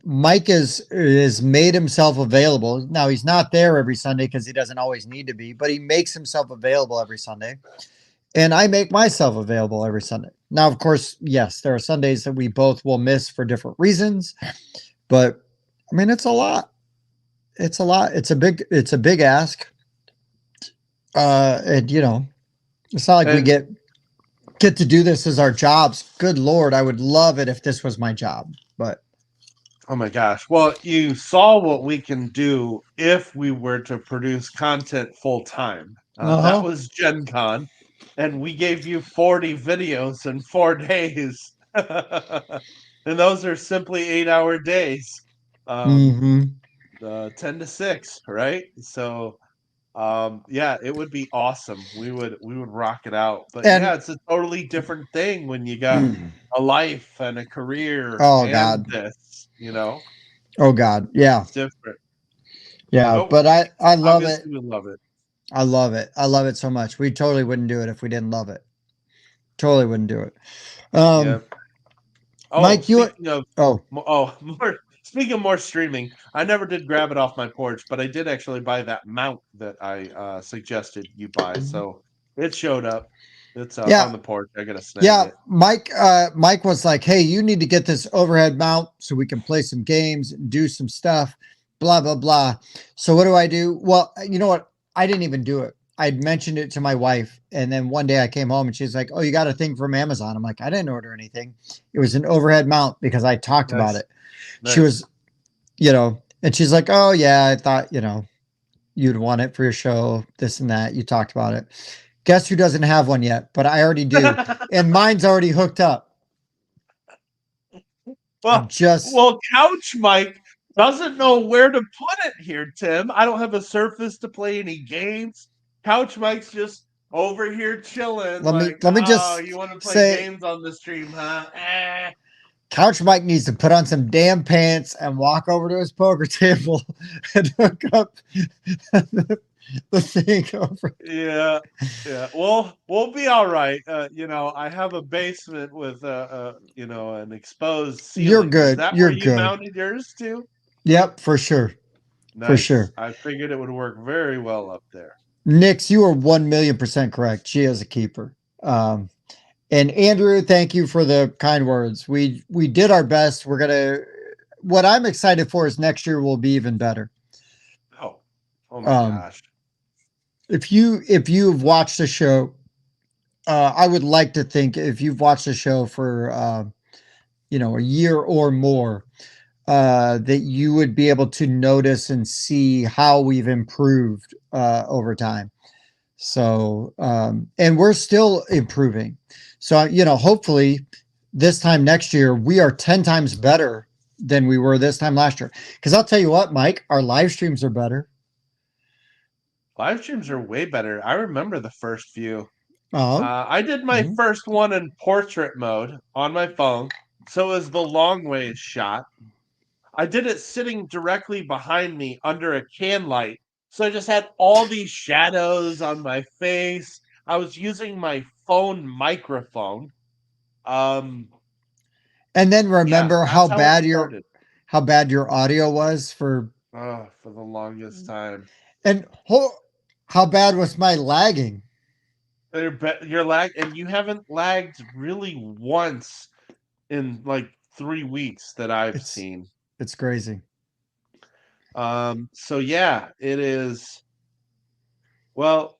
Mike is made himself available. Now he's not there every Sunday because he doesn't always need to be, but he makes himself available every Sunday. And I make myself available every Sunday. Now, of course, yes, there are Sundays that we both will miss for different reasons, but I mean, it's a lot. It's a lot. It's a big ask. And it's not like we And get to do this as our jobs. Good Lord, I would love it if this was my job, but oh my gosh. Well, you saw what we can do if we were to produce content full time. That uh-huh. was Gen Con, and we gave you 40 videos in 4 days. And those are simply 8-hour days, um, Mm-hmm. 10 to 6, right? So, yeah, it would be awesome. We would rock it out. But yeah, And it's a totally different thing when you got a life and a career oh and God. this. Oh God. Yeah. It's different. Yeah. But But I love it. obviously we love it. I love it. I love it so much. We totally wouldn't do it if we didn't love it. Totally wouldn't do it. Yeah. Oh, Mike, you speaking of oh. more speaking of more streaming, I never did grab it off my porch, but I did actually buy that mount that I suggested you buy. So it showed up. It's Yeah. on the porch. I gotta snag Yeah. it. Mike was like, hey, you need to get this overhead mount so we can play some games and do some stuff, blah, blah, blah. So what do I do? Well, you know what? I didn't even do it. I'd mentioned it to my wife. And then one day I came home and she's like, oh, you got a thing from Amazon. I'm like, I didn't order anything. It was an overhead mount because I talked about Nice, it. She nice. was, and she's like, oh, yeah, I thought, you'd want it for your show, this and that. You talked about it. Guess who doesn't have one yet? But I already do. And mine's already hooked up. I'm Well, just, well, Couch Mike doesn't know where to put it here, Tim. I don't have a Surface to play any games. Couch Mike's just over here chilling, like, let me oh, just you want to play say, games on the stream, huh? Couch Mike needs to put on some damn pants and walk over to his poker table and hook up the thing over. Yeah, yeah. Well, we'll be all right. I have a basement with an exposed You're ceiling. Is good. that You're where you good. mounted yours to? Yep, for sure. For Nice. sure. I figured it would work very well up there. Nix, you are 1,000,000% correct. She is a keeper. Um, And Andrew, thank you for the kind words. We did our best. We're gonna. What I'm excited for is next year will be even better. Oh, oh my Um, gosh. if you've watched the show, I would like to think if you've watched the show for a year or more, that you would be able to notice and see how we've improved over time. So, and we're still improving. So, hopefully this time next year, we are 10 times better than we were this time last year. Because I'll tell you what, Mike, our live streams are better. Live streams are way better. I remember the first few. Oh, I did my mhm. first one in portrait mode on my phone, so it was the long ways shot. I did it sitting directly behind me under a can light. So I just had all these shadows on my face. I was using my phone microphone. Um, And then yeah, remember that's how it started. how bad your audio was for Oh, for the longest time. And how bad was my lagging? You're lag, and you haven't lagged really once in like 3 weeks that I've It's seen. it's crazy. So yeah, it is. Well,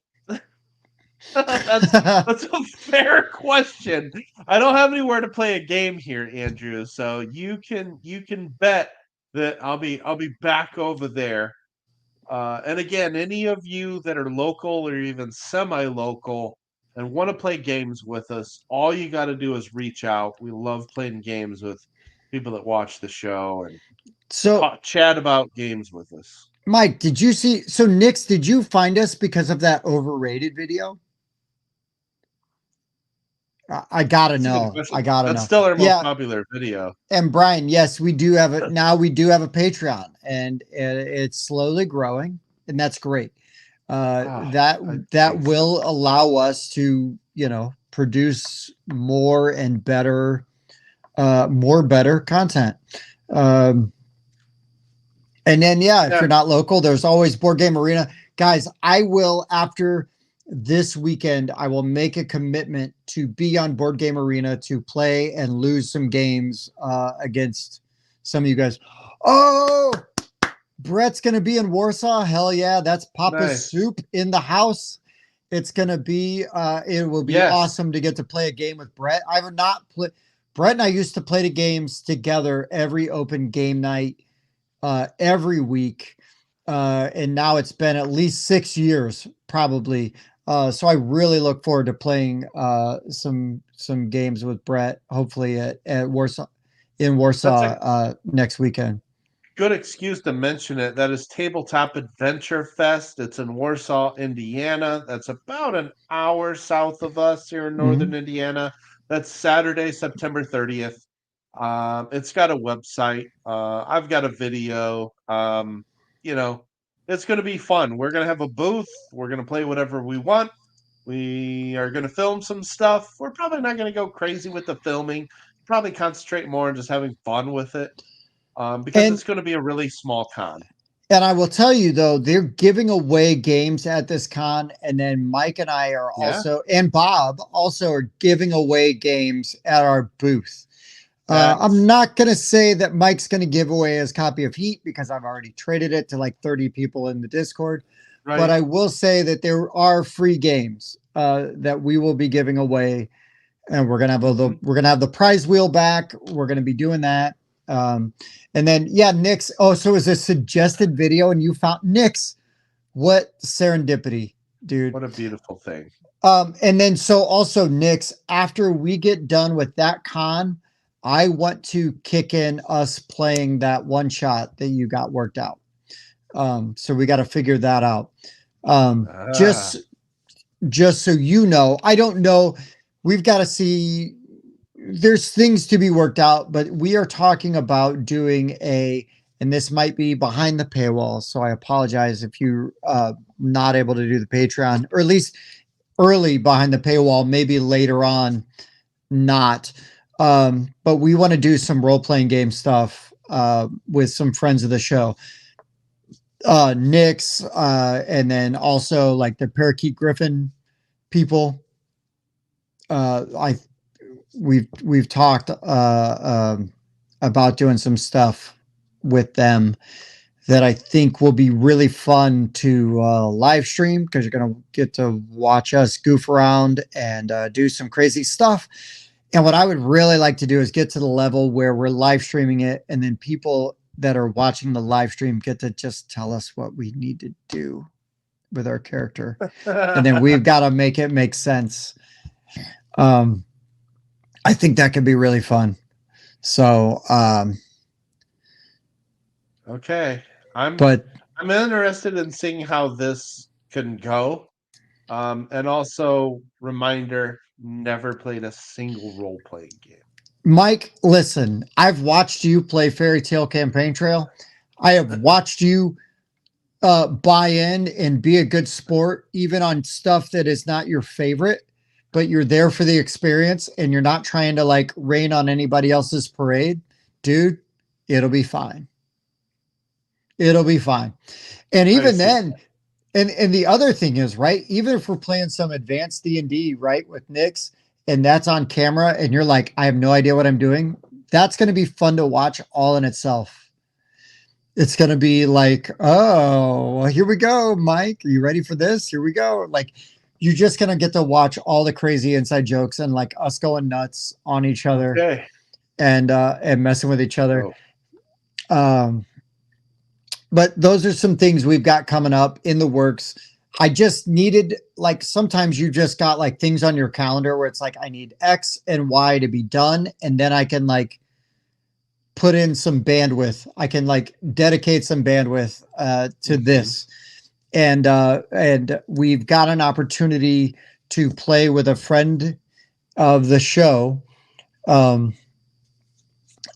that's that's a fair question. I don't have anywhere to play a game here, Andrew. So you can bet that I'll be back over there. And again, any of you that are local or even semi-local and want to play games with us, all you got to do is reach out. We love playing games with people that watch the show and So, talk, chat about games with us. Mike, did you see? So, Nix, did you find us because of that overrated video? I gotta That's a good know. I question. gotta That's know. still our most Yeah, popular video. and Brian, yes, we do have it now. We do have a Patreon, and it's slowly growing, and that's great. Ah, That I that hate stuff. will allow us to, produce more better content. Um, and then, yeah, if Yeah, you're not local, there's always Board Game Arena. Guys, I will, after this weekend, I will make a commitment to be on Board Game Arena to play and lose some games against some of you guys. Oh, Brett's going to be in Warsaw. Hell yeah. That's Papa's nice. Soup in the house. It will be Yes, awesome to get to play a game with Brett. I would not play. Brett and I used to play the games together every open game night every week. And now it's been at least 6 years, probably. So I really look forward to playing some games with Brett, hopefully at Warsaw in that's Warsaw a next weekend. good excuse to mention it. That is Tabletop Adventure Fest. It's in Warsaw, Indiana. That's about an hour south of us here in Mm-hmm. northern Indiana. That's Saturday, September 30th. It's got a website. I've got a video. You know, it's going to be fun. We're going to have a booth. We're going to play whatever we want. We are going to film some stuff. We're probably not going to go crazy with the filming. Probably concentrate more on just having fun with it, because And it's going to be a really small con. And I will tell you though, they're giving away games at this con, and then Mike and I are Yeah, also, and Bob also are giving away games at our booth. I'm that's not gonna say that Mike's gonna give away his copy of Heat because I've already traded it to like 30 people in the Discord. But right. I will say that there are free games that we will be giving away, and Hmm. we're gonna have the prize wheel back. We're gonna be doing that. Um, and then yeah, Nick's. Oh, so it was a suggested video, and you found Nick's. What serendipity, dude. What a beautiful thing. And then so also Nick's. After we get done with that con, I want to kick in us playing that one shot that you got worked out. So we got to figure that out. Um, Ah, just just so you know, I don't know. We've got to see. There's things to be worked out, but we are talking about doing and this might be behind the paywall. So I apologize if you're not able to do the Patreon, or at least early behind the paywall, maybe later on, not. But we want to do some role playing game stuff with some friends of the show. Nick's, and then also like the Parakeet Griffin people. I we've talked about doing some stuff with them that I think will be really fun to live stream because you're going to get to watch us goof around and do some crazy stuff. And what I would really like to do is get to the level where we're live streaming it, and then people that are watching the live stream get to just tell us what we need to do with our character. And then we've got to make it make sense. Um, I think that could be really fun. So, okay. I'm but I'm interested in seeing how this can go. And also reminder, never played a single role playing game. Mike, listen, I've watched you play Fairy Tale Campaign Trail. I have watched you buy in and be a good sport, even on stuff that is not your favorite, but you're there for the experience and you're not trying to like rain on anybody else's parade. Dude, it'll be fine. It'll be fine. And I even see. then, and the other thing is, right, even if we're playing some advanced D&D, right, with Nyx, and that's on camera, and you're like, I have no idea what I'm doing, that's going to be fun to watch all in itself. It's going to be like, oh, well, here we go, Mike. Are you ready for this? Here we go. Like, you're just going to get to watch all the crazy inside jokes and like us going nuts on each other Okay. and messing with each other. Oh, Um, but those are some things we've got coming up in the works. I just needed, like, sometimes you just got like things on your calendar where it's like, I need X and Y to be done. And then I can like put in some bandwidth. I can like dedicate some bandwidth to mhm. this. And we've got an opportunity to play with a friend of the show, um,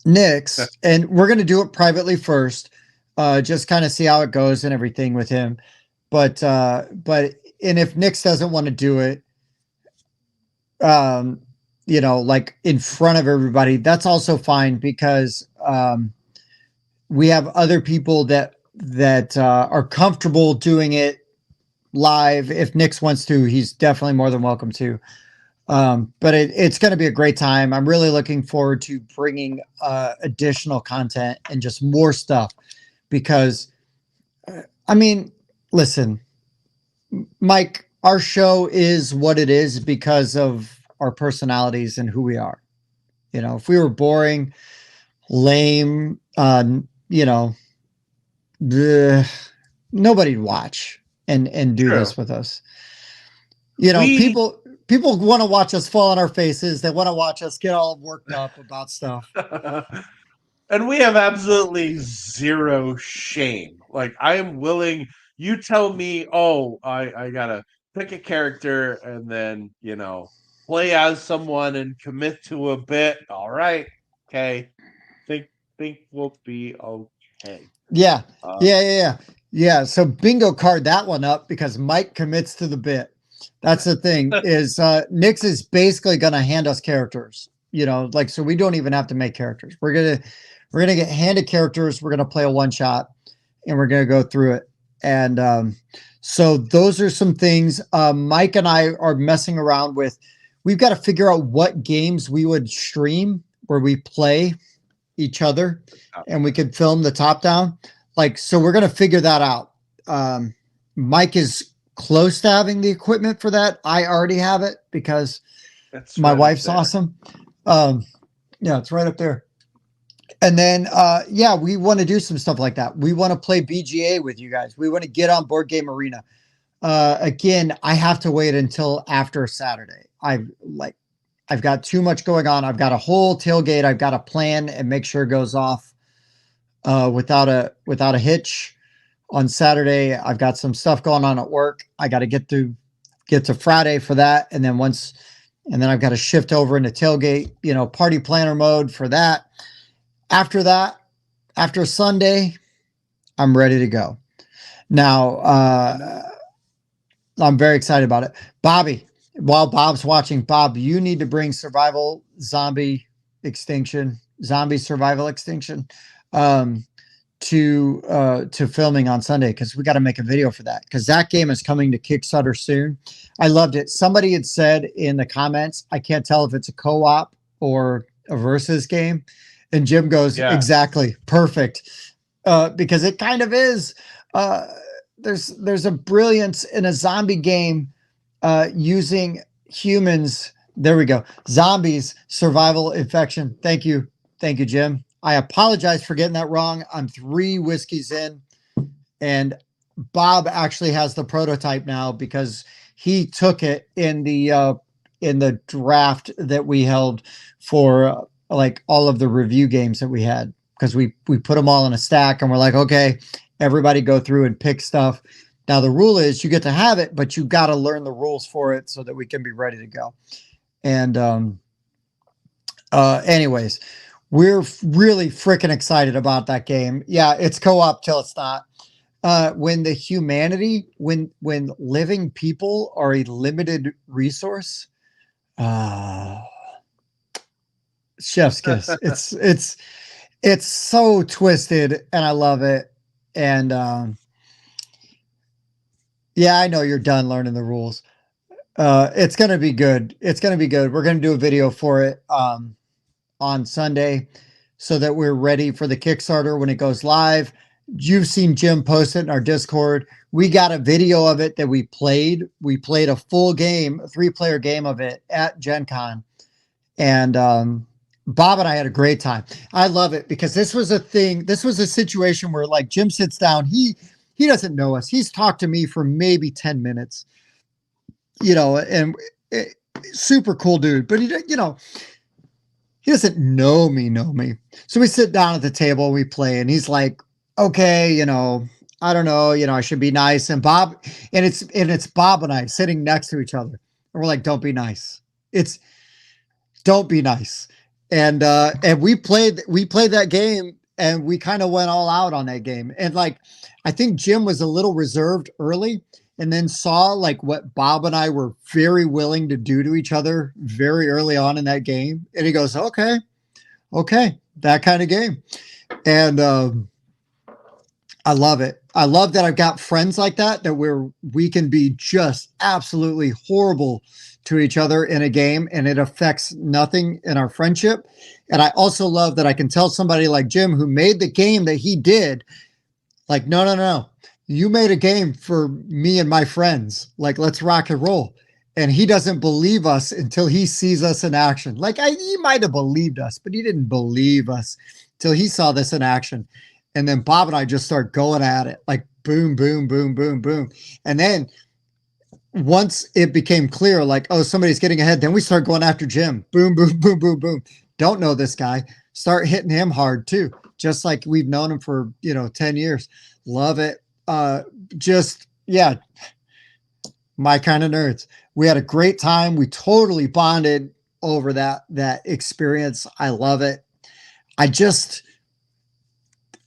Nyx, and we're going to do it privately first, just kind of see how it goes and everything with him. But and if Nyx doesn't want to do it, um, like in front of everybody, that's also fine because we have other people that are comfortable doing it live. If Nyx wants to, he's definitely more than welcome to. But it's going to be a great time. I'm really looking forward to bringing additional content and just more stuff because, I mean, listen, Mike, our show is what it is because of our personalities and who we are. If we were boring, lame, you know, bleh, nobody'd watch and do True. this with us. We People want to watch us fall on our faces. They want to watch us get all worked up about stuff. and we have absolutely zero shame. Like I am willing. You tell me, oh, I gotta pick a character and then play as someone and commit to a bit. All right, okay. Think think we'll be okay. Yeah, Uh, yeah. So bingo card that one up because Mike commits to the bit. That's the thing is Nix is basically going to hand us characters. Like so we don't even have to make characters. We're gonna get handed characters. We're gonna play a one shot, and we're gonna go through it. And so those are some things. Mike and I are messing around with. We've got to figure out what games we would stream where we play each other and we could film the top down. Like, so we're going to figure that out. Mike is close to having the equipment for that. I already have it because it's my right up wife's there. awesome. Yeah, it's right up there. And then, yeah, we want to do some stuff like that. We want to play BGA with you guys. We want to get on Board Game Arena. Again, I have to wait until after Saturday. I've got too much going on. I've got a whole tailgate. I've got to plan and make sure it goes off without a hitch on Saturday. I've got some stuff going on at work. I got to get to Friday for that, and then I've got to shift over into tailgate, party planner mode for that. After that, after Sunday, I'm ready to go. Now, I'm very excited about it. Bobby, while Bob's watching, Bob, you need to bring zombie survival extinction, um, to filming on Sunday because we got to make a video for that because that game is coming to Kickstarter soon. I loved it. Somebody had said in the comments, I can't tell if it's a co-op or a versus game, and Jim goes, Yeah, exactly, perfect, because it kind of is. Uh, there's a brilliance in a zombie game using humans. There we go. Zombies, survival, infection. Thank you, Jim. I apologize for getting that wrong. I'm 3 whiskeys in, and Bob actually has the prototype now because he took it in the draft that we held for like all of the review games that we had because we put them all in a stack and we're like, okay, everybody go through and pick stuff. Now the rule is you get to have it, but you got to learn the rules for it so that we can be ready to go. And anyways, we're really freaking excited about that game. Yeah, it's co-op till it's not. When living people are a limited resource, uh chef's kiss. It's so twisted and I love it. And yeah, I know you're done learning the rules. It's gonna be good. It's gonna be good. We're gonna do a video for it on Sunday so that we're ready for the Kickstarter when it goes live. You've seen Jim post it in our Discord. We got a video of it that we played. We played a full game, a 3-player game of it at Gen Con. And Bob and I had a great time. I love it because this was a thing. This was a situation where like Jim sits down. He doesn't know us. He's talked to me for maybe 10 minutes, and super cool dude. But he doesn't know me. So we sit down at the table, we play, and he's like, okay, I don't know, I should be nice. And it's Bob and I sitting next to each other. And we're like, don't be nice. It's don't be nice. And we played that game and we kind of went all out on that game. And like I think Jim was a little reserved early and then saw like what Bob and I were very willing to do to each other very early on in that game. And he goes, okay, that kind of game. And I love it. I love that I've got friends like that we can be just absolutely horrible to each other in a game and it affects nothing in our friendship. And I also love that I can tell somebody like Jim who made the game that he did, like, no. You made a game for me and my friends. Like, let's rock and roll. And he doesn't believe us until he sees us in action. Like he might have believed us, but he didn't believe us till he saw this in action. And then Bob and I just start going at it like boom, boom, boom, boom, boom. And then once it became clear, like, oh, somebody's getting ahead, then we start going after Jim. Boom, boom, boom, boom, boom. Don't know this guy. Start hitting him hard too. Just like we've known him for, 10 years. Love it. Yeah, my kind of nerds. We had a great time. We totally bonded over that experience. I love it.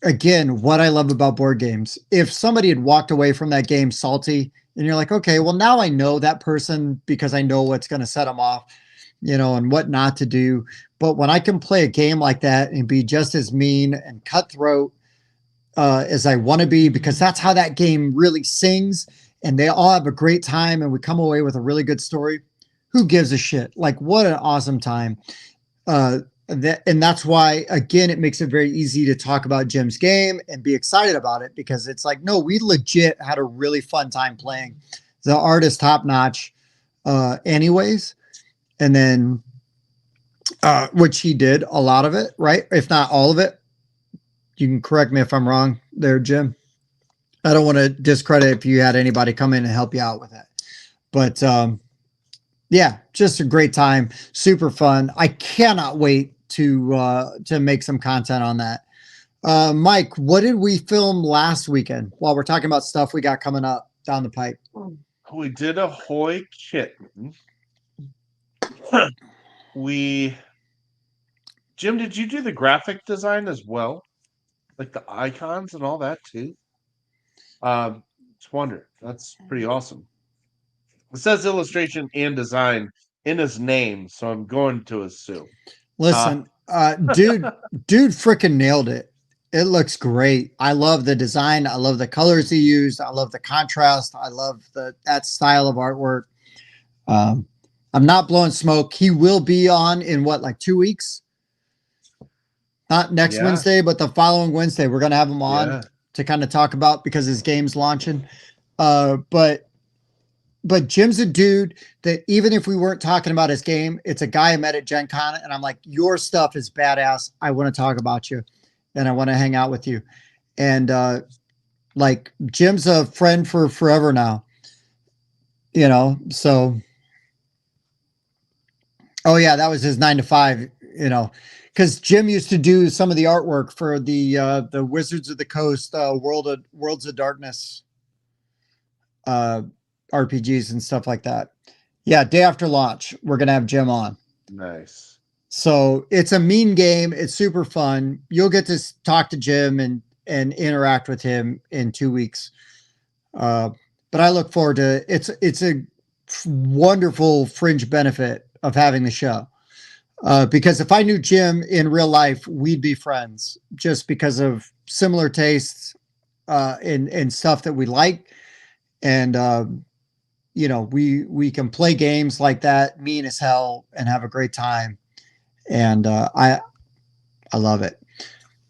Again, what I love about board games, if somebody had walked away from that game salty and you're like, okay, well now I know that person because I know what's going to set them off, and what not to do. But when I can play a game like that and be just as mean and cutthroat as I want to be, because that's how that game really sings and they all have a great time and we come away with a really good story. Who gives a shit? Like, what an awesome time. And that's why, again, it makes it very easy to talk about Jim's game and be excited about it because it's like, no, we legit had a really fun time playing. The art is top notch anyways. And then, which he did a lot of it, right? If not all of it. You can correct me if I'm wrong there, Jim. I don't want to discredit if you had anybody come in and help you out with that. But yeah, just a great time. Super fun. I cannot wait to make some content on that. Mike, what did we film last weekend while we're talking about stuff we got coming up down the pipe? We did a Hoy kitten. Jim, did you do the graphic design as well? Like the icons and all that too? Just wonder. That's pretty awesome. It says illustration and design in his name, so I'm going to assume. Listen, dude freaking nailed it. It looks great. I love the design. I love the colors he used. I love the contrast. I love that style of artwork. I'm not blowing smoke. He will be on in like 2 weeks? Not next Wednesday, but the following Wednesday. We're going to have him on to kind of talk about because his game's launching. But Jim's a dude that even if we weren't talking about his game, it's a guy I met at Gen Con and I'm like, your stuff is badass. I want to talk about you and I want to hang out with you. And like Jim's a friend for forever now, so. Oh yeah, that was his 9 to 5, because Jim used to do some of the artwork for the Wizards of the Coast Worlds of Darkness RPGs and stuff like that. Yeah, day after launch, we're gonna have Jim on. Nice. So it's a mean game. It's super fun. You'll get to talk to Jim and interact with him in 2 weeks. But I look forward to it. It's a wonderful fringe benefit of having the show. Because if I knew Jim in real life, we'd be friends just because of similar tastes in stuff that we like, and we can play games like that, mean as hell, and have a great time. And I love it.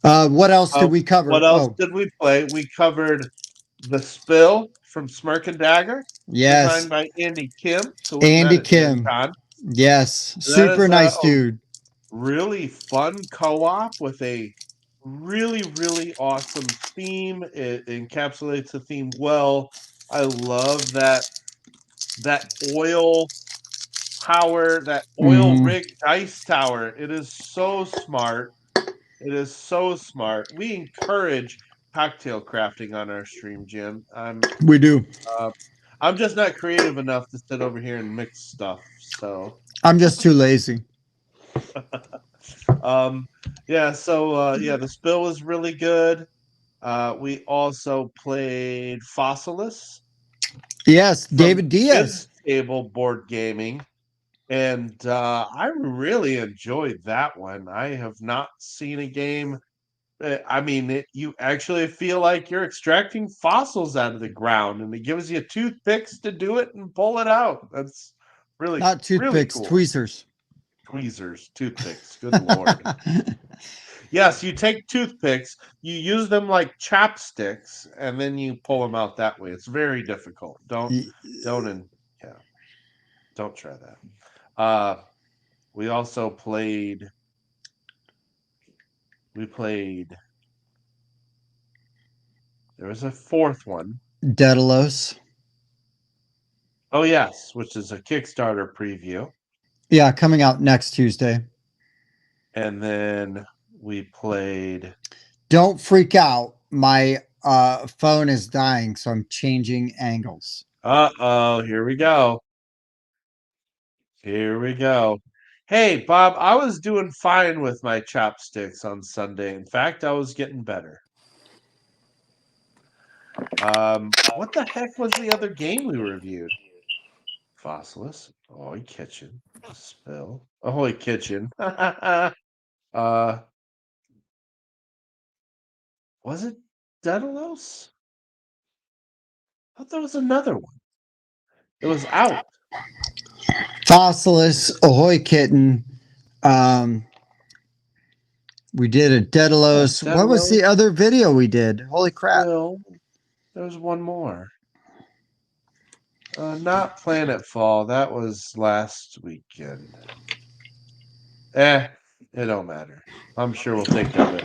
What else did we What cover? else Oh, did we play? We covered the Spill from Smirk and Dagger, yes, designed by Andy Kim, who we met Andy at Gen Kim. Con. Yes, That super is nice a dude. really fun co-op with a really, really awesome theme. It encapsulates the theme well. I love that oil tower, that oil Hmm. rig dice tower. It is so smart. It is so smart. We encourage cocktail crafting on our stream, Jim. We do. Uh, I'm just not creative enough to sit over here and mix stuff. So, I'm just too lazy. um, yeah. So, yeah, the spill was really good. We also played Fossilis Yes, from David Diaz. Kids Table Board Gaming, and I really enjoyed that one. I have not seen a game. I mean, you actually feel like you're extracting fossils out of the ground, and it gives you toothpicks to do it and pull it out. That's really, Not really toothpicks, cool. tweezers. Tweezers, toothpicks. Good lord. Yes, you take toothpicks, you use them like chopsticks, and then you pull them out that way. It's very difficult. Don't, and yeah, don't try that. Uh, we also played. We played. There was a fourth one. Daedalus. Oh yes, which is a Kickstarter preview. Yeah, coming out next Tuesday. And then we played. Don't freak out. My phone is dying, so I'm changing angles. Uh-oh, here we go. Here we go. Hey, Bob, I was doing fine with my chopsticks on Sunday. In fact, I was getting better. What the heck was the other game we reviewed? Fossilis, Ahoy Kitchen, The Spill, Ahoy Kitchen. uh, was it Daedalus? I thought there was another one. It was out. Fossilis, Ahoy Kitten. Um, we did a Yeah, Daedalus. What was Daedalus, the other video we did? Holy crap. Spill. There's one more. Not Planet Fall. That was last weekend. Eh, it don't matter. I'm sure we'll think of it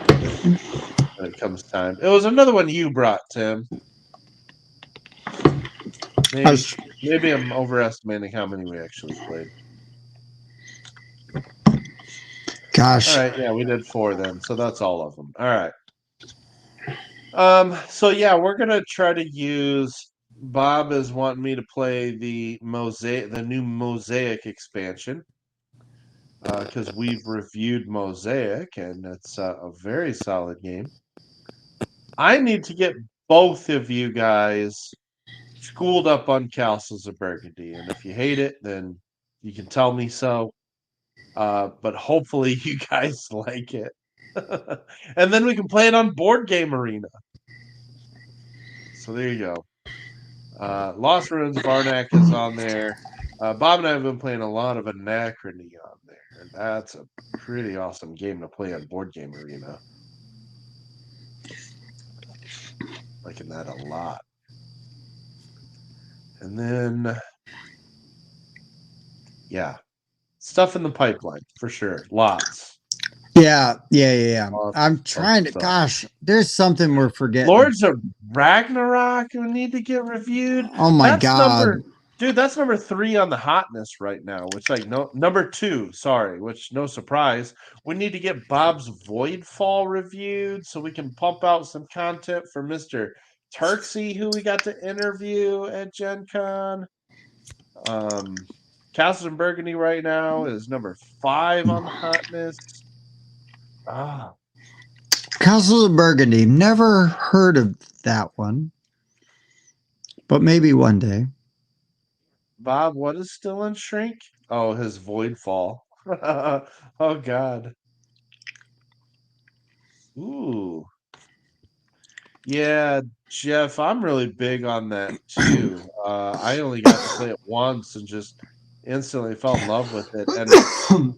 when it comes time. It was another one you brought, Tim. I Maybe, was, maybe I'm overestimating how many we actually played. All gosh. right, yeah, we did 4 then, so that's all of them. All right. So yeah, we're gonna try to use. Bob is wanting me to play the new Mosaic expansion, because we've reviewed Mosaic and it's a very solid game. I need to get both of you guys schooled up on Castles of Burgundy, and if you hate it, then you can tell me so. But hopefully you guys like it, and then we can play it on Board Game Arena. So there you go. Lost Ruins of Arnak is on there. Bob and I have been playing a lot of Anachrony on there, and that's a pretty awesome game to play on Board Game Arena. Liking that a lot. And then, yeah, stuff in the pipeline for sure. Lots. Yeah. Lots I'm of trying to, stuff. gosh, there's something we're forgetting. Lords of Ragnarok we need to get reviewed. Oh my That's God. number Dude, that's number 3 on the hotness right now, which like no number 2, sorry, which no surprise. We need to get Bob's Voidfall reviewed so we can pump out some content for Mr. Turksy, who we got to interview at Gen Con. Castles in Burgundy right now is number 5 on the hotness. Ah, Castle of Burgundy. Never heard of that one, but maybe one day. Bob, what is still in shrink? Oh, his Voidfall. Oh God. Ooh. Yeah, Jeff, I'm really big on that too. I only got to play it once and just instantly fell in love with it and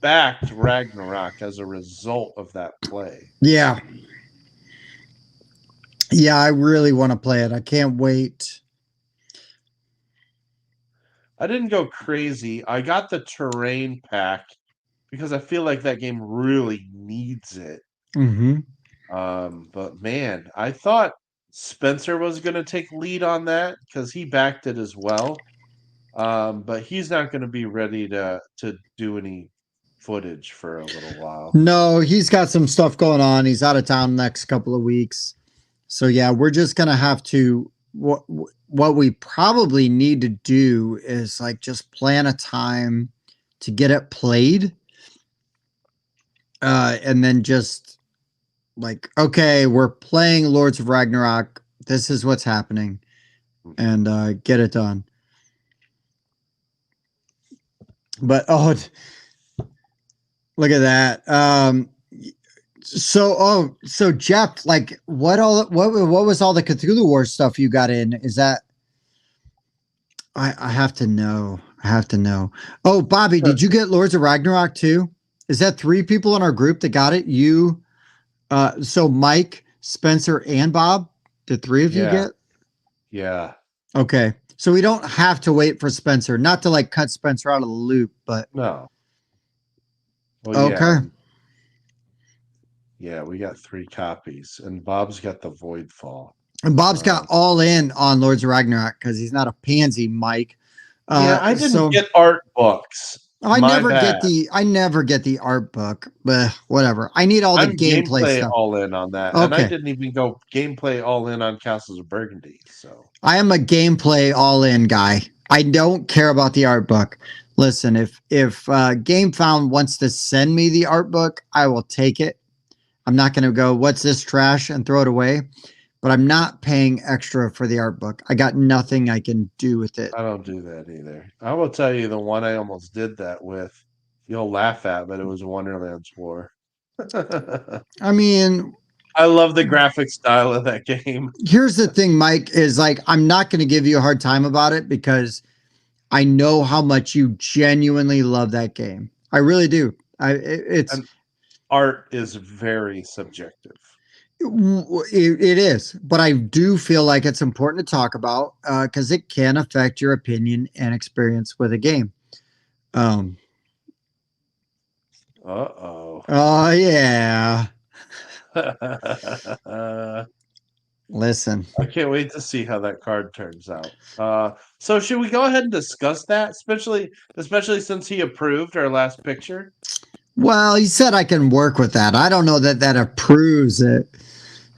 backed Ragnarok as a result of that play. Yeah. Yeah, I really want to play it. I can't wait. I didn't go crazy. I got the terrain pack because I feel like that game really needs it. Mm-hmm. But man, I thought Spencer was going to take lead on that because he backed it as well. But he's not going to be ready to do any footage for a little while. No, he's got some stuff going on. He's out of town next couple of weeks. So yeah, we're just gonna have to. What we probably need to do is like just plan a time to get it played, and then just like, okay, we're playing Lords of Ragnarok. This is what's happening, Mhm. and get it done. But oh, look at that. So Jeff, like, what was all the Cthulhu Wars stuff you got in? Is that I have to know. I have to know. Oh, Bobby, Uh, did you get Lords of Ragnarok too? Is that three people in our group that got it? You, so Mike, Spencer, and Bob. The three of you Yeah, get? yeah. Okay. So we don't have to wait for Spencer. Not to like cut Spencer out of the loop, but No. Well, yeah, okay. yeah. We got 3 copies, and Bob's got the Voidfall. And Bob's got Um, all in on Lords of Ragnarok because he's not a pansy, Mike. yeah, I didn't So get art books. My bad. I never get the art book, but whatever. I need all the I'm gameplay gameplay stuff. all in on that, and I Okay. didn't even go gameplay all in on Castles of Burgundy. So I am a gameplay all in guy. I don't care about the art book. Listen, if GameFound wants to send me the art book, I will take it. I'm not going to go, what's this trash and throw it away. But I'm not paying extra for the art book. I got nothing I can do with it. I don't do that either. I will tell you the one I almost did that with. You'll laugh at, but it was Wonderland's War. I I mean, love the graphic style of that game. here's the thing, Mike, is like, I'm not going to give you a hard time about it because I know how much you genuinely love that game. I really do. It's And art is very subjective. it is, but I do feel like it's important to talk about because it can affect your opinion and experience with a game. Um, Uh-oh. oh yeah. I Listen. can't wait to see how that card turns out. So should we go ahead and discuss that, especially since he approved our last picture? Well, he said I can work with that. I don't know that that approves it,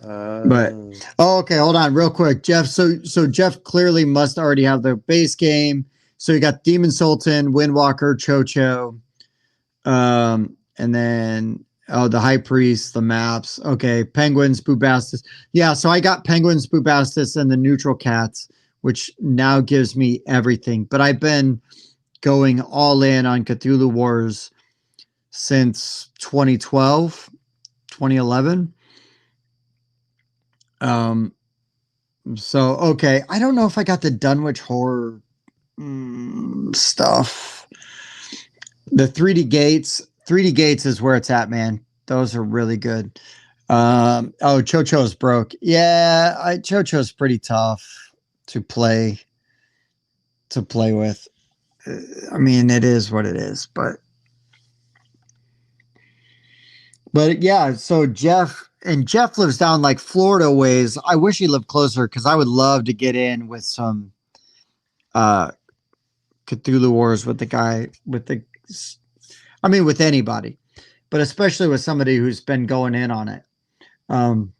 but Uh, oh, okay. Hold on, real quick, Jeff. So Jeff clearly must already have the base game. So you got Demon Sultan, Windwalker, Cho, and then oh, the High Priest, the maps. Okay, Penguins, Bubastis. Yeah, so I got Penguins, Bubastis, and the neutral cats, which now gives me everything. But I've been going all in on Cthulhu Wars since 2012, 2011. Um, so okay, I don't know if I got the Dunwich horror stuff. The 3D gates is where it's at, man. Those are really good. Oh, Chocho's broke. Yeah, Chocho's pretty tough to play with. I mean, it is what it is, but yeah. So Jeff lives down like Florida ways. I wish he lived closer because I would love to get in with some uh Cthulhu Wars with the guy with the. I mean, with anybody, but especially with somebody who's been going in on it. Um,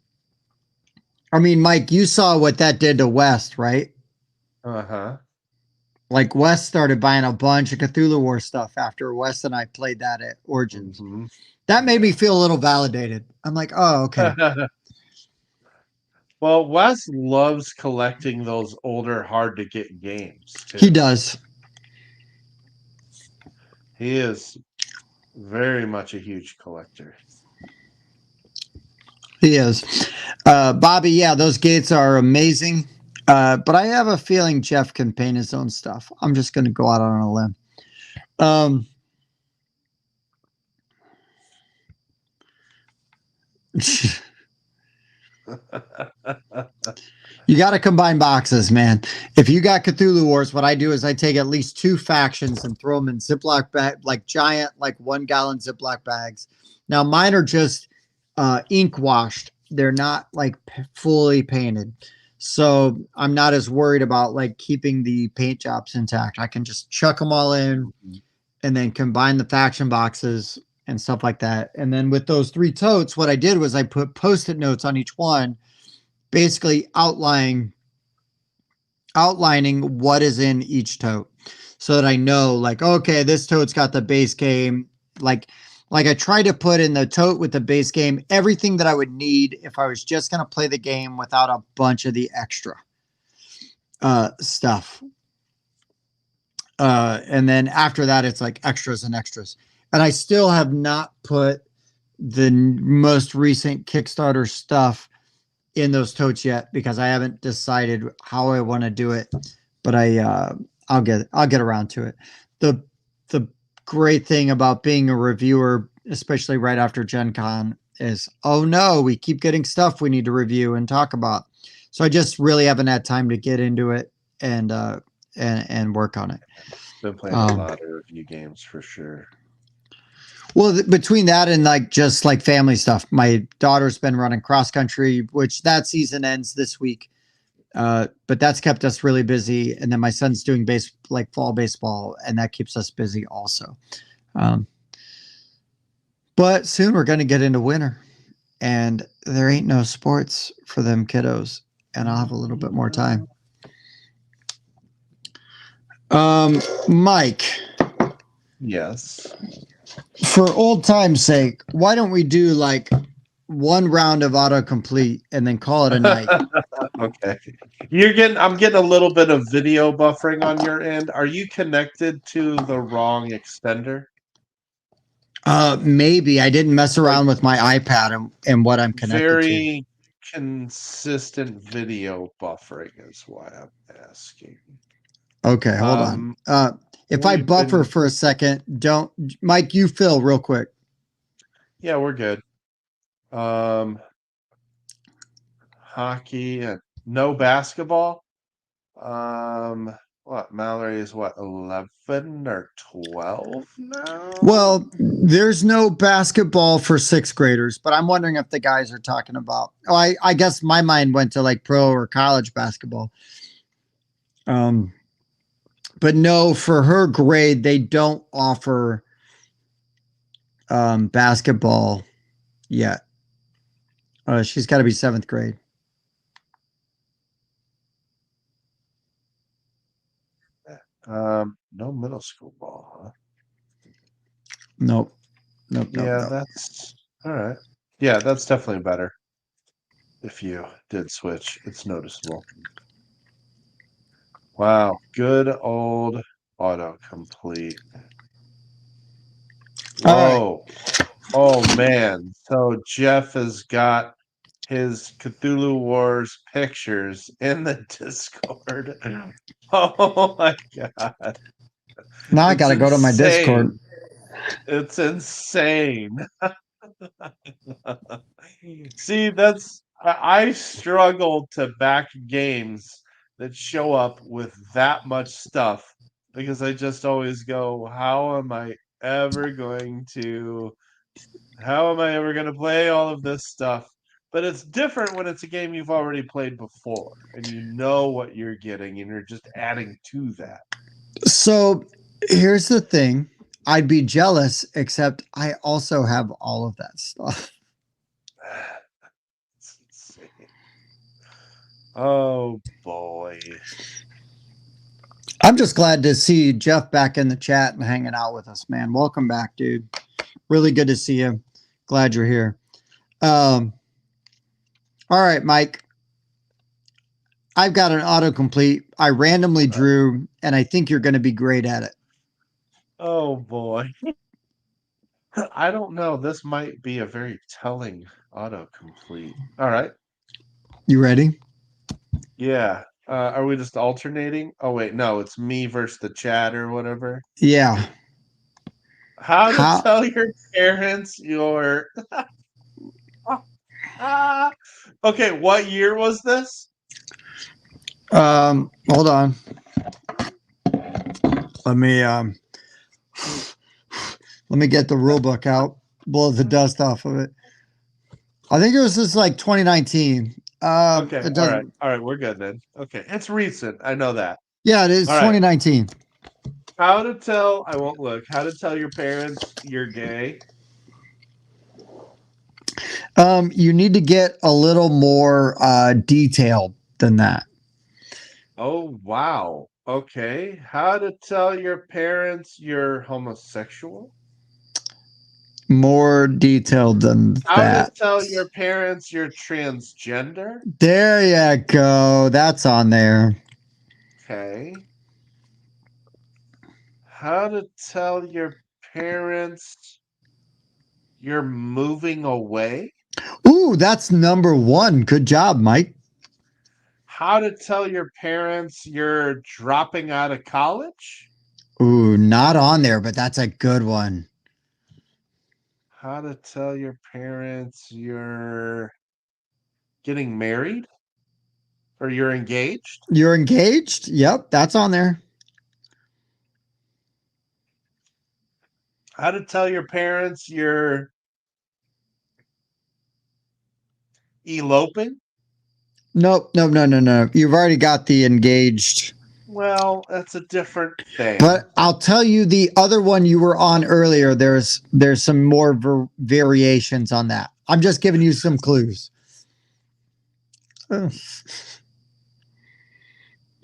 I mean, Mike, you saw what that did to West, right? uh-huh. Like West started buying a bunch of Cthulhu War stuff after West and I played that at Origins. Hmm. That made me Yeah. feel a little validated. I'm like, oh, okay. Well, Wes loves collecting those older, hard to get games He too. does. He is very much a huge collector. He is. Bobby, yeah, those gates are amazing. But I have a feeling Jeff can paint his own stuff. I'm just going to go out on a limb. Um, you got to combine boxes, man. If you got Cthulhu Wars, what I do is I take at least 2 factions and throw them in Ziploc bag, like giant, like 1 gallon Ziploc bags. Now mine are just ink washed. They're not like fully painted. So I'm not as worried about like keeping the paint jobs intact. I can just chuck them all in and then combine the faction boxes and stuff like that. And then with those 3 totes, what I did was I put post-it notes on each one, basically outlining what is in each tote so that I know like, okay, this tote's got the base game. Like I try to put in the tote with the base game everything that I would need if I was just going to play the game without a bunch of the extra stuff. And then after that, it's like extras and extras. And I still have not put the most recent Kickstarter stuff in those totes yet because I haven't decided how I want to do it. But I'll get around to it. The great thing about being a reviewer, especially right after Gen Con, is oh no, we keep getting stuff we need to review and talk about. So I just really haven't had time to get into it and work on it. Been playing a lot of review games for sure. Well, between that and like just like family stuff, my daughter's been running cross country, which that season ends this week. But that's kept us really busy. And then my son's doing like fall baseball, and that keeps us busy also. But soon we're going to get into winter, and there ain't no sports for them kiddos, and I'll have a little bit more time. Mike. Yes. For old time's sake, why don't we do like 1 round of autocomplete and then call it a night? Okay. I'm getting a little bit of video buffering on your end. Are you connected to the wrong extender? Maybe I didn't mess around with my iPad and what I'm connected very consistent video buffering is why I'm asking. Okay, hold on. If I buffer for a second, don't Mike, you fill real quick. Yeah, we're good. Hockey and no basketball. What Mallory is what 11 or 12 now? Well, there's no basketball for 6th graders, but I'm wondering if the guys are talking about. Oh, I guess my mind went to like pro or college basketball. But no, for her grade, they don't offer basketball yet. She's got to be 7th grade. No middle school ball, huh? Nope. Yeah, that's all right. Yeah, that's definitely better. If you did switch, it's noticeable. Wow, good old autocomplete. Whoa. Right. Oh man. So Jeff has got his Cthulhu Wars pictures in the Discord. Oh my god. Now I got to go to my Discord. It's insane. See, I struggle to back games that show up with that much stuff because I just always go, how am I ever going to play all of this stuff? But it's different when it's a game you've already played before and you know what you're getting and you're just adding to that. So here's the thing. I'd be jealous, except I also have all of that stuff. It's insane. Oh boy. I'm just glad to see Jeff back in the chat and hanging out with us, man. Welcome back, dude. Really good to see you. Glad you're here. All right, Mike. I've got an autocomplete. I randomly drew, and I think you're going to be great at it. Oh boy. I don't know. This might be a very telling Autocomplete. All right. You ready? Yeah. Are we just alternating? Oh wait, no, it's me versus the chat or whatever. Yeah. How to How? tell your parents your ah. Okay, what year was this? Hold on. Let me let me get the rule book out. Blow the dust off of it. I think it was just like 2019. Okay, It all right. doesn't. All right, we're good then. Okay. It's recent. I know that. Yeah, it is All right. 2019. How to tell I won't look. How to tell your parents you're gay. You need to get a little more detailed than that. Oh, wow. Okay. How to tell your parents you're homosexual? More detailed than How to that. tell your parents you're transgender? There you go. That's on there. Okay. How to tell your parents you're moving away? Ooh, that's number one. Good job, Mike. How to tell your parents you're dropping out of college? Ooh, not on there, but that's a good one. How to tell your parents you're getting married or you're engaged? You're engaged? Yep, that's on there. How to tell your parents you're eloping? Nope, nope, no, no, no. You've already got the engaged. Well, that's a different thing. But I'll tell you the other one you were on earlier. There's some more variations on that. I'm just giving you some clues.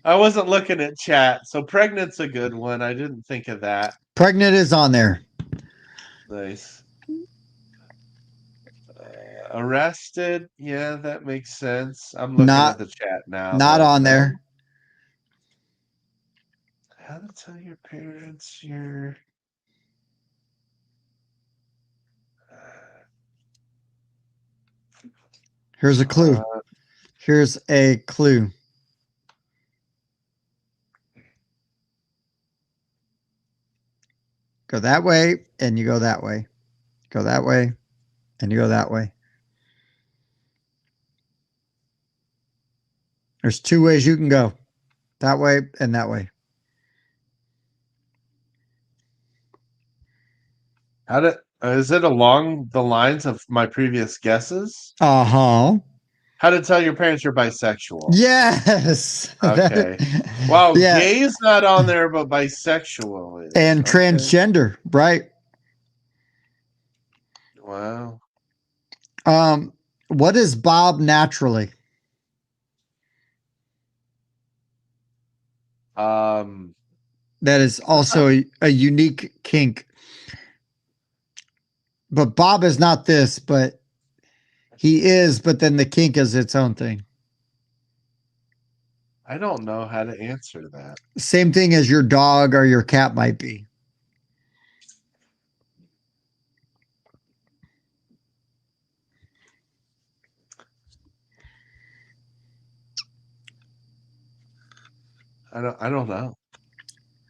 I wasn't looking at chat, so pregnant's a good one. I didn't think of that. Pregnant is on there. Nice. Arrested, yeah, that makes sense. I'm looking at Not the chat now, not though. on No. there. How to tell your parents you're Here's a clue. uh, Here's a clue. Go that way and you go that way. Go that way and you go that way. There's two ways you can go. That way and that way. how to is it along the lines of my previous guesses? Uh-huh. How to tell your parents you're bisexual. Yes. Okay. Wow, Yeah. gay is not on there, but bisexual is. And Okay. transgender, right? Wow. What is Bob naturally? Um, That is also a unique kink. But Bob is not this, but he is, but then the kink is its own thing. I don't know how to answer that. Same thing as your dog or your cat might be. I don't know.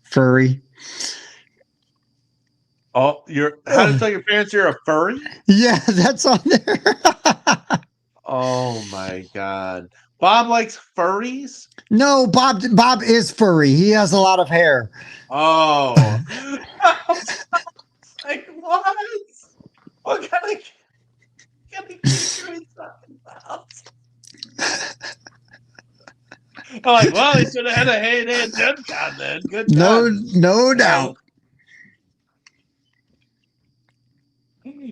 Furry. Oh, you're how to tell your parents you're a furry? Yeah, that's on there. Oh my god. Bob likes furries? No, Bob is furry. He has a lot of hair. Oh. I was like, what? What kind of creature are we talking about? I'm like, well, he should have had a hand Gen Con then. Good No, times. no And doubt.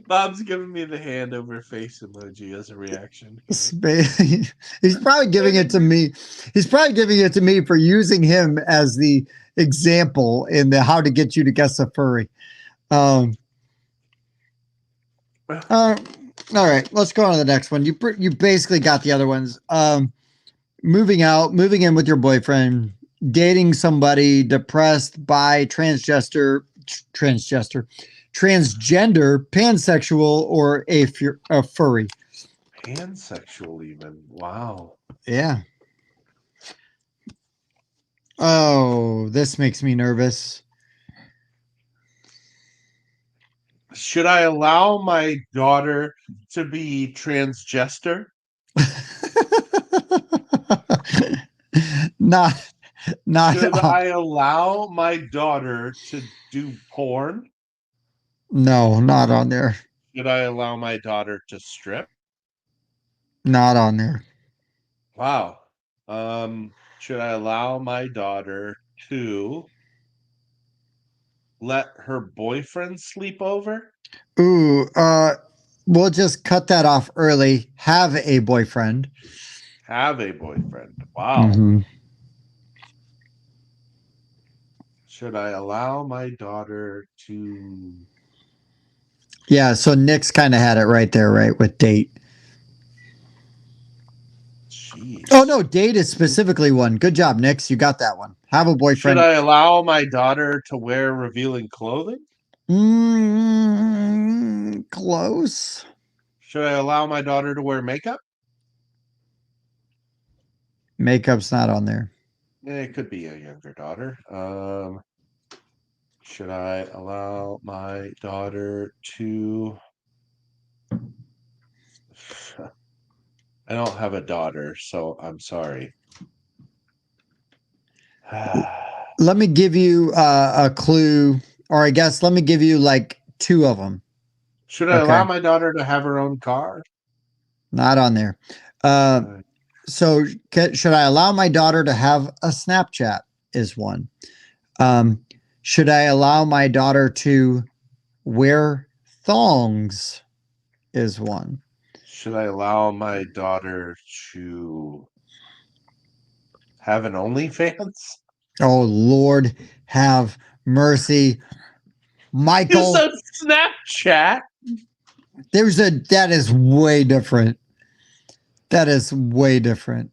Bob's giving me the hand over face emoji as a reaction here. He's probably giving it to me. He's probably giving it to me for using him as the example in the how to get you to guess a furry. All right, let's go on to the next one. You basically got the other ones. Moving out, moving in with your boyfriend, dating somebody, depressed, bi, transgender, pansexual, or a furry. Pansexual even. Wow. Yeah. Oh, this makes me nervous. Should I allow my daughter to be transgender? not not Should I allow my daughter to do porn? no, not on there. Should I allow my daughter to strip? Not on there. Wow. Should I allow my daughter to let her boyfriend sleep over? Ooh, we'll just cut that off early. Have a boyfriend. Have a boyfriend. Wow. Mm-hmm. Should I allow my daughter to Yeah, so Nick's kind of had it right there, right, with date. Oh Jeez. no, date is specifically one. Good job, Nix. You got that one. Have a Should boyfriend. I allow my daughter to wear revealing clothing? Close. Should I allow my daughter to wear makeup? Makeup's not on there. It could be a younger daughter. Should I allow my daughter to I don't have a daughter, so I'm sorry. Let me give you a clue, or I guess let me give you like two of them. Should I allow Okay, my daughter to have her own car? not on there. Uh, So should I allow my daughter to have a Snapchat? Is one. Should I allow my daughter to wear thongs? Is one. should I allow my daughter to have an OnlyFans? Oh Lord, have mercy, You Michael. said Snapchat. That is way different. That is way different.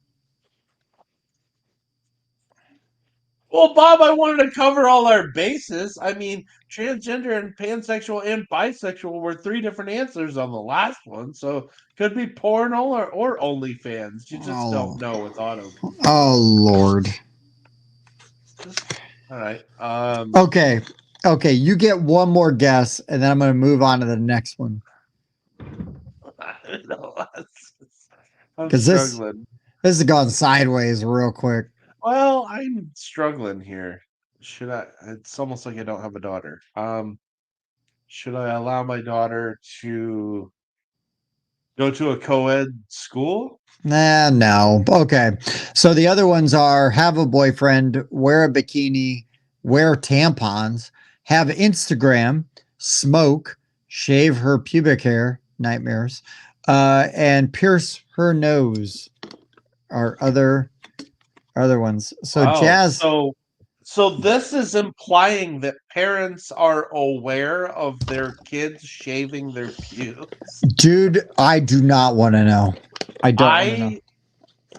Well, Bob, I wanted to cover all our bases. I mean, transgender and pansexual and bisexual were three different answers on the last one. So could be porn or OnlyFans. You just don't Oh, know with auto. oh Lord. Just all right. Okay. Okay, you get one more guess, and then I'm going to move on to the next one I don't know. I'm because struggling. this has gone sideways real quick. Well, I'm struggling here. Should I? It's almost like I don't have a daughter. Should I allow my daughter to go to a co-ed school? Nah, no. Okay. So the other ones are have a boyfriend, wear a bikini, wear tampons, have Instagram, smoke, shave her pubic hair, nightmares, and pierce her nose are other ones. So Wow. Jazz, So this is implying that parents are aware of their kids shaving their pubes. dude, I do not want to know. I don't want to know. I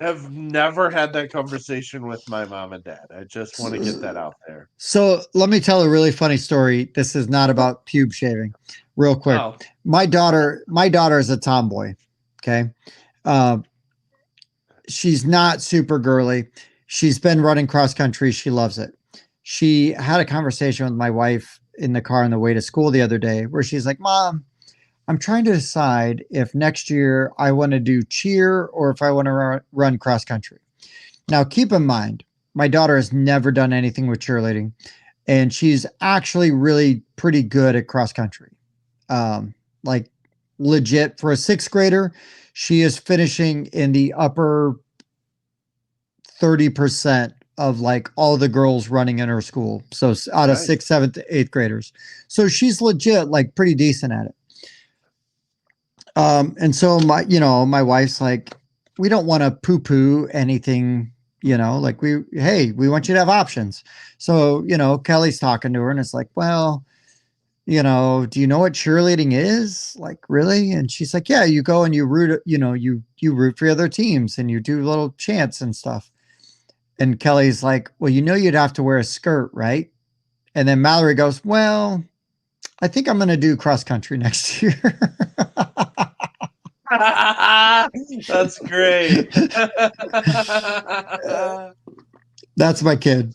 have never had that conversation with my mom and dad. I just want to get that out there. So let me tell a really funny story. This is not about pube shaving. Real quick. Oh, My daughter is a tomboy. Okay. Uh, she's not super girly. She's been running cross country. She loves it. She had a conversation with my wife in the car on the way to school the other day where she's like, Mom, I'm trying to decide if next year I want to do cheer or if I want to run cross country. Now, keep in mind, my daughter has never done anything with cheerleading, and she's actually really pretty good at cross country. Like legit for a sixth grader, she is finishing in the upper 30% of like all the girls running in her school. So out of nice. sixth, seventh, eighth graders. So she's legit like pretty decent at it. And so my wife's like, we don't want to poo poo anything, like we want you to have options. So, Kelly's talking to her and it's like, well, do you know what cheerleading is? Like, really? And she's like, yeah, you go and you root, you root for other teams and you do little chants and stuff. And Kelly's like, well, you'd have to wear a skirt, right? And then Mallory goes, well, I think I'm going to do cross country next year. That's great. That's my kid.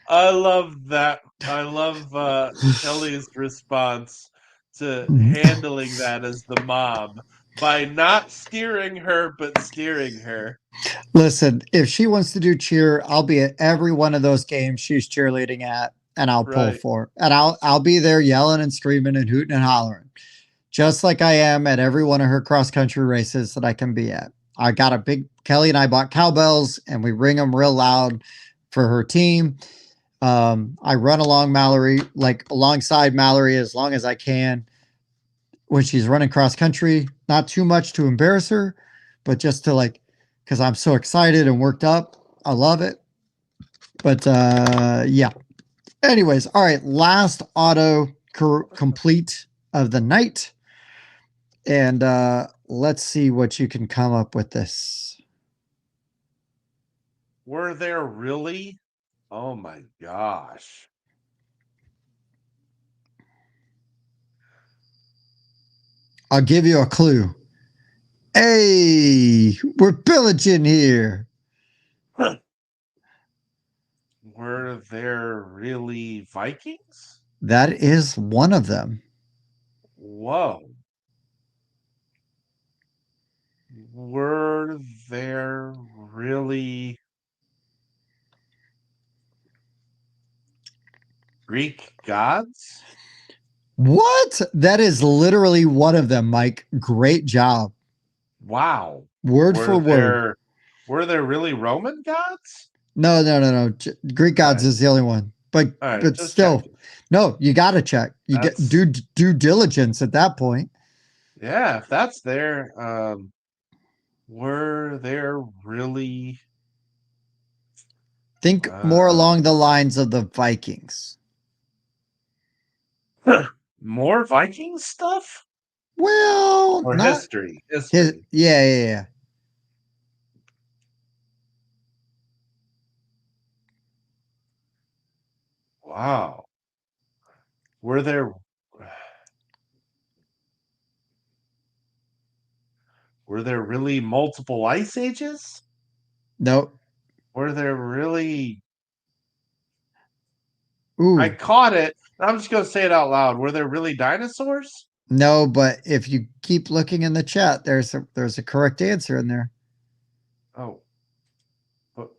I love that. I love Kelly's response to handling that as the mom by not steering her, but steering her. Listen, if she wants to do cheer, I'll be at every one of those games she's cheerleading at, and I'll pull Right. for her. And I'll be there yelling and screaming and hooting and hollering, just like I am at every one of her cross country races that I can be at. I got a big Kelly and I bought cowbells, and we ring them real loud for her team. I run along Mallory, like alongside Mallory, as long as I can when she's running cross country. Not too much to embarrass her, but just to like, because I'm so excited and worked up. I love it. But yeah. Anyways, all right. Last auto complete of the night. And let's see what you can come up with this. Were there really? Oh my gosh. I'll give you a clue. Hey, we're pillaging here. Were there really Vikings? That is one of them. Whoa. Were there really Greek gods? What? That is literally one of them, Mike. Great job. Wow. Word Were for word. there were there really Roman gods? No. Greek All gods right. is the only one. But All right, but just still, checking. no, you got to check. You get That's due diligence at that point. yeah, if that's there, were there really Think more uh along the lines of the Vikings. more Viking stuff? Well, Or not history? his. History. Yeah. Wow. Were there were there really multiple ice ages? Nope. Were there really I Ooh, caught it. I'm just gonna say it out loud. Were there really dinosaurs? no. But if you keep looking in the chat, there's a correct answer in there. Oh, but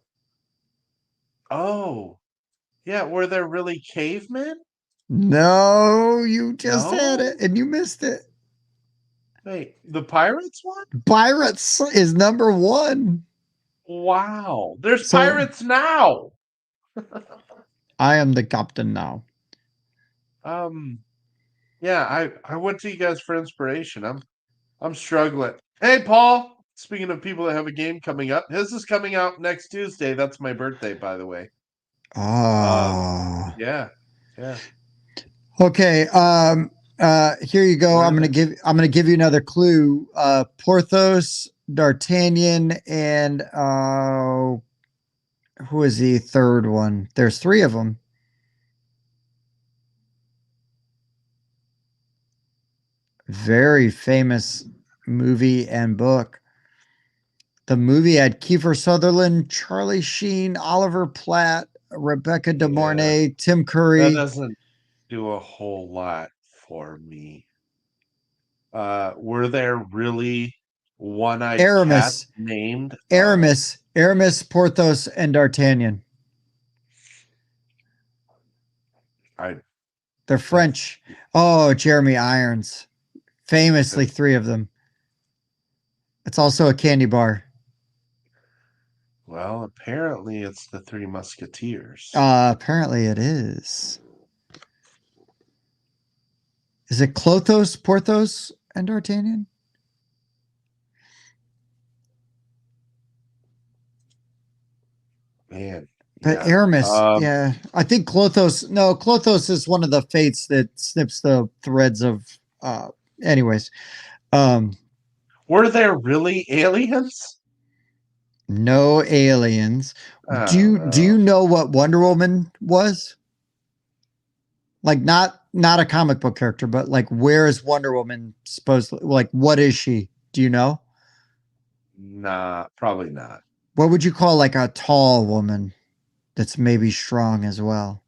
oh, yeah. Were there really cavemen? No, you just had it No. and you missed it. Wait, the pirates one? Pirates is number one. Wow. There's So pirates now. I am the captain now. Um, yeah, I went to you guys for inspiration. I'm struggling. Hey, Paul. Speaking of people that have a game coming up, his is coming out next Tuesday. That's my birthday, by the way. Oh. Yeah, yeah. Okay. Here you go. Were there? I'm gonna give you another clue. Porthos, D'Artagnan, and who is the third one? There's three of them. Very famous movie and book. The movie had Kiefer Sutherland, Charlie Sheen, Oliver Platt, Rebecca De Yeah, Mornay, Tim that Curry, doesn't do a whole lot for me. Were there really one-eyed cats Aramis, named? Aramis, Porthos, and D'Artagnan. I They're that's French. Oh, Jeremy Irons. Famously, that's three of them. It's also a candy bar. well, apparently it's the Three Musketeers. Apparently it is. Is it Clothos, Porthos, and D'Artagnan? Man, But yeah. Aramis, yeah. I think Clothos, no, Clothos is one of the fates that snips the threads of, anyways. Um, Were there really aliens? no aliens. Oh Do you no. know what Wonder Woman was? Like not a comic book character, but like where is Wonder Woman supposed to, like what is she? Do you know? Nah, probably not. What would you call like a tall woman that's maybe strong as well?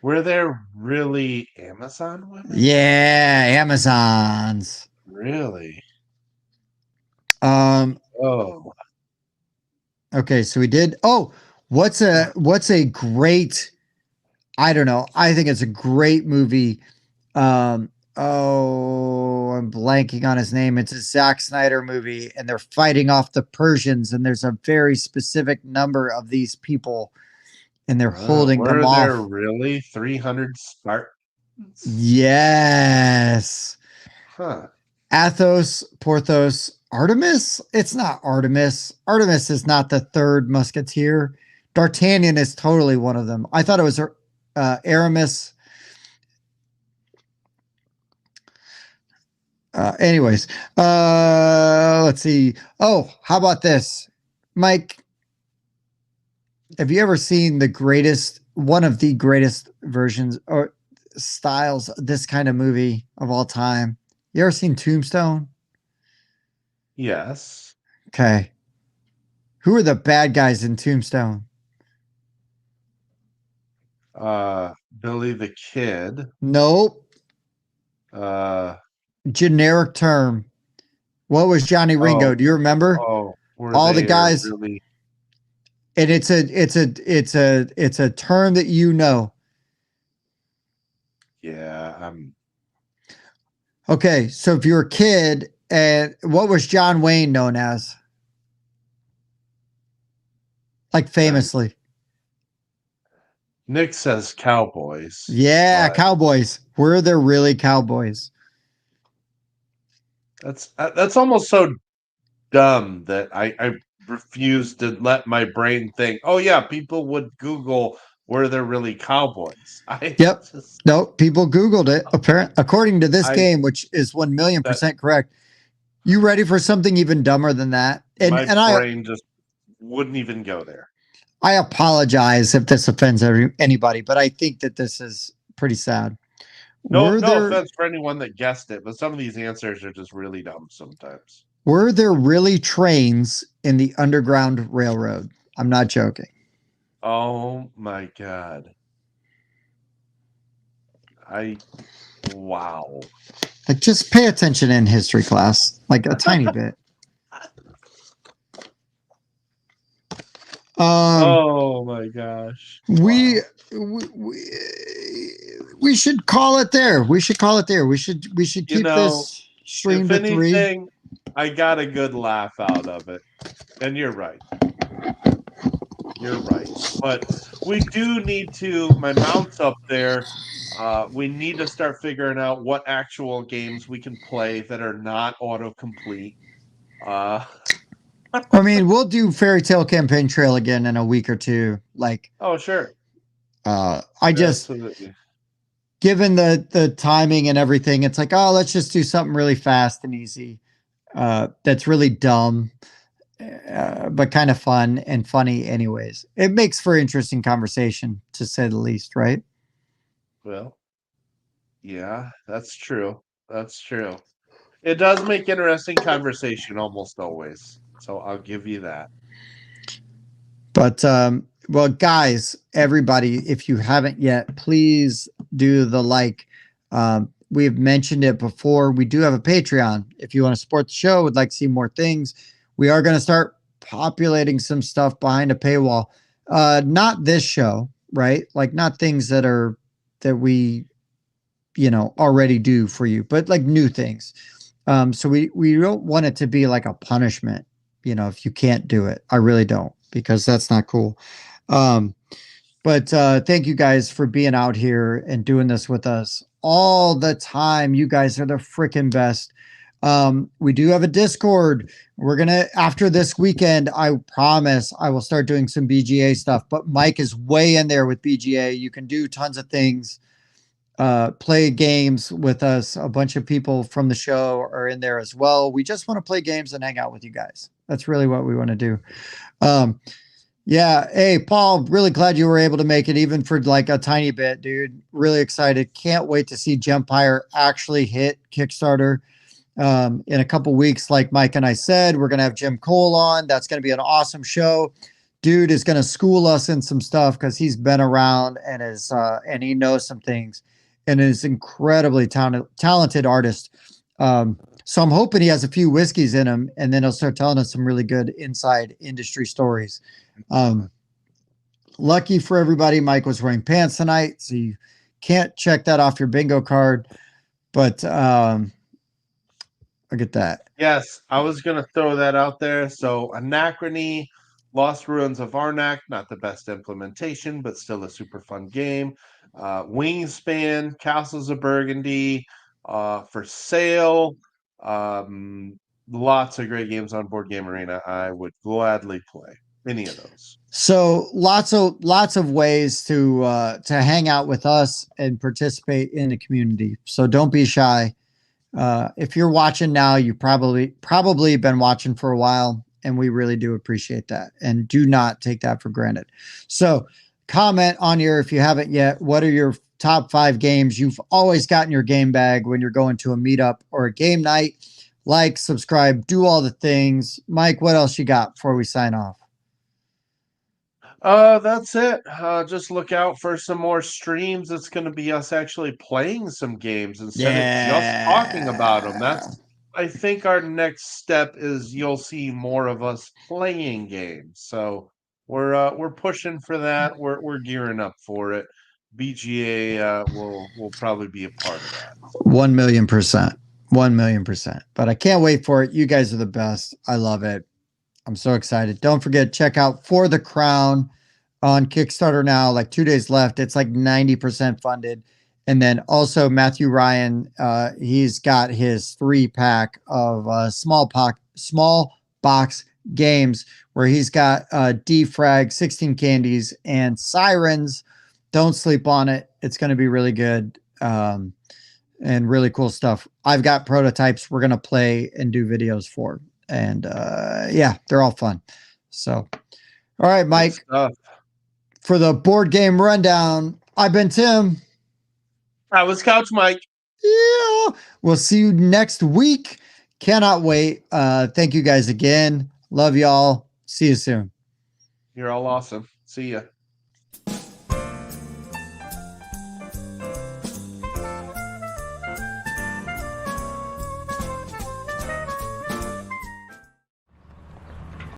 Were there really Amazon women? Yeah, Amazons. Really? Um, Oh, okay, so we did. Oh, what's a great, I don't know. I think it's a great movie. Oh, I'm blanking on his name. It's a Zack Snyder movie, and they're fighting off the Persians, and there's a very specific number of these people, and they're holding them were there off. really 300 Spartans? Yes. Huh. Athos, Porthos, Artemis? It's not Artemis. Artemis is not the third musketeer. D'Artagnan is totally one of them. I thought it was Aramis. Anyways, let's see. Oh, how about this? Mike, have you ever seen one of the greatest versions or styles of this kind of movie of all time? You ever seen Tombstone? Yes. Okay. Who are the bad guys in Tombstone? Billy the Kid. Nope. Uh, Generic term. What was Johnny Ringo? oh, Do you remember? were All the they guys, really? and it's a term that you know. Yeah, Okay, so if you're a kid, and what was John Wayne known as? Like I'm famously. Nick says Cowboys, Yeah, but cowboys. Were there really cowboys? that's almost so dumb that I refuse to let my brain think. Oh yeah, people would Google were there really cowboys? I Yep. just No, people Googled it. According to this I game, which is 1,000,000% that correct. You ready for something even dumber than that? And my and I brain just wouldn't even go there. I apologize if this offends anybody, but I think that this is pretty sad. No, Were no there offense for anyone that guessed it, but some of these answers are just really dumb sometimes. were there really trains in the Underground Railroad? I'm not joking. Oh my god. I wow. Like just pay attention in history class, like a tiny bit. Um, Oh my gosh. we Wow. we we should call it there. We should call it there. We should You keep know, this stream if to 3. anything, I got a good laugh out of it. And you're right. You're right. But we do need to, my mount's up there. We need to start figuring out what actual games we can play that are not autocomplete. Uh, I mean, we'll do Fairy Tale Campaign Trail again in a week or two. Like, oh, sure. I just Absolutely. given the timing and everything, it's like, oh, let's just do something really fast and easy. That's really dumb, but kind of fun and funny, anyways. It makes for interesting conversation, to say the least, right? Well, yeah, that's true. That's true. It does make interesting conversation almost always. So I'll give you that. But well, guys, everybody, if you haven't yet, please do the like. We've mentioned it before. We do have a Patreon. If you want to support the show, would like to see more things, we are going to start populating some stuff behind a paywall. Not this show, right? Like not things that we already do for you, but like new things. So we don't want it to be like a punishment, if you can't do it. I really don't, because that's not cool. Um, but thank you guys for being out here and doing this with us all the time. You guys are the freaking best. We do have a Discord. We're gonna after this weekend, I promise I will start doing some BGA stuff. But Mike is way in there with BGA. You can do tons of things, play games with us. A bunch of people from the show are in there as well. We just want to play games and hang out with you guys. That's really what we want to do. Um, yeah. Hey, Paul, really glad you were able to make it even for like a tiny bit, dude. Really excited. Can't wait to see Gempire actually hit Kickstarter. in a couple weeks. Like Mike and I said, we're going to have Jim Cole on. That's going to be an awesome show. Dude is going to school us in some stuff because he's been around and he knows some things and is incredibly talented artist. So I'm hoping he has a few whiskeys in him, and then he'll start telling us some really good inside industry stories. Um, Lucky for everybody, Mike was wearing pants tonight, so you can't check that off your bingo card. But I get that. Yes, I was gonna throw that out there. So Anachrony, Lost Ruins of Arnak, not the best implementation, but still a super fun game. Wingspan, Castles of Burgundy, for sale. Lots of great games on Board Game Arena. I would gladly play any of those. So lots of ways to hang out with us and participate in the community. So don't be shy. If you're watching now, you probably been watching for a while, and we really do appreciate that, and do not take that for granted. So comment on your, if you haven't yet, what are your top 5 games you've always got in your game bag when you're going to a meetup or a game night? Like, subscribe, do all the things. Mike, what else you got before we sign off? That's it. Just look out for some more streams. It's going to be us actually playing some games instead of just talking about them. Yeah. That's, I think, our next step is you'll see more of us playing games. So we're pushing for that. We're gearing up for it. BGA will probably be a part of that. 1,000,000%. 1,000,000%. But I can't wait for it. You guys are the best. I love it. I'm so excited. Don't forget, check out For the Crown on Kickstarter now, like 2 days left. It's like 90% funded. And then also Matthew Ryan, he's got his 3-pack of small box games where he's got Defrag, 16 Candies, and Sirens. Don't sleep on it. It's going to be really good. And really cool stuff. I've got prototypes we're going to play and do videos for. And yeah, they're all fun. So, all right, Mike, for the board game rundown, I've been Tim. I was Couch Mike. Yeah, we'll see you next week. Cannot wait. Thank you guys again. Love y'all. See you soon. You're all awesome. See ya.